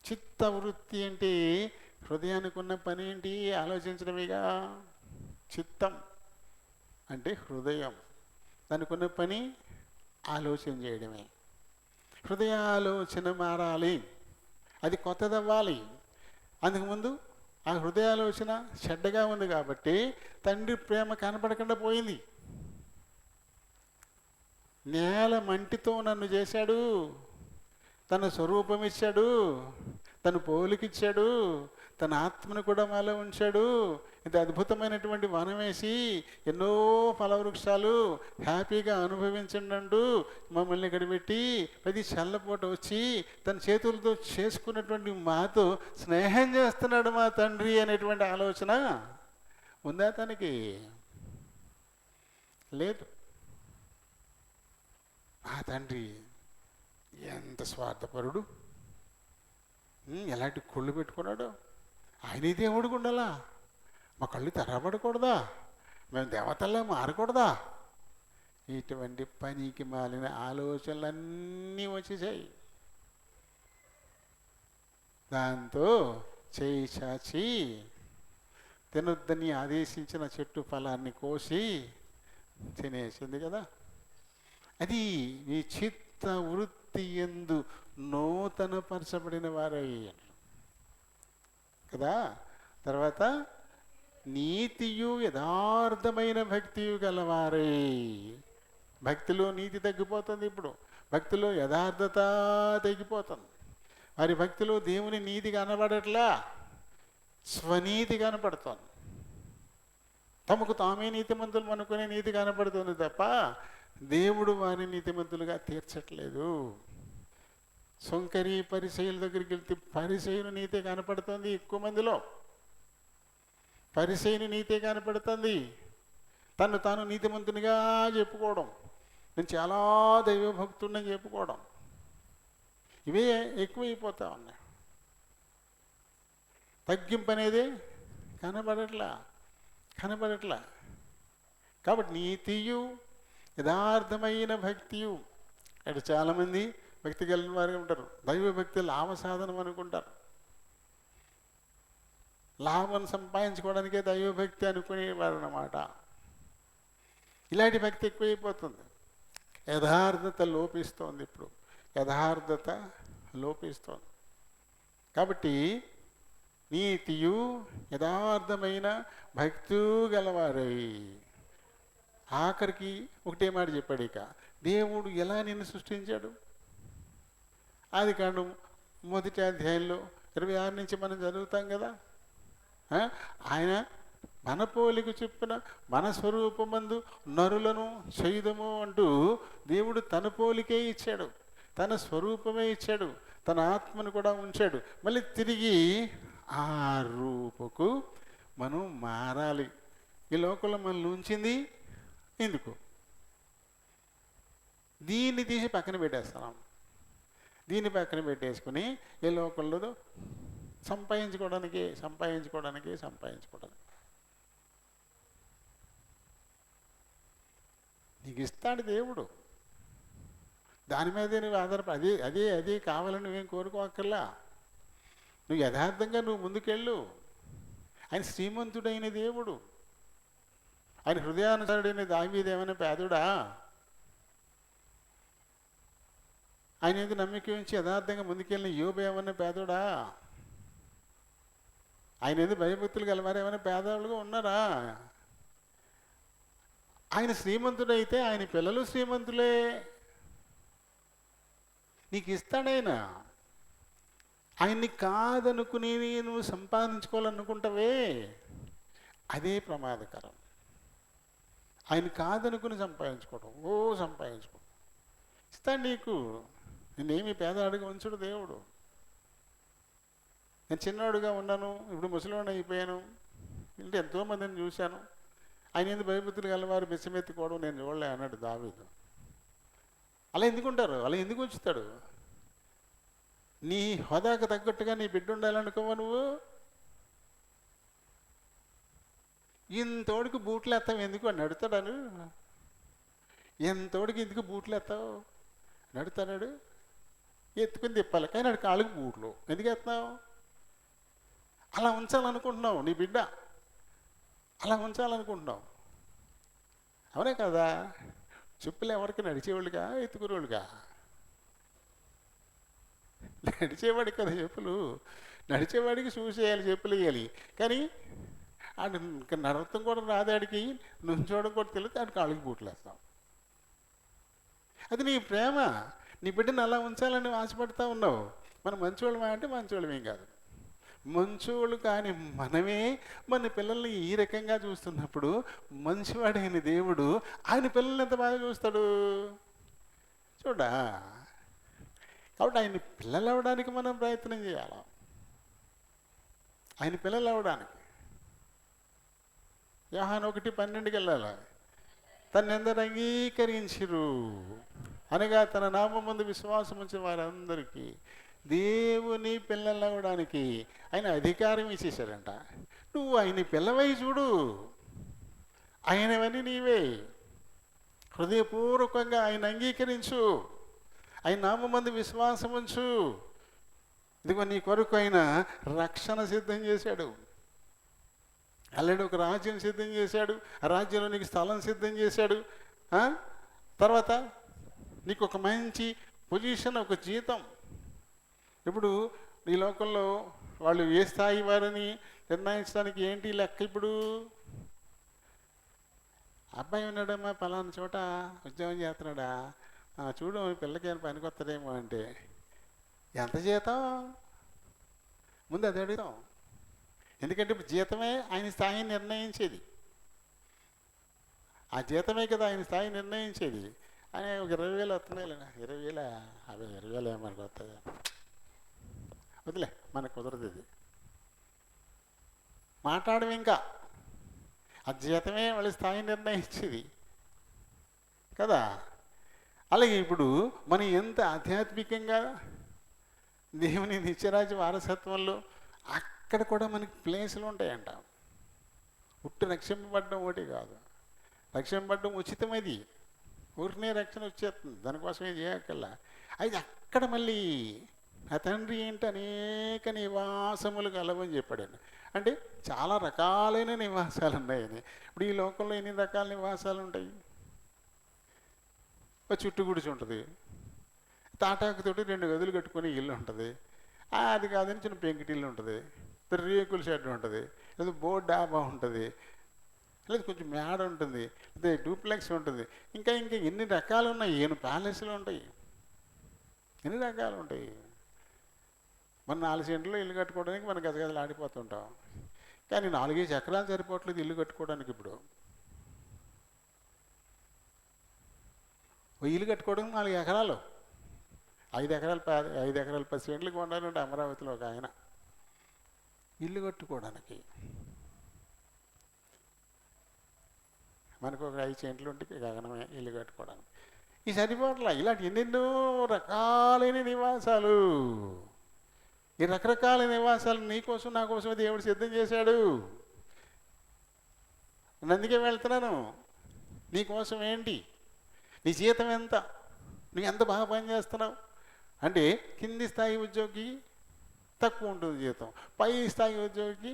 Speaker 1: చిత్తవృత్తి అంటే హృదయానికి ఉన్న పని ఏంటి? ఆలోచించడమేగా. చిత్తం అంటే హృదయం, దానికి ఉన్న పని ఆలోచన చేయడమే. హృదయాలోచన మారాలి, అది కొత్తదవ్వాలి. అందుకుముందు ఆ హృదయాలోచన చెడ్డగా ఉంది కాబట్టి తండ్రి ప్రేమ కనపడకుండా పోయింది. నేల మంటితో నన్ను చేశాడు, తన స్వరూపం ఇచ్చాడు, తన పోలికిచ్చాడు, తన ఆత్మను కూడా మాలో ఉంచాడు. ఇది అద్భుతమైనటువంటి వనం వేసి ఎన్నో ఫలవృక్షాలు హ్యాపీగా అనుభవించండి అంటూ మమ్మల్ని ఇక్కడ పెట్టి ప్రతి చల్లపూట వచ్చి తన చేతులతో చేసుకున్నటువంటి మాతో స్నేహం చేస్తున్నాడు మా తండ్రి అనేటువంటి ఆలోచన ఉందా తనకి? లేదు. ఆ తండ్రి ఎంత స్వార్థపరుడు, ఎలాంటి కొళ్ళు పెట్టుకున్నాడు. ఆయన దేవుడికి ఉండాలా, మా కళ్ళు తెరవబడకూడదా, మేము దేవతల్లా మారకూడదా, ఇటువంటి పనికి మాలిన ఆలోచనలన్నీ వచ్చేసాయి. దాంతో చేయి చాచి తినొద్దని ఆదేశించిన చెట్టు ఫలాన్ని కోసి తినేసింది కదా. అది మీ చిత్త వృత్తి యందు నూతన పరచబడిన వారై కదా. తర్వాత నీతియు యథార్థమైన భక్తియు గలవారై. భక్తిలో నీతి తగ్గిపోతుంది, ఇప్పుడు భక్తిలో యథార్థత తగ్గిపోతుంది. వారి భక్తిలో దేవుని నీతి కనబడట్లా. స్వనీతి కనపడుతోంది, తమకు తామే నీతిమంతులు అనుకునే నీతి కనపడుతుంది తప్ప దేవుడు వారిని నీతిమంతులుగా తీర్చట్లేదు. సొంకరి పరిసయ్యుల దగ్గరికి వెళ్తే పరిసయ్యుని నీతే కనపడుతుంది, ఎక్కువ మందిలో పరిసయ్యుని నీతే కనపడుతుంది. తను తాను నీతిమంతునిగా చెప్పుకోవడం, నేను చాలా దైవభక్తుడిని చెప్పుకోవడం, ఇవే ఎక్కువైపోతా ఉన్నాయి. తగ్గింపు అనేది కనబడట్లా. కాబట్టి నీతియు యథార్థమైన భక్తియు, అటు చాలామంది భక్తి కలిగిన వారు ఉంటారు, దైవభక్తి లాభ సాధనం అనుకుంటారు, లాభం సంపాదించుకోవడానికే దైవభక్తి అనుకునేవారు అన్నమాట. ఇలాంటి భక్తి ఎక్కువైపోతుంది. యథార్థత లోపిస్తోంది, ఇప్పుడు యథార్థత లోపిస్తోంది. కాబట్టి నీతియు యథార్థమైన భక్తు గలవారై, ఆఖరికి ఒకటే మాట చెప్పాడు. ఇక దేవుడు ఎలా నిన్ను సృష్టించాడు? ఆదికాండం 1వ అధ్యాయంలో 26 నుంచి మనం చదువుతాం కదా. ఆయన మన పోలిక చొప్పున మన స్వరూపమందు నరులను చేయుదము అంటూ దేవుడు తన పోలికే ఇచ్చాడు, తన స్వరూపమే ఇచ్చాడు, తన ఆత్మను కూడా ఉంచాడు. మళ్ళీ తిరిగి ఆ రూపుకు మనం మారాలి. ఈ లోకంలో మనల్ని ఉంచింది ఎందుకు? దీన్ని తీసి పక్కన పెట్టేస్తున్నాం. దీన్ని పక్కన పెట్టేసుకుని ఈ లోకంలో సంపాదించుకోవడానికి నీకు ఇస్తాడు దేవుడు. దాని మీదే నువ్వు ఆధారపడి అదే కావాలని నువ్వేం కోరుకోక్కర్లా. నువ్వు యథార్థంగా నువ్వు ముందుకెళ్ళు. ఆయన శ్రీమంతుడైన దేవుడు, ఆయన హృదయానుసారుడైన దావీదు ఏమైనా పేదోడా? ఆయన ఏది నమ్మిక ఉంచి యథార్థంగా ముందుకెళ్ళిన యోబు ఏమన్నా పేదోడా? ఆయన ఏది భయభక్తులు గలవారు ఏమైనా పేదవాళ్ళుగా ఉన్నారా? ఆయన శ్రీమంతుడైతే ఆయన పిల్లలు శ్రీమంతులే. నీకు ఇస్తాడైనా. ఆయన్ని కాదనుకుని నువ్వు సంపాదించుకోవాలనుకుంటావే, అదే ప్రమాదకరం. ఆయన కాదనుకుని సంపాదించుకోవడం. ఇస్తాడు నీకు. నేనేమి పేదవాడిగా ఉంచుడు దేవుడు. నేను చిన్నవాడుగా ఉన్నాను, ఇప్పుడు ముసలివాడిని అయిపోయాను. అంటే ఎంతోమందిని చూశాను. ఆయన ఎందుకు భయభక్తులు గలవారు బిచ్చమెత్తుకోవడం నేను చూడలే అన్నాడు దావీదు. అలా ఎందుకుంటారు? అలా ఎందుకు ఉంచుతాడు? నీ హోదాకు తగ్గట్టుగా నీ బిడ్డ ఉండాలనుకోవా నువ్వు? ఇంతోడికి బూట్లు ఎత్తావు ఎందుకు అని నడుతాడాను? ఎంతోడికి ఎందుకు బూట్లు ఎత్తావు నడుతాడు? ఎత్తుకుని తిప్పాలి, కానీ వాడి కాళ్ళకి బూట్లు ఎందుకు ఎత్తావు? అలా ఉంచాలనుకుంటున్నావు నీ బిడ్డ, అలా ఉంచాలనుకుంటున్నావు. అవునే కదా? చెప్పులు ఎవరికి నడిచేవాళ్ళుగా ఎత్తుకునేవాళ్ళుగా? నడిచేవాడికి కదా చెప్పులు. నడిచేవాడికి చూసేయాలి, చెప్పులు వేయాలి. కానీ ఆడు నడవటం కూడా రాదాడికి, నుంచోవడం కూడా తెలియదు, ఆడు కాళ్ళకి బూట్లు వేస్తాం. అది నీ ప్రేమ. నీ బిడ్డను అలా ఉంచాలని ఆశపడతా ఉన్నావు. మనం మంచోళ్ళమా అంటే మంచోళ్ళమేం కాదు. మంచోళ్ళు కానీ మనమే మన పిల్లల్ని ఈ రకంగా చూస్తున్నప్పుడు మంచివాడైన దేవుడు ఆయన పిల్లల్ని ఎంత బాగా చూస్తాడు చూడా. కాబట్టి ఆయన పిల్లలు అవ్వడానికి మనం ప్రయత్నం చేయాలి. ఆయన పిల్లలు అవ్వడానికి యోహాను 1:12 వెళ్ళాలి. తన్నెందరు అంగీకరించిరు అనగా తన నామం ముందు విశ్వాసం ఉంచిన వారందరికీ దేవుని పిల్లలు అవ్వడానికి ఆయన అధికారం ఇచ్చేశారంట. నువ్వు ఆయన పిల్లవై చూడు, ఆయనవన్నీ నీవే. హృదయపూర్వకంగా ఆయన అంగీకరించు, ఆయన నామం ముందు విశ్వాసం ఉంచు. ఇదిగో నీ కొరకు ఆయన రక్షణ సిద్ధం చేశాడు. ఆల్రెడీ ఒక రాజ్యం సిద్ధం చేశాడు. ఆ రాజ్యంలో నీకు స్థలం సిద్ధం చేశాడు. తర్వాత నీకు ఒక మంచి పొజిషన్, ఒక జీతం. ఇప్పుడు ఈ లోకంలో వాళ్ళు ఏ స్థాయి వారని నిర్ణయించడానికి ఏంటి లెక్క? ఇప్పుడు అబ్బాయి ఉన్నాడమ్మా పలానా చోట ఉద్యోగం చేస్తున్నాడా, చూడు పిల్లకి ఏమైనా పనికొత్తడేమో అంటే ఎంత జీతం? ముందు అది అడుగుతాం. ఎందుకంటే ఇప్పుడు జీతమే ఆయన స్థాయిని నిర్ణయించేది. ఆ జీతమే కదా ఆయన స్థాయి నిర్ణయించేది. ఆయన ఒక 20,000 వస్తున్నాయి, 20,000 అవి 20,000 మనకు వస్తాయి, వదిలే, మనకు కుదరదు. ఇది మాట్లాడము ఇంకా. ఆ జీతమే వాళ్ళ స్థాయి నిర్ణయించేది కదా. అలాగే ఇప్పుడు మనం ఎంత ఆధ్యాత్మికంగా దేవుని నిత్యరాజ్య వారసత్వంలో అక్కడ కూడా మనకి ప్లేసులు ఉంటాయంట. ఉట్టు రక్షింపబడ్డం ఒకటి కాదు, రక్షింపబడ్డం ఉచితమది, ఊరినే రక్షణ వచ్చేస్తుంది, దానికోసమే చేయక్కల్లా. అయితే అక్కడ మళ్ళీ ఆ తండ్రి ఏంటి అనేక నివాసములు కలవని చెప్పాడు. అంటే చాలా రకాలైన నివాసాలు ఉన్నాయని. ఇప్పుడు ఈ లోకంలో ఎన్ని రకాల నివాసాలు ఉంటాయి? చుట్టూ గుడిచి ఉంటుంది, తాటాకుతోటి 2 గదులు కట్టుకొని ఇల్లు ఉంటుంది, అది కాదని చిన్న పెంకిటిల్లు ఉంటుంది, రేకుల షెడ్ ఉంటుంది, లేదా బోర్డు డాబా ఉంటుంది, లేదా కొంచెం మేడ ఉంటుంది, లేదా డూప్లెక్స్ ఉంటుంది, ఇంకా ఇంకా ఎన్ని రకాలు ఉన్నాయి. ఏను ప్యాలెస్లు ఉంటాయి, ఎన్ని రకాలు ఉంటాయి. మన 4 సెంట్లో ఇల్లు కట్టుకోవడానికి మనం గజగజలు ఆడిపోతుంటాం. కానీ 4-5 ఎకరాలు సరిపోవట్లేదు ఇల్లు కట్టుకోవడానికి. ఇప్పుడు ఇల్లు కట్టుకోవడానికి 4 ఎకరాలు, 5 ఎకరాలు 10 సెంట్లు కొన్నారంటే అమరావతిలో ఒక ఆయన ఇల్లు కట్టుకోవడానికి. మనకు ఒక 5 సెంట్లు ఉంటే గగనమే ఇల్లు కట్టుకోవడానికి. ఈ సరిపోట్ల ఇలాంటి ఎన్నెన్నో రకాలైన నివాసాలు. ఈ రకరకాల నివాసాలు నీకోసం నా కోసమే దేవుడు సిద్ధం చేశాడు. నేను అందుకే వెళ్తున్నాను. నీకోసం ఏంటి? నీ జీతం ఎంత? నువ్వు ఎంత బాగా పనిచేస్తున్నావు అంటే కింది స్థాయి ఉద్యోగి తక్కువ ఉంటుంది జీతం, పై స్థాయి ఉద్యోగికి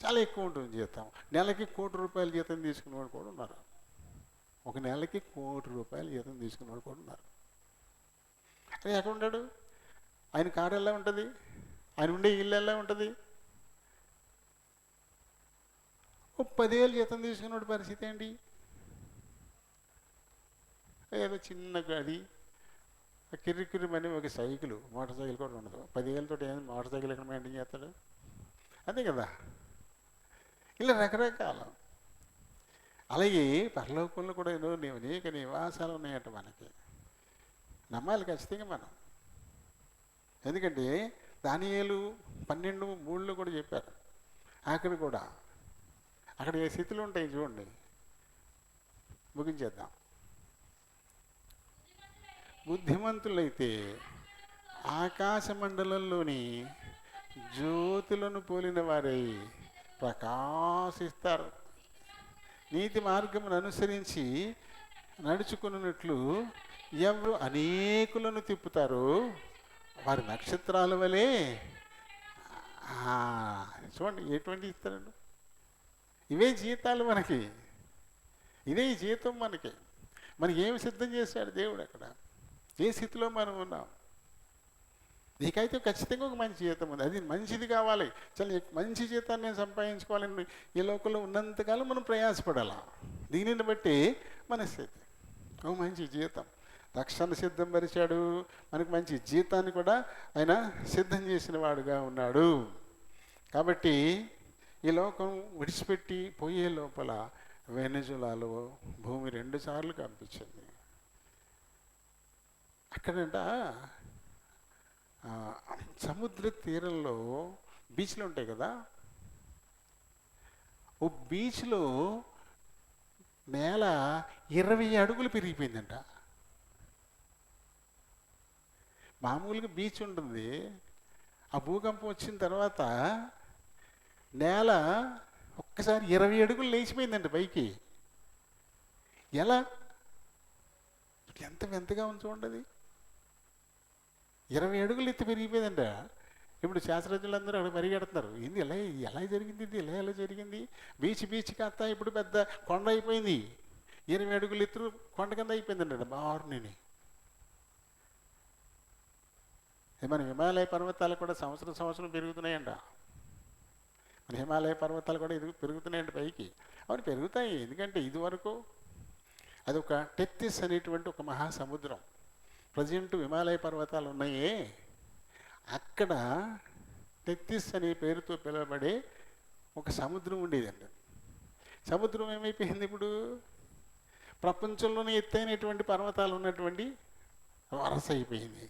Speaker 1: చాలా ఎక్కువ ఉంటుంది జీతం. నెలకి ₹1,00,00,000 జీతం తీసుకునేవాడు కూడా ఉన్నారు. ఒక నెలకి ₹1,00,00,000 జీతం తీసుకునేవాడు కూడా ఉన్నారు. అది ఎక్కడ ఉంటాడు? ఆయన కారు ఎలా ఉంటుంది? ఆయన ఉండే ఇల్లు ఎలా ఉంటుంది? ఓ 10,000 జీతం తీసుకున్నాడు పరిస్థితి ఏంటి? ఏదో చిన్న గది, కిర్రికిర్రిమని ఒక సైకిల్, మోటార్ సైకిల్ కూడా ఉండదు. 10,000తో ఏం మోటార్ సైకిల్ ఎక్కడ మెయింటైన్ చేస్తాడు? అంతే కదా. ఇలా రకరకాల. అలాగే పరలోకంలో కూడా ఎన్నో అనేక నివాసాలు ఉన్నాయంట. మనకి నమ్మాలి ఖచ్చితంగా మనం. ఎందుకంటే దానియేలు 12:3 కూడా చెప్పారు. అక్కడ కూడా అక్కడ ఏ స్థితులు ఉంటాయి చూడండి. ముగించేద్దాం. బుద్ధిమంతులైతే ఆకాశ మండలంలోని జ్యోతులను పోలిన వారై ప్రకాశిస్తారు. నీతి మార్గమును అనుసరించి నడుచుకున్నట్లు ఎవరు అనేకులను తిప్పుతారో వారి నక్షత్రాల వలె. చూడండి ఎటువంటి ఇస్తారండి. ఇవే జీతాలు మనకి, ఇదే జీతం మనకి. మనకి ఏమి సిద్ధం చేశాడు దేవుడు అక్కడ, ఏ స్థితిలో మనం ఉన్నాం. నీకైతే ఖచ్చితంగా ఒక మంచి జీతం ఉంది, అది మంచిది కావాలి. చాలా మంచి జీతాన్ని నేను సంపాదించుకోవాలని ఈ లోకంలో ఉన్నంతకాలం మనం ప్రయాసపడాల. దీనిని బట్టి మన స్థితి ఒక మంచి జీతం రక్షణ సిద్ధం పరిచాడు. మనకు మంచి జీతాన్ని కూడా ఆయన సిద్ధం చేసిన వాడుగా ఉన్నాడు. కాబట్టి ఈ లోకం విడిచిపెట్టి పోయే లోపల వెనజులాలో భూమి 2 సార్లు కంపించింది. అక్కడంట సముద్ర తీరంలో బీచ్లు ఉంటాయి కదా, ఓ బీచ్లో నేల 20 అడుగులు పెరిగిపోయిందంట. మామూలుగా బీచ్ ఉంటుంది, ఆ భూకంపం వచ్చిన తర్వాత నేల ఒక్కసారి 20 అడుగులు లేచిపోయిందంట పైకి. ఎలా? ఎంత వింతగా ఉంది చూడండి. 20 అడుగులు ఎత్తి పెరిగిపోయిందంట. ఇప్పుడు శాస్త్రజ్ఞులందరూ అక్కడ పరిగెడుతున్నారు. ఏంది ఎలా ఎలా జరిగింది, ఇది ఎలా జరిగింది? బీచ్ కాస్త ఇప్పుడు పెద్ద కొండ అయిపోయింది. 20 అడుగులు ఎత్తు కొండ కింద అయిపోయిందంట బారుని. మన హిమాలయ పర్వతాలు కూడా సంవత్సరం పెరుగుతున్నాయంట. మన హిమాలయ పర్వతాలు కూడా పెరుగుతున్నాయంట పైకి. అవును పెరుగుతాయి, ఎందుకంటే ఇదివరకు అదొక టెత్తిస్ అనేటువంటి ఒక మహాసముద్రం. ప్రజెంట్ హిమాలయ పర్వతాలు ఉన్నాయే, అక్కడ టెత్తిస్ అనే పేరుతో పిలువబడే ఒక సముద్రం ఉండేదండి. సముద్రం ఏమైపోయింది ఇప్పుడు? ప్రపంచంలోనే ఎత్తైనటువంటి పర్వతాలు ఉన్నటువంటి వరస అయిపోయింది.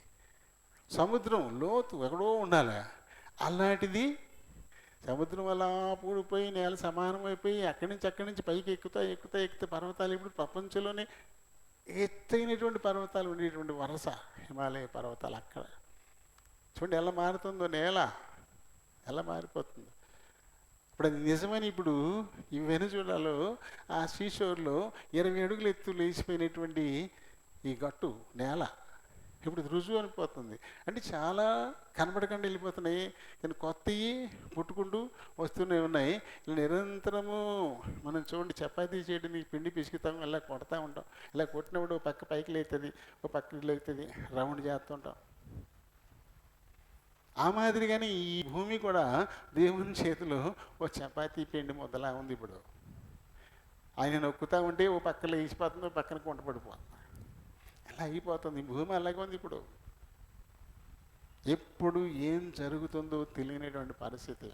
Speaker 1: సముద్రం లోతు ఎక్కడో ఉండాలి, అలాంటిది సముద్రం అలా పూడిపోయి నేల సమానమైపోయి అక్కడి నుంచి పైకి ఎక్కుతా పర్వతాలు ఇప్పుడు ప్రపంచంలోనే ఎత్తైనటువంటి పర్వతాలు ఉండేటువంటి వరస హిమాలయ పర్వతాలు. అక్కడ చూడండి ఎలా మారుతుందో నేల, ఎలా మారిపోతుందో. ఇప్పుడు అది నిజమని ఇప్పుడు ఈ వెనుజులాలో ఆ సీషోర్లో 20 అడుగులు ఎత్తు లేచిపోయినటువంటి ఈ గట్టు నేల ఇప్పుడు రుజువు అనిపోతుంది. అంటే చాలా కనబడకుండా వెళ్ళిపోతున్నాయి, కానీ కొత్తవి పుట్టుకుంటూ వస్తూనే ఉన్నాయి. నిరంతరము మనం చూడండి, చపాతీ చేయడానికి పిండి పిసుకుతాం, ఇలా కొడతా ఉంటాం. ఇలా కొట్టినప్పుడు ఒక పక్క పైకి లేస్తుంది, ఒక పక్క లేస్తుంది, రౌండ్ చేస్తుంటాం. ఆ మాదిరిగానే ఈ భూమి కూడా దేవుని చేతిలో ఓ చపాతీ పిండి ముద్దలా ఉంది. ఇప్పుడు ఆయన నొక్కుతూ ఉంటే ఓ పక్కన లేచిపోతుంది, ఓ పక్కన కుంట పడిపోతుంది, అలా అయిపోతుంది. భూమి అలాగే ఉంది ఇప్పుడు. ఎప్పుడు ఏం జరుగుతుందో తెలియనటువంటి పరిస్థితి.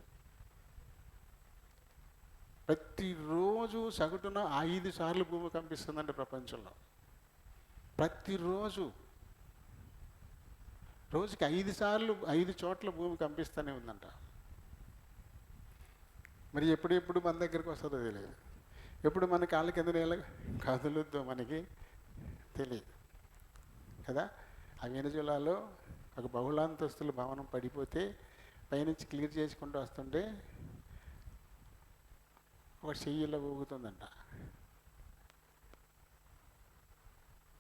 Speaker 1: ప్రతిరోజు సగటున 5 సార్లు భూమి కంపిస్తుందండి ప్రపంచంలో. ప్రతిరోజు రోజుకి 5 సార్లు 5 చోట్ల భూమి కంపిస్తూనే ఉందంట. మరి ఎప్పుడెప్పుడు మన దగ్గరికి వస్తుందో తెలియదు, ఎప్పుడు మన కాళ్ళ కింద నేల కదులుద్దో మనకి తెలియదు కదా. ఆ వెనుజులాలో ఒక బహుళాంతస్తుల భవనం పడిపోతే పైనుంచి క్లియర్ చేసుకుంటూ వస్తుంటే ఒక చెయ్యిలో ఊగుతుందంట.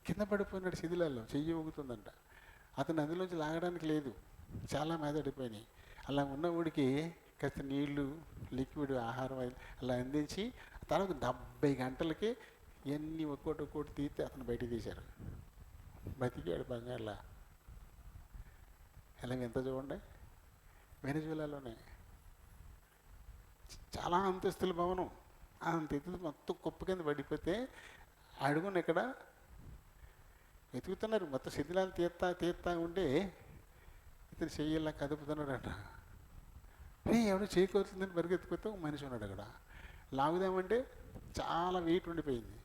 Speaker 1: కింద పడిపోయినాడు శిథిలాల్లో, చెయ్యి ఊగుతుందంట. అతను అందులోంచి లాగడానికి లేదు, చాలా మెదడిపోయినాయి. అలా ఉన్న ఊడికి కాస్త నీళ్లు, లిక్విడ్ ఆహారం అలా అందించి తర్వాత 70 గంటలకి ఎన్ని ఒక్కోటి తీస్తే అతను బయటికి తీశారు. బతికాడు బంగారులా. ఎలా ఎంత చూడండి, వెనుజులాలోనే చాలా అంతస్తుల భవనం, అంత ఎత్తు మొత్తం కుప్ప కింద పడిపోతే అడుగున ఇక్కడ వెతుకుతున్నారు. మొత్తం శిథిలాలు తీస్తా ఉంటే ఇతను చెయ్యిలా కదుపుతున్నాడట. ఎవడో చేకూరుతుందని పరిగెత్తుకుపోతే ఒక మనిషి ఉన్నాడు అక్కడ. లాగుదామంటే చాలా వెయిట్ ఉండిపోయింది.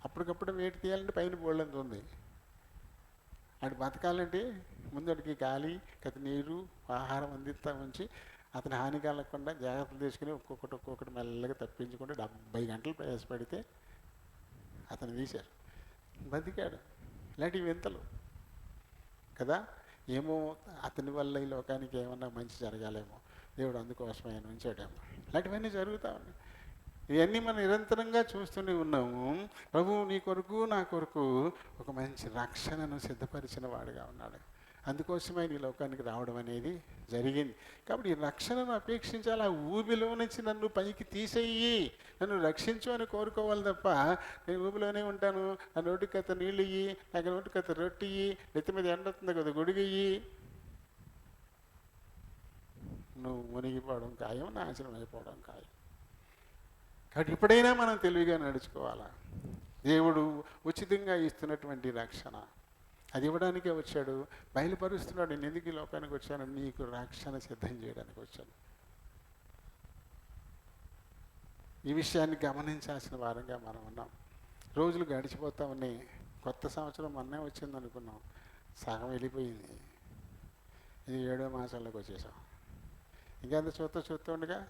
Speaker 1: అప్పటికప్పుడు వెయిట్ తీయాలంటే పైన బోళ్ళంత ఉంది. అటు బతకాలంటే ముందు అడికి గాలి, కథ నీరు, ఆహారం అందిస్తా ఉంచి అతని హాని కలగకుండా జాగ్రత్తలు తీసుకుని ఒక్కొక్కటి మెల్లగా తప్పించుకుంటే 70 గంటలు ప్రయాసపడితే అతను తీశారు, బతికాడు. ఇలాంటివి వింతలు కదా. ఏమో అతని వల్ల ఈ లోకానికి ఏమన్నా మంచి జరగాలేమో, దేవుడు అందుకోసమే ఆయన ఉంచాడేమో, ఇలాంటివన్నీ జరుగుతూ ఉన్నాయి. ఇవన్నీ మనం నిరంతరంగా చూస్తూనే ఉన్నాము. ప్రభువు నీ కొరకు నా కొరకు ఒక మంచి రక్షణను సిద్ధపరిచిన వాడుగా ఉన్నాడు. అందుకోసమే ఈ లోకానికి రావడం అనేది జరిగింది. కాబట్టి ఈ రక్షణను అపేక్షించాలి. ఆ ఊబిలో నుంచి నన్ను పైకి తీసేయి, నన్ను రక్షించు అని కోరుకోవాలి తప్ప, నేను ఊబిలోనే ఉంటాను, నా నోటికి కథ నీళ్ళు ఇయ్యి, నాకు నోటికి కథ రొట్టి ఇయ్యి, నెత్తి మీద ఎండుతుంది కదా గొడుగయ్యి, నువ్వు మునిగిపోవడం ఖాయం, నాశనం అయిపోవడం ఖాయం. కాబట్టి ఇప్పుడైనా మనం తెలివిగా నడుచుకోవాలా. దేవుడు ఉచితంగా ఇస్తున్నటువంటి రక్షణ అది ఇవ్వడానికే వచ్చాడు, బయలుపరుస్తున్నాడు. నేను ఎందుకు ఈ లోకానికి వచ్చాను? నీకు రక్షణ సిద్ధం చేయడానికి వచ్చాను. ఈ విషయాన్ని గమనించాల్సిన వారంగా మనం ఉన్నాం. రోజులు గడిచిపోతా ఉన్నాయి. కొత్త సంవత్సరం మొన్నే వచ్చింది అనుకున్నాం, సగం వెళ్ళిపోయింది. ఇది 7వ మాసంలోకి వచ్చేసాం. ఇంకెంత చూస్తూ ఉండగా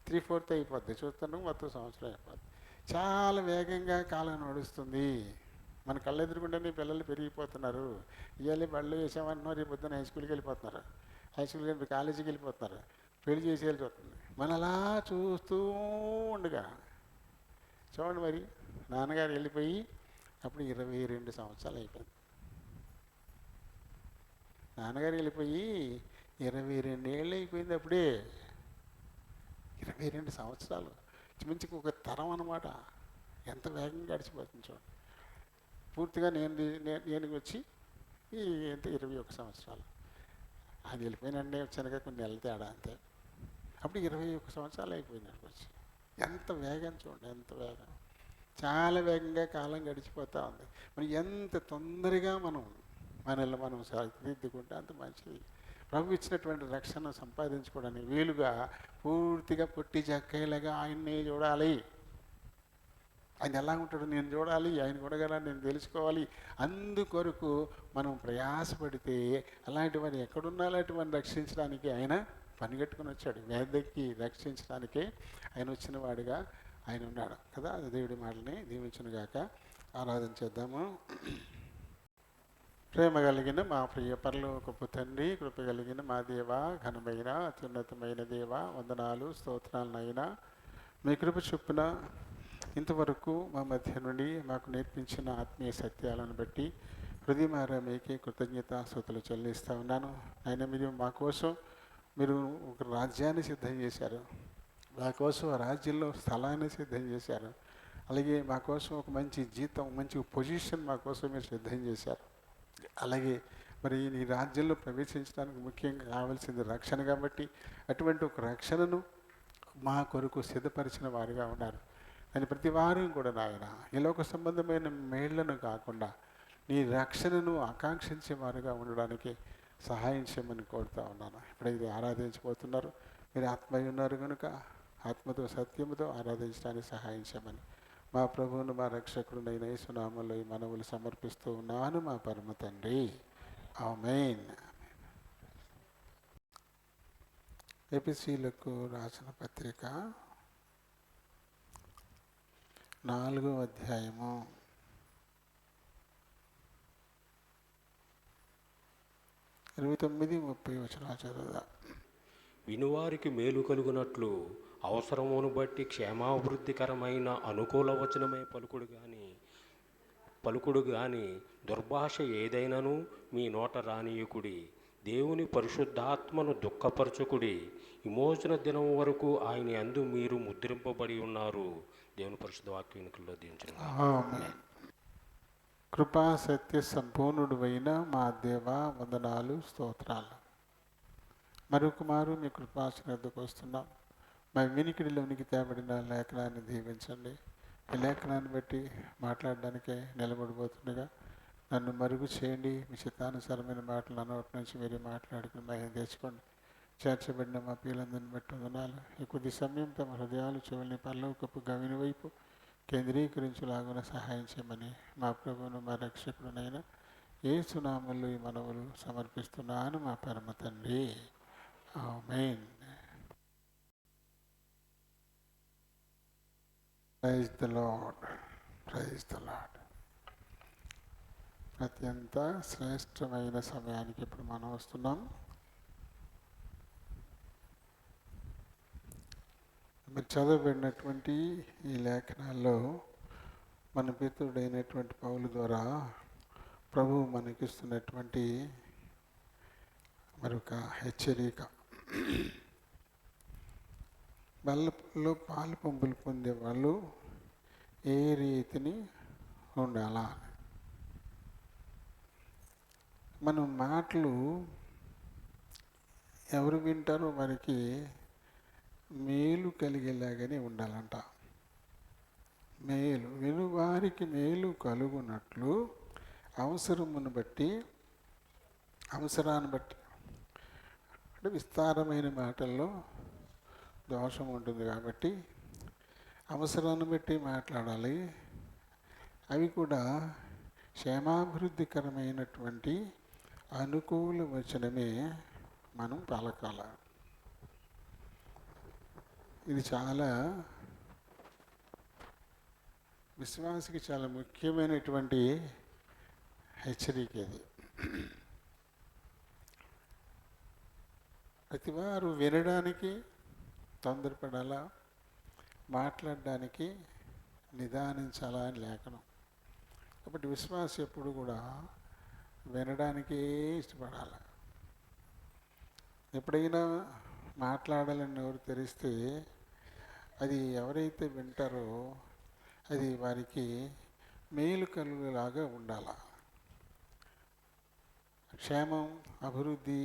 Speaker 1: 3/4 అయిపోద్ది, చూస్తున్నాం మొత్తం సంవత్సరం అయిపోద్ది. చాలా వేగంగా కాలం నడుస్తుంది. మన కళ్ళ ఎదురుకుంటేనే పిల్లలు పెరిగిపోతున్నారు. ఇవాళ బళ్ళు వేసామన్నారు, రేపు పొద్దున్న హై స్కూల్కి వెళ్ళిపోతున్నారు, హై స్కూల్కి వెళ్ళి కాలేజీకి వెళ్ళిపోతున్నారు, పెళ్లి చేసి వెళ్ళిపోతుంది. మన అలా చూస్తూ ఉండగా చూడండి, మరి నాన్నగారు వెళ్ళిపోయి అప్పుడు 22 సంవత్సరాలు అయిపోయింది. నాన్నగారు వెళ్ళిపోయి 22 ఏళ్ళు అయిపోయింది. అప్పుడే 22 సంవత్సరాలు, మించి ఒక తరం అన్నమాట. ఎంత వేగంగా గడిచిపోతుంది చూడండి. పూర్తిగా నేను వచ్చి ఎంత 21 సంవత్సరాలు, అది వెళ్ళిపోయినండి వచ్చానుగా కొన్ని నెలలు తేడా అంతే. అప్పుడు 21 సంవత్సరాలు అయిపోయింది అక్కడికి వచ్చి. ఎంత వేగం చూడండి, ఎంత వేగం, చాలా వేగంగా కాలం గడిచిపోతూ ఉంది. మరి ఎంత తొందరగా మనల్ని మనం సరిదిద్దుకుంటే అంత మంచిది. ప్రభు ఇచ్చినటువంటి రక్షణ సంపాదించుకోవడానికి వీలుగా పూర్తిగా పొట్టి చక్కేలాగా ఆయన్నే చూడాలి. ఆయన ఎలా ఉంటాడో నేను చూడాలి, ఆయన కొడగల నేను తెలుసుకోవాలి. అందుకొరకు మనం ప్రయాసపడితే అలాంటి వారు ఎక్కడున్నా అలాంటి వారిని రక్షించడానికి ఆయన పనిగట్టుకుని వచ్చాడు. వేదకి రక్షించడానికే ఆయన వచ్చిన వాడిగా ఆయన ఉన్నాడు కదా. దేవుడి మాటని దీవించునుగాక. ఆరాధన చేద్దాము. ప్రేమ కలిగిన మా ప్రియ పరలోకపు తండ్రి, కృప కలిగిన మా దేవ, ఘనమైన అత్యున్నతమైన దేవ, వందనాలు స్తోత్రాలనైనా మీ కృప చొప్పున ఇంతవరకు మా మధ్య నుండి మాకు నేర్పించిన ఆత్మీయ సత్యాలను బట్టి హృదయమారా మీకే కృతజ్ఞతాస్తుతులు చెల్లిస్తూ ఉన్నాను. ఆయన మీరు మా కోసం మీరు ఒక రాజ్యాన్ని సిద్ధం చేశారు, మా కోసం ఆ రాజ్యంలో స్థలాన్ని సిద్ధం చేశారు. అలాగే మా కోసం ఒక మంచి జీతం, మంచి పొజిషన్ మా కోసం మీరు సిద్ధం చేశారు. అలాగే మరి ఈ రాజ్యంలో ప్రవేశించడానికి ముఖ్యంగా కావాల్సింది రక్షణ కాబట్టి అటువంటి ఒక రక్షణను మా కొరకు సిద్ధపరిచిన వారుగా ఉన్నారు. అని ప్రతి వారం కూడా నాయన ఈ లోక సంబంధమైన మేళ్లను కాకుండా నీ రక్షణను ఆకాంక్షించే వారుగా ఉండడానికి సహాయం చేయమని కోరుతూ ఉన్నాను. ఇప్పుడైతే ఆరాధించబోతున్నారు, మీరు ఆత్మ ఉన్నారు కనుక ఆత్మతో సత్యముతో ఆరాధించడానికి సహాయం చేయమని మా ప్రభువును మా రక్షకుడునైన యేసు నామములో ఈ మనవులు సమర్పిస్తూ ఉన్నాను మా పరమ తండ్రి. ఆమేన్. ఎపిసీలకు రాసిన పత్రిక 4వ అధ్యాయము 29-30 వచనాలు చదువుదా.
Speaker 2: వినువారికి మేలు కలుగునట్లు అవసరమును బట్టి క్షేమాభివృద్ధికరమైన అనుకూల వచనమే పలుకుడు గాని దుర్భాష ఏదైనను మీ నోట రానియుకుడి. దేవుని పరిశుద్ధాత్మను దుఃఖపరచుకుడి. విమోచన దినం వరకు ఆయన యందు మీరు ముద్రింపబడి ఉన్నారు. దేవుని పరిశుద్ధ వాక్యానికల్లో దించండి.
Speaker 1: ఆమేన్. కృపా సత్య సంపూర్ణుడు అయిన మా దేవ, వందనాలు స్తోత్రాలు. మరొక మారు మీ కృపాసనకు వస్తున్నాం. మా వినికిడిలోనికి తేబడిన లేఖనాన్ని దీవించండి. ఈ లేఖనాన్ని బట్టి మాట్లాడడానికే నిలబడిపోతుండగా నన్ను మరుగు చేయండి. మీ చిత్తానుసారమైన మాటలు అన్నటి నుంచి మీరు మాట్లాడుకుని మహిమ తెచ్చుకోండి. చేర్చబడిన మా పిల్లలందరిని బట్టి వందనాలు. ఈ కొద్ది సమయం తమ హృదయాలు చెవుల్ని పరలోకపు గవిని వైపు కేంద్రీకరించులాగున సహాయం చేయమని మా ప్రభువును మా రక్షకుడునైన యేసు నామములో ఈ మనవులు సమర్పిస్తున్నాను మా పరమ తండ్రి. Amen. Praise the lord, praise the lord. అత్యంత శ్రేష్టమైన సమయానికి ఇప్పుడు మనం వస్తున్నాం. మీరు చదవబడినటువంటి ఈ లేఖనాల్లో మన పితృడైనటువంటి పౌలు ద్వారా ప్రభువు మనకిస్తున్నటువంటి మరొక హెచ్చరిక. బెల్లంలో పాలు పంపులు పొందే వాళ్ళు ఏ రీతిని ఉండాలా? మనం మాటలు ఎవరు వింటారో వారికి మేలు కలిగేలాగానే ఉండాలంట. మేలు వినువారికి మేలు కలుగునట్లు అవసరాన్ని బట్టి అంటే విస్తారమైన మాటల్లో దోషం ఉంటుంది కాబట్టి అవసరాన్ని బట్టి మాట్లాడాలి. అవి కూడా క్షేమాభివృద్ధికరమైనటువంటి అనుకూల వచనమే మనం పలకాల. ఇది చాలా విశ్వాసికి చాలా ముఖ్యమైనటువంటి హెచ్చరిక. ఇది ప్రతివారు వినడానికి తొందరపడాలా, మాట్లాడడానికి నిదానించాలా అని లేఖనం. కాబట్టి విశ్వాసం ఎప్పుడు కూడా వినడానికే ఇష్టపడాలి. ఎప్పుడైనా మాట్లాడాలని ఎవరు తెరిస్తే అది ఎవరైతే వింటారో అది వారికి మేలు కలుగులాగా ఉండాలి. క్షేమం, అభివృద్ధి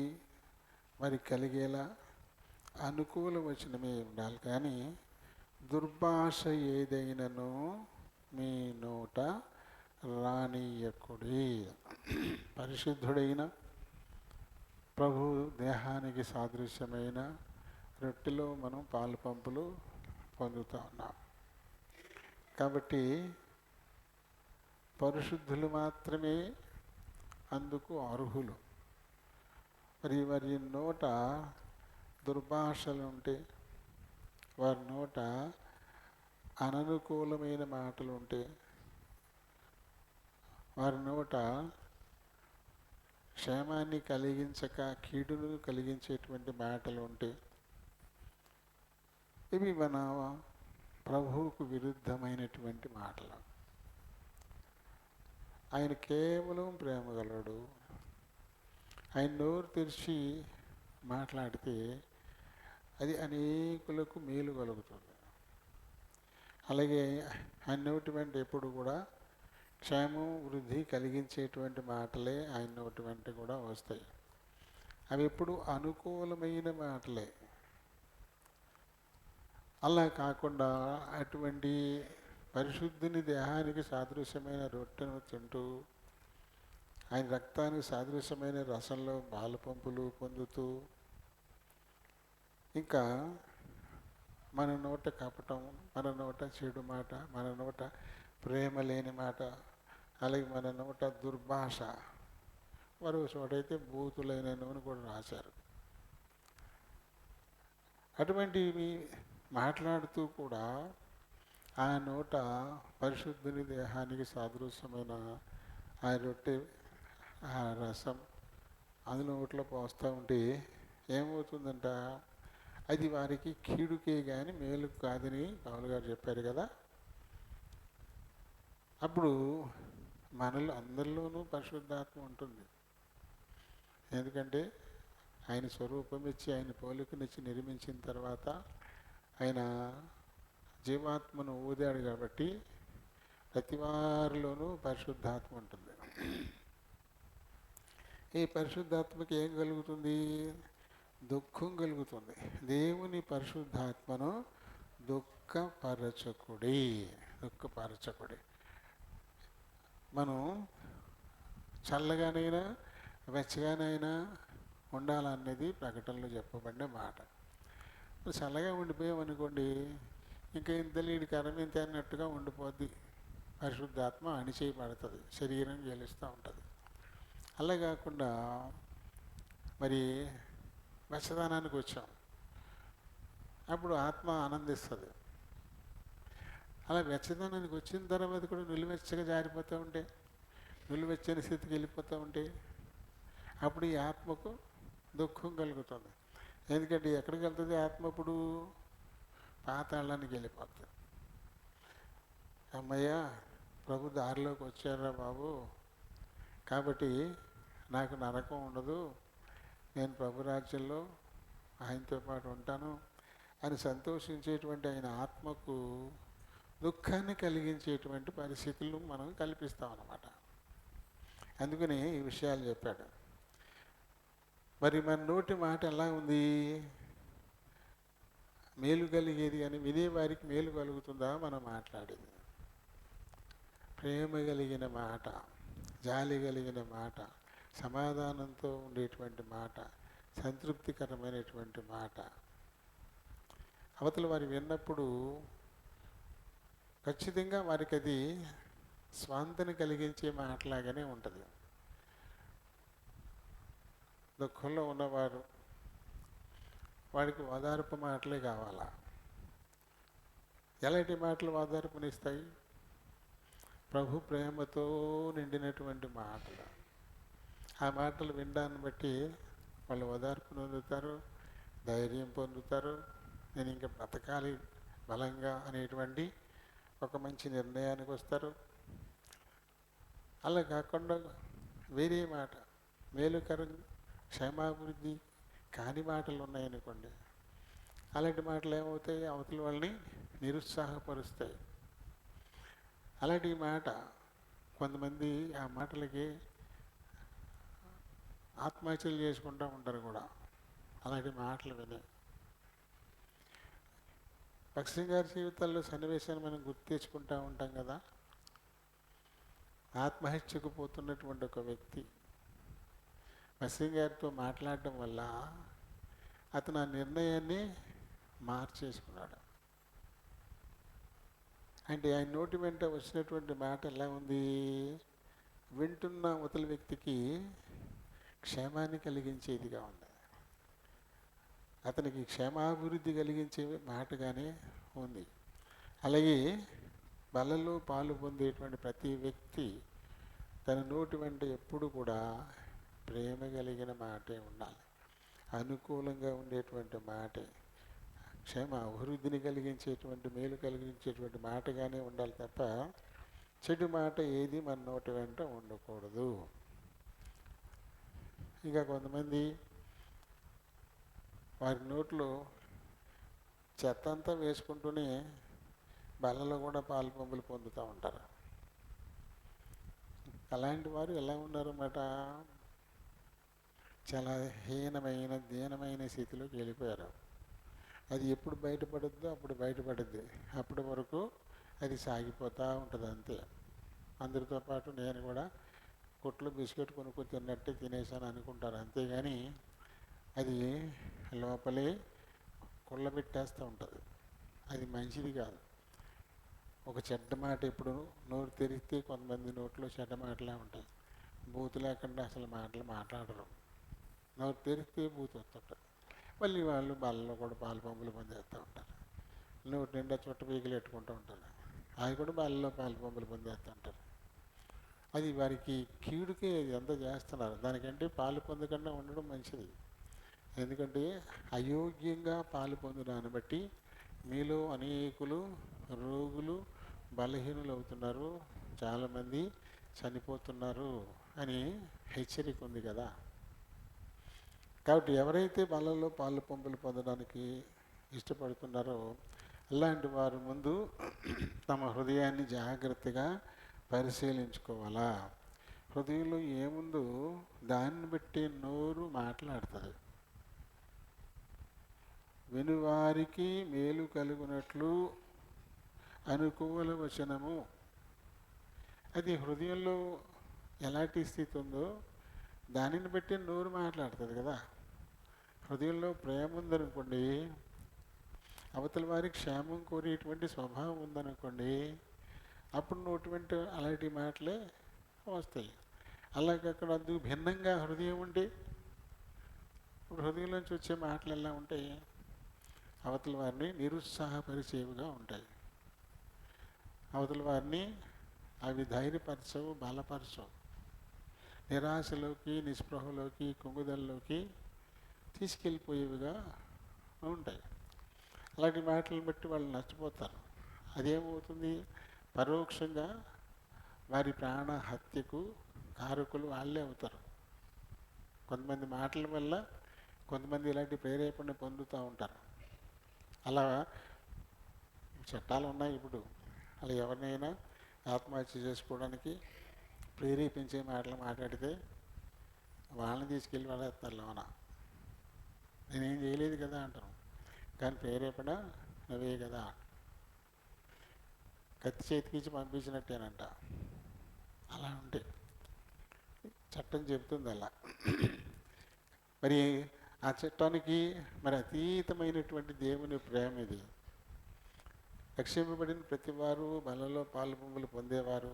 Speaker 1: వారికి కలిగేలా అనుకూల వచనమే ఉండాలి. కానీ దుర్భాష ఏదైనానో మీ నోట రానియకుడి. పరిశుద్ధుడైన ప్రభు దేహానికి సాదృశ్యమైన రొట్టెలో మనం పాలు పంపులు పొందుతూ ఉన్నాం. కాబట్టి పరిశుద్ధులు మాత్రమే అందుకు అర్హులు. మరి వారి నోట దుర్భాషలు ఉంటే, వారి నోట అననుకూలమైన మాటలు ఉంటే, వారి నోట క్షేమాన్ని కలిగించక కీడును కలిగించేటువంటి మాటలు ఉంటే, ఇవి మన ప్రభువుకు విరుద్ధమైనటువంటి మాటలు. ఆయన కేవలం ప్రేమగలడు. ఆయన నోరు తెరిచి మాట్లాడితే అది అనేకులకు మేలు కలుగుతుంది. అలాగే ఆయన నోటి వెంట ఎప్పుడు కూడా క్షేమం వృద్ధి కలిగించేటువంటి మాటలే ఆయన నోటి వెంట కూడా వస్తాయి. అవి ఎప్పుడు అనుకూలమైన మాటలే. అలా కాకుండా అటువంటి పరిశుద్ధిని దేహానికి సాదృశ్యమైన రొట్టెను తింటూ, ఆయన రక్తానికి సాదృశ్యమైన రసంలో పాలు పంపులు పొందుతూ, ఇంకా మన నోట కపటం, మన నోట చెడు మాట, మన నోట ప్రేమ లేని మాట, అలాగే మన నోట దుర్భాష, మరో చోటైతే బూతులైన నూనె కూడా రాశారు. అటువంటివి మాట్లాడుతూ కూడా ఆ నోట పరిశుద్ధుని దేహానికి సాదృశ్యమైన ఆ రొట్టె, ఆ రసం అందులో నోట్లో పోస్తూ ఉంటే ఏమవుతుందంట, అది వారికి కీడుకే కానీ మేలు కాదని పౌలు గారు చెప్పారు కదా. అప్పుడు మనలో అందరిలోనూ పరిశుద్ధాత్మ ఉంటుంది. ఎందుకంటే ఆయన స్వరూపం ఇచ్చి, ఆయన పోలికనిచ్చి నిర్మించిన తర్వాత ఆయన జీవాత్మను ఊదాడు కాబట్టి ప్రతి వారిలోనూ పరిశుద్ధాత్మ ఉంటుంది. ఈ పరిశుద్ధాత్మకి ఏం కలుగుతుంది? దుఃఖం కలుగుతుంది. దేవుని పరిశుద్ధాత్మను దుఃఖపరచకుడి. మనం చల్లగానైనా వెచ్చగానైనా ఉండాలన్నది ప్రకటనలో చెప్పబడిన మాట. చల్లగా ఉండిపోయామనుకోండి, ఇంకా ఇంతలీడి కరమింత అన్నట్టుగా ఉండిపోద్ది. పరిశుద్ధాత్మ అణిచేయబడుతుంది, శరీరం గెలుస్తూ ఉంటుంది. అలా కాకుండా మరి వెచ్చదనానికి వచ్చాం, అప్పుడు ఆత్మ ఆనందిస్తుంది. అలా వెచ్చదనానికి వచ్చిన తర్వాత కూడా నిలువెచ్చగా జారిపోతూ ఉంటే, నిలువెచ్చని స్థితికి వెళ్ళిపోతూ ఉంటే, అప్పుడు ఈ ఆత్మకు దుఃఖం కలుగుతుంది. ఎందుకంటే ఎక్కడికి వెళ్తుంది ఆత్మ? ఇప్పుడు పాతాళానికి వెళ్ళిపోతుంది. అమ్మయ్య, ప్రభు దారిలోకి వచ్చారా బాబు, కాబట్టి నాకు నరకం ఉండదు, నేను ప్రభు రాజ్యంలో ఆయనతో పాటు ఉంటాను అని సంతోషించేటువంటి ఆయన ఆత్మకు దుఃఖాన్ని కలిగించేటువంటి పరిస్థితులు మనం కల్పిస్తాం అన్నమాట. అందుకని ఈ విషయాలు చెప్పాడు. మరి మన నోటి మాట ఎలా ఉంది? మేలు కలిగేది అని వినే వారికి మేలు కలుగుతుందా మనం మాట్లాడేది? ప్రేమ కలిగిన మాట, జాలి కలిగిన మాట, సమాధానంతో ఉండేటువంటి మాట, సంతృప్తికరమైనటువంటి మాట అవతల వారు విన్నప్పుడు ఖచ్చితంగా వారికి అది స్వాంతని కలిగించే మాటలాగానే ఉంటుంది. దుఃఖంలో ఉన్నవారు వాడికి ఓదార్పు మాటలే కావాలా. ఎలాంటి మాటలు ఓదార్పునిస్తాయి? ప్రభు ప్రేమతో నిండినటువంటి మాటలు. ఆ మాటలు వినడాన్ని బట్టి వాళ్ళు ఓదార్పు పొందుతారు, ధైర్యం పొందుతారు, నేను ఇంకా బ్రతకాలి బలంగా అనేటువంటి ఒక మంచి నిర్ణయానికి వస్తారు. అలా కాకుండా వేరే మాట, మేలుకరం క్షేమాభివృద్ధి కాని మాటలు ఉన్నాయనుకోండి, అలాంటి మాటలు ఏమవుతాయి? అవతల వాళ్ళని నిరుత్సాహపరుస్తాయి. అలాంటి మాట కొంతమంది ఆ మాటలకి ఆత్మహత్యలు చేసుకుంటూ ఉంటారు కూడా, అలాంటి మాటలు విని. భక్సింగ్ గారి జీవితాల్లో సన్నివేశాన్ని మనం గుర్తు తెచ్చుకుంటూ ఉంటాం కదా. ఆత్మహత్యకు పోతున్నటువంటి ఒక వ్యక్తి మత్స్యం గారితో మాట్లాడడం వల్ల అతను ఆ నిర్ణయాన్ని మార్చేసుకున్నాడు. అంటే ఆయన నోటి వెంట వచ్చినటువంటి మాట ఎలా ఉంది? వింటున్న అవతల వ్యక్తికి క్షేమాన్ని కలిగించేదిగా ఉంది. అతనికి క్షేమాభివృద్ధి కలిగించే మాటగానే ఉంది. అలాగే బలలో పాలు పొందేటువంటి ప్రతి వ్యక్తి తన నోటి వెంట ఎప్పుడు కూడా ప్రేమ కలిగిన మాటే ఉండాలి, అనుకూలంగా ఉండేటువంటి మాటే, క్షేమ అభివృద్ధిని కలిగించేటువంటి మేలు కలిగించేటువంటి మాటగానే ఉండాలి తప్ప చెడు మాట ఏది మన నోటి వెంట ఉండకూడదు. ఇంకా కొంతమంది వారి నోట్లో చెత్త అంతా వేసుకుంటూనే బలలో కూడా పాలు పంపులు పొందుతూ ఉంటారు. అలాంటి వారు ఎలా ఉన్నారన్నమాట? చాలా హీనమైన దీనమైన స్థితిలోకి వెళ్ళిపోయారు. అది ఎప్పుడు బయటపడుద్దో అప్పుడు బయటపడుద్ది. అప్పటి వరకు అది సాగిపోతూ ఉంటుంది అంతే. అందరితో పాటు నేను కూడా కొట్లో బిస్కెట్ కొనుక్కు తిన్నట్టే తినేసాను అనుకుంటారు, అంతేగాని అది లోపలే కుళ్ళబెట్టేస్తూ ఉంటుంది. అది మంచిది కాదు. ఒక చెడ్డ మాట ఎప్పుడు నోరు తెరిస్తే కొంతమంది నోట్లో చెడ్డ మాటలే ఉంటాయి. బూతు లేకుండా అసలు మాటలు మాట్లాడరు. నోరు తెరిస్తే బూతు వస్తుంటారు. మళ్ళీ వాళ్ళు బలలో కూడా పాలు పంపులు పొందేస్తూ ఉంటారు. నోటి నిండా చుట్ట పీకలు పెట్టుకుంటూ ఉంటారు. అవి కూడా బలలో పాలు పంపులు పొందేస్తూ ఉంటారు. అది వారికి కీడుకే ఎంత చేస్తున్నారు. దానికంటే పాలు పొందకుండా ఉండడం మంచిది. ఎందుకంటే అయోగ్యంగా పాలు పొందడాన్ని బట్టి మీలో అనేకులు రోగులు బలహీనులు అవుతున్నారు, చాలామంది చనిపోతున్నారు అని హెచ్చరిక ఉంది కదా. కాబట్టి ఎవరైతే బలలో పాలు పంపులు పొందడానికి ఇష్టపడుతున్నారో అలాంటి వారి ముందు తమ హృదయాన్ని జాగ్రత్తగా పరిశీలించుకోవాలా. హృదయంలో ఏముందో దాన్ని బట్టి నోరు మాట్లాడుతుంది. వినువారికి మేలు కలుగునట్లు అనుకూల వచనము. అది హృదయంలో ఎలాంటి స్థితి ఉందో దానిని బట్టి నోరు మాట్లాడుతుంది కదా. హృదయంలో ప్రేమ ఉందనుకోండి, అవతల వారికి క్షేమం కోరేటువంటి స్వభావం ఉందనుకోండి, అప్పుడు నోటి వెంట అలాంటి మాటలే వస్తాయి. అలాగే అక్కడ అందుకు భిన్నంగా హృదయం ఉంటే ఇప్పుడు హృదయంలోంచి వచ్చే మాటలు ఎలా ఉంటాయి? అవతల వారిని నిరుత్సాహపరిచేవిగా ఉంటాయి. అవతల వారిని అవి ధైర్యపరచవు, బలపరచవు. నిరాశలోకి, నిస్పృహలోకి, కుంగుదల్లోకి తీసుకెళ్ళిపోయేవిగా ఉంటాయి. అలాంటి మాటలను బట్టి వాళ్ళు నష్టపోతారు. అదేమవుతుంది? పరోక్షంగా వారి ప్రాణ హత్యకు కారకులు వాళ్ళే అవుతారు. కొంతమంది మాటల వల్ల కొంతమంది ఇలాంటి ప్రేరేపణ పొందుతూ ఉంటారు. అలా చట్టాలు ఉన్నాయి ఇప్పుడు. అలా ఎవరినైనా ఆత్మహత్య చేసుకోవడానికి ప్రేరేపించే మాటలు మాట్లాడితే వాళ్ళని తీసుకెళ్ళి వాళ్ళేస్తారు లోన. నేనేం చేయలేదు కదా అంటాను, కానీ ప్రేరేపణ నువ్వే కదా. కత్తి చేతికిచ్చి పంపించినట్టేనంట. అలా ఉంటే చట్టం చెబుతుంది అలా. మరి ఆ చట్టానికి మరి అతీతమైనటువంటి దేవుని ప్రేమ ఇది. రక్షింపబడిన ప్రతి వారు బలలో పాలు పంపులు పొందేవారు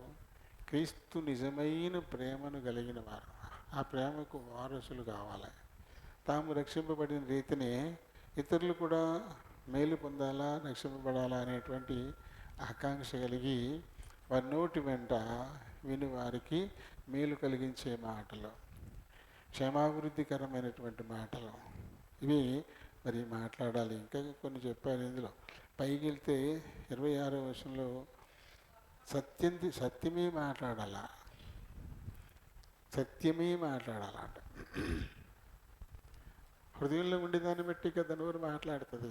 Speaker 1: క్రీస్తు నిజమైన ప్రేమను కలిగిన వారు. ఆ ప్రేమకు వారసులు కావాలి. తాము రక్షింపబడిన రీతిని ఇతరులు కూడా మేలు పొందాలా, రక్షింపబడాలా అనేటువంటి ఆకాంక్ష కలిగి వారి నోటి వెంట విని వారికి మేలు కలిగించే మాటలు, క్షేమాభివృద్ధికరమైనటువంటి మాటలు ఇవి మరి మాట్లాడాలి. ఇంకా కొన్ని చెప్పారు ఇందులో. పైకి వెళ్తే 26వ వచనంలో సత్యమే మాట్లాడాల, సత్యమే మాట్లాడాలంట. హృదయంలో ఉండేదాన్ని బట్టి కదా నోరు మాట్లాడుతుంది.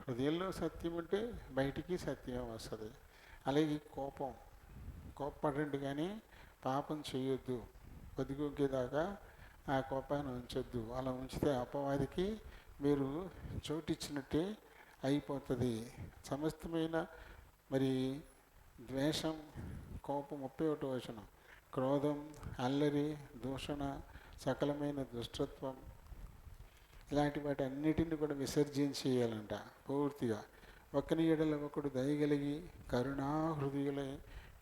Speaker 1: హృదయంలో సత్యం ఉంటే బయటికి సత్యం వస్తుంది. అలాగే కోపపడండి కానీ పాపం చేయొద్దు. బతికొగ్గేదాకా ఆ కోపాన్ని ఉంచొద్దు. అలా ఉంచితే అపవాదికి మీరు చోటిచ్చినట్టే అయిపోతుంది. సమస్తమైన మరి ద్వేషం, కోపం 31వ వచనం, క్రోధం, అల్లరి, దూషణ, సకలమైన దుష్టత్వం, ఇలాంటి వాటి అన్నిటిని కూడా విసర్జించేయాలంట పూర్తిగా. ఒకని ఎడల ఒకడు దయగలిగి కరుణాహృదయులై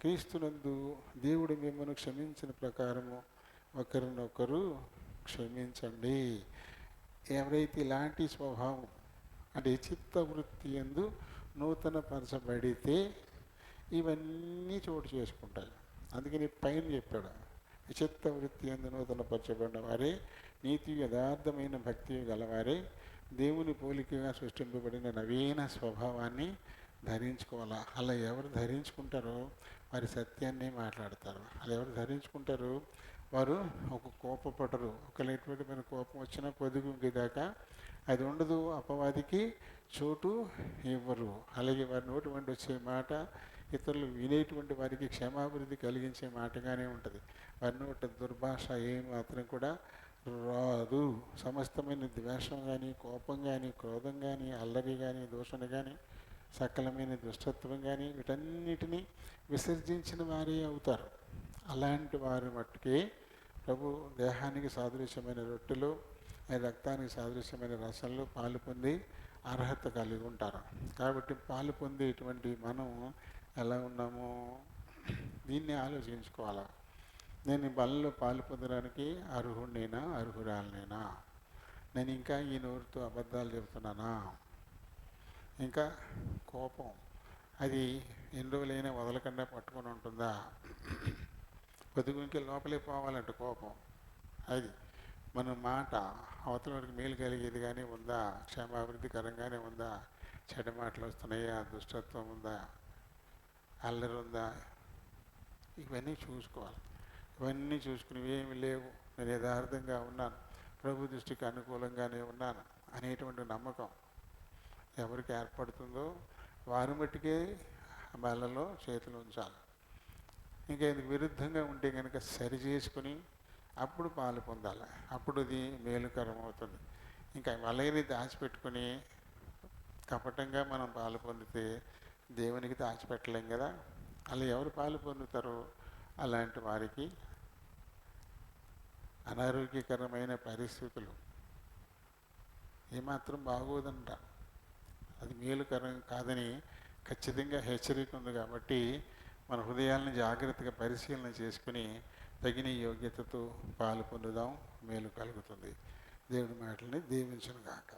Speaker 1: క్రీస్తునందు దేవుడు మిమ్మల్ని క్షమించిన ప్రకారము ఒకరినొకరు క్షమించండి. ఎవరైతే ఇలాంటి స్వభావం అంటే చిత్తవృత్తి యందు నూతన పరచబడితే ఇవన్నీ చోటు చేసుకుంటాయి. అందుకని పైన చెప్పాడు, చిత్తవృత్తి యందు నూతన పరచబడిన వారే నీతి యథార్థమైన భక్తి గలవారే దేవుని పోలికగా సృష్టింపబడిన నవీన స్వభావాన్ని ధరించుకోవాలా. అలా ఎవరు ధరించుకుంటారో వారి సత్యాన్ని మాట్లాడతారు. అలా ఎవరు ధరించుకుంటారు వారు ఒక కోపపడరు. ఒకలేటువంటి మన కోపం వచ్చినా పొదుగుంకేదాకా అది ఉండదు, అపవాదికి చోటు ఇవ్వరు. అలాగే వారి నోటి వెంట వచ్చే మాట ఇతరులు వినేటువంటి వారికి క్షమాభివృద్ధి కలిగించే మాటగానే ఉంటుంది. వారి నోట దుర్భాష ఏమాత్రం కూడా రాదు. సమస్తమైన ద్వేషం కానీ, కోపం కానీ, క్రోధం కానీ, అల్లరి కానీ, దూషణ కానీ, సకలమైన దుష్టత్వం కానీ వీటన్నిటినీ విసర్జించిన వారే అవుతారు. అలాంటి వారి మట్టుకే ప్రభు దేహానికి సాదృశ్యమైన రొట్టెలు, రక్తానికి సాదృశ్యమైన రసంలో పాలు పొంది అర్హత కలిగి ఉంటారు. కాబట్టి పాలు పొందేటువంటి మనం ఎలా ఉన్నామో దీన్ని ఆలోచించుకోవాలి. నేను ఈ బలలో పాలు పొందడానికి అర్హుడినైనా అర్హురాలనైనా? నేను ఇంకా ఈ నోరుతో అబద్ధాలు చెబుతున్నానా? ఇంకా కోపం అది ఎన్ని రోజులైనా వదలకుండా పట్టుకొని ఉంటుందా? పొద్దుగుంకే లోపలే పోవాలంటే కోపం అది మన మాట అవతల వరకు మేలు కలిగేది కానీ ఉందా? క్షేమాభివృద్ధికరంగానే ఉందా? చెడ్డ మాటలు వస్తున్నాయా? దుష్టత్వం ఉందా? అల్లరి ఉందా? ఇవన్నీ చూసుకోవాలి. ఇవన్నీ చూసుకుని ఏమి లేవు, నేను యథార్థంగా ఉన్నాను, ప్రభు దృష్టికి అనుకూలంగానే ఉన్నాను అనేటువంటి నమ్మకం ఎవరికి ఏర్పడుతుందో వారి మట్టుకే బలలో చేతులు ఉంచాలి. ఇంకా ఇందుకు విరుద్ధంగా ఉంటే కనుక సరి చేసుకుని అప్పుడు పాలు పొందాలి. అప్పుడు అది మేలుకరం అవుతుంది. ఇంకా వలయని దాచిపెట్టుకుని కపటంగా మనం పాలు పొందితే దేవునికి దాచిపెట్టలేం కదా. అలా ఎవరు పాలు పొందుతారో అలాంటి వారికి అనారోగ్యకరమైన పరిస్థితులు ఏమాత్రం బాగోదంట. అది మేలుకరం కాదని ఖచ్చితంగా హెచ్చరిక ఉంది. కాబట్టి మన హృదయాలను జాగ్రత్తగా పరిశీలన చేసుకుని తగిన యోగ్యతతో పాలు పొందుదాం, మేలు కలుగుతుంది. దేవుడి మాటల్ని దీవించును గాక.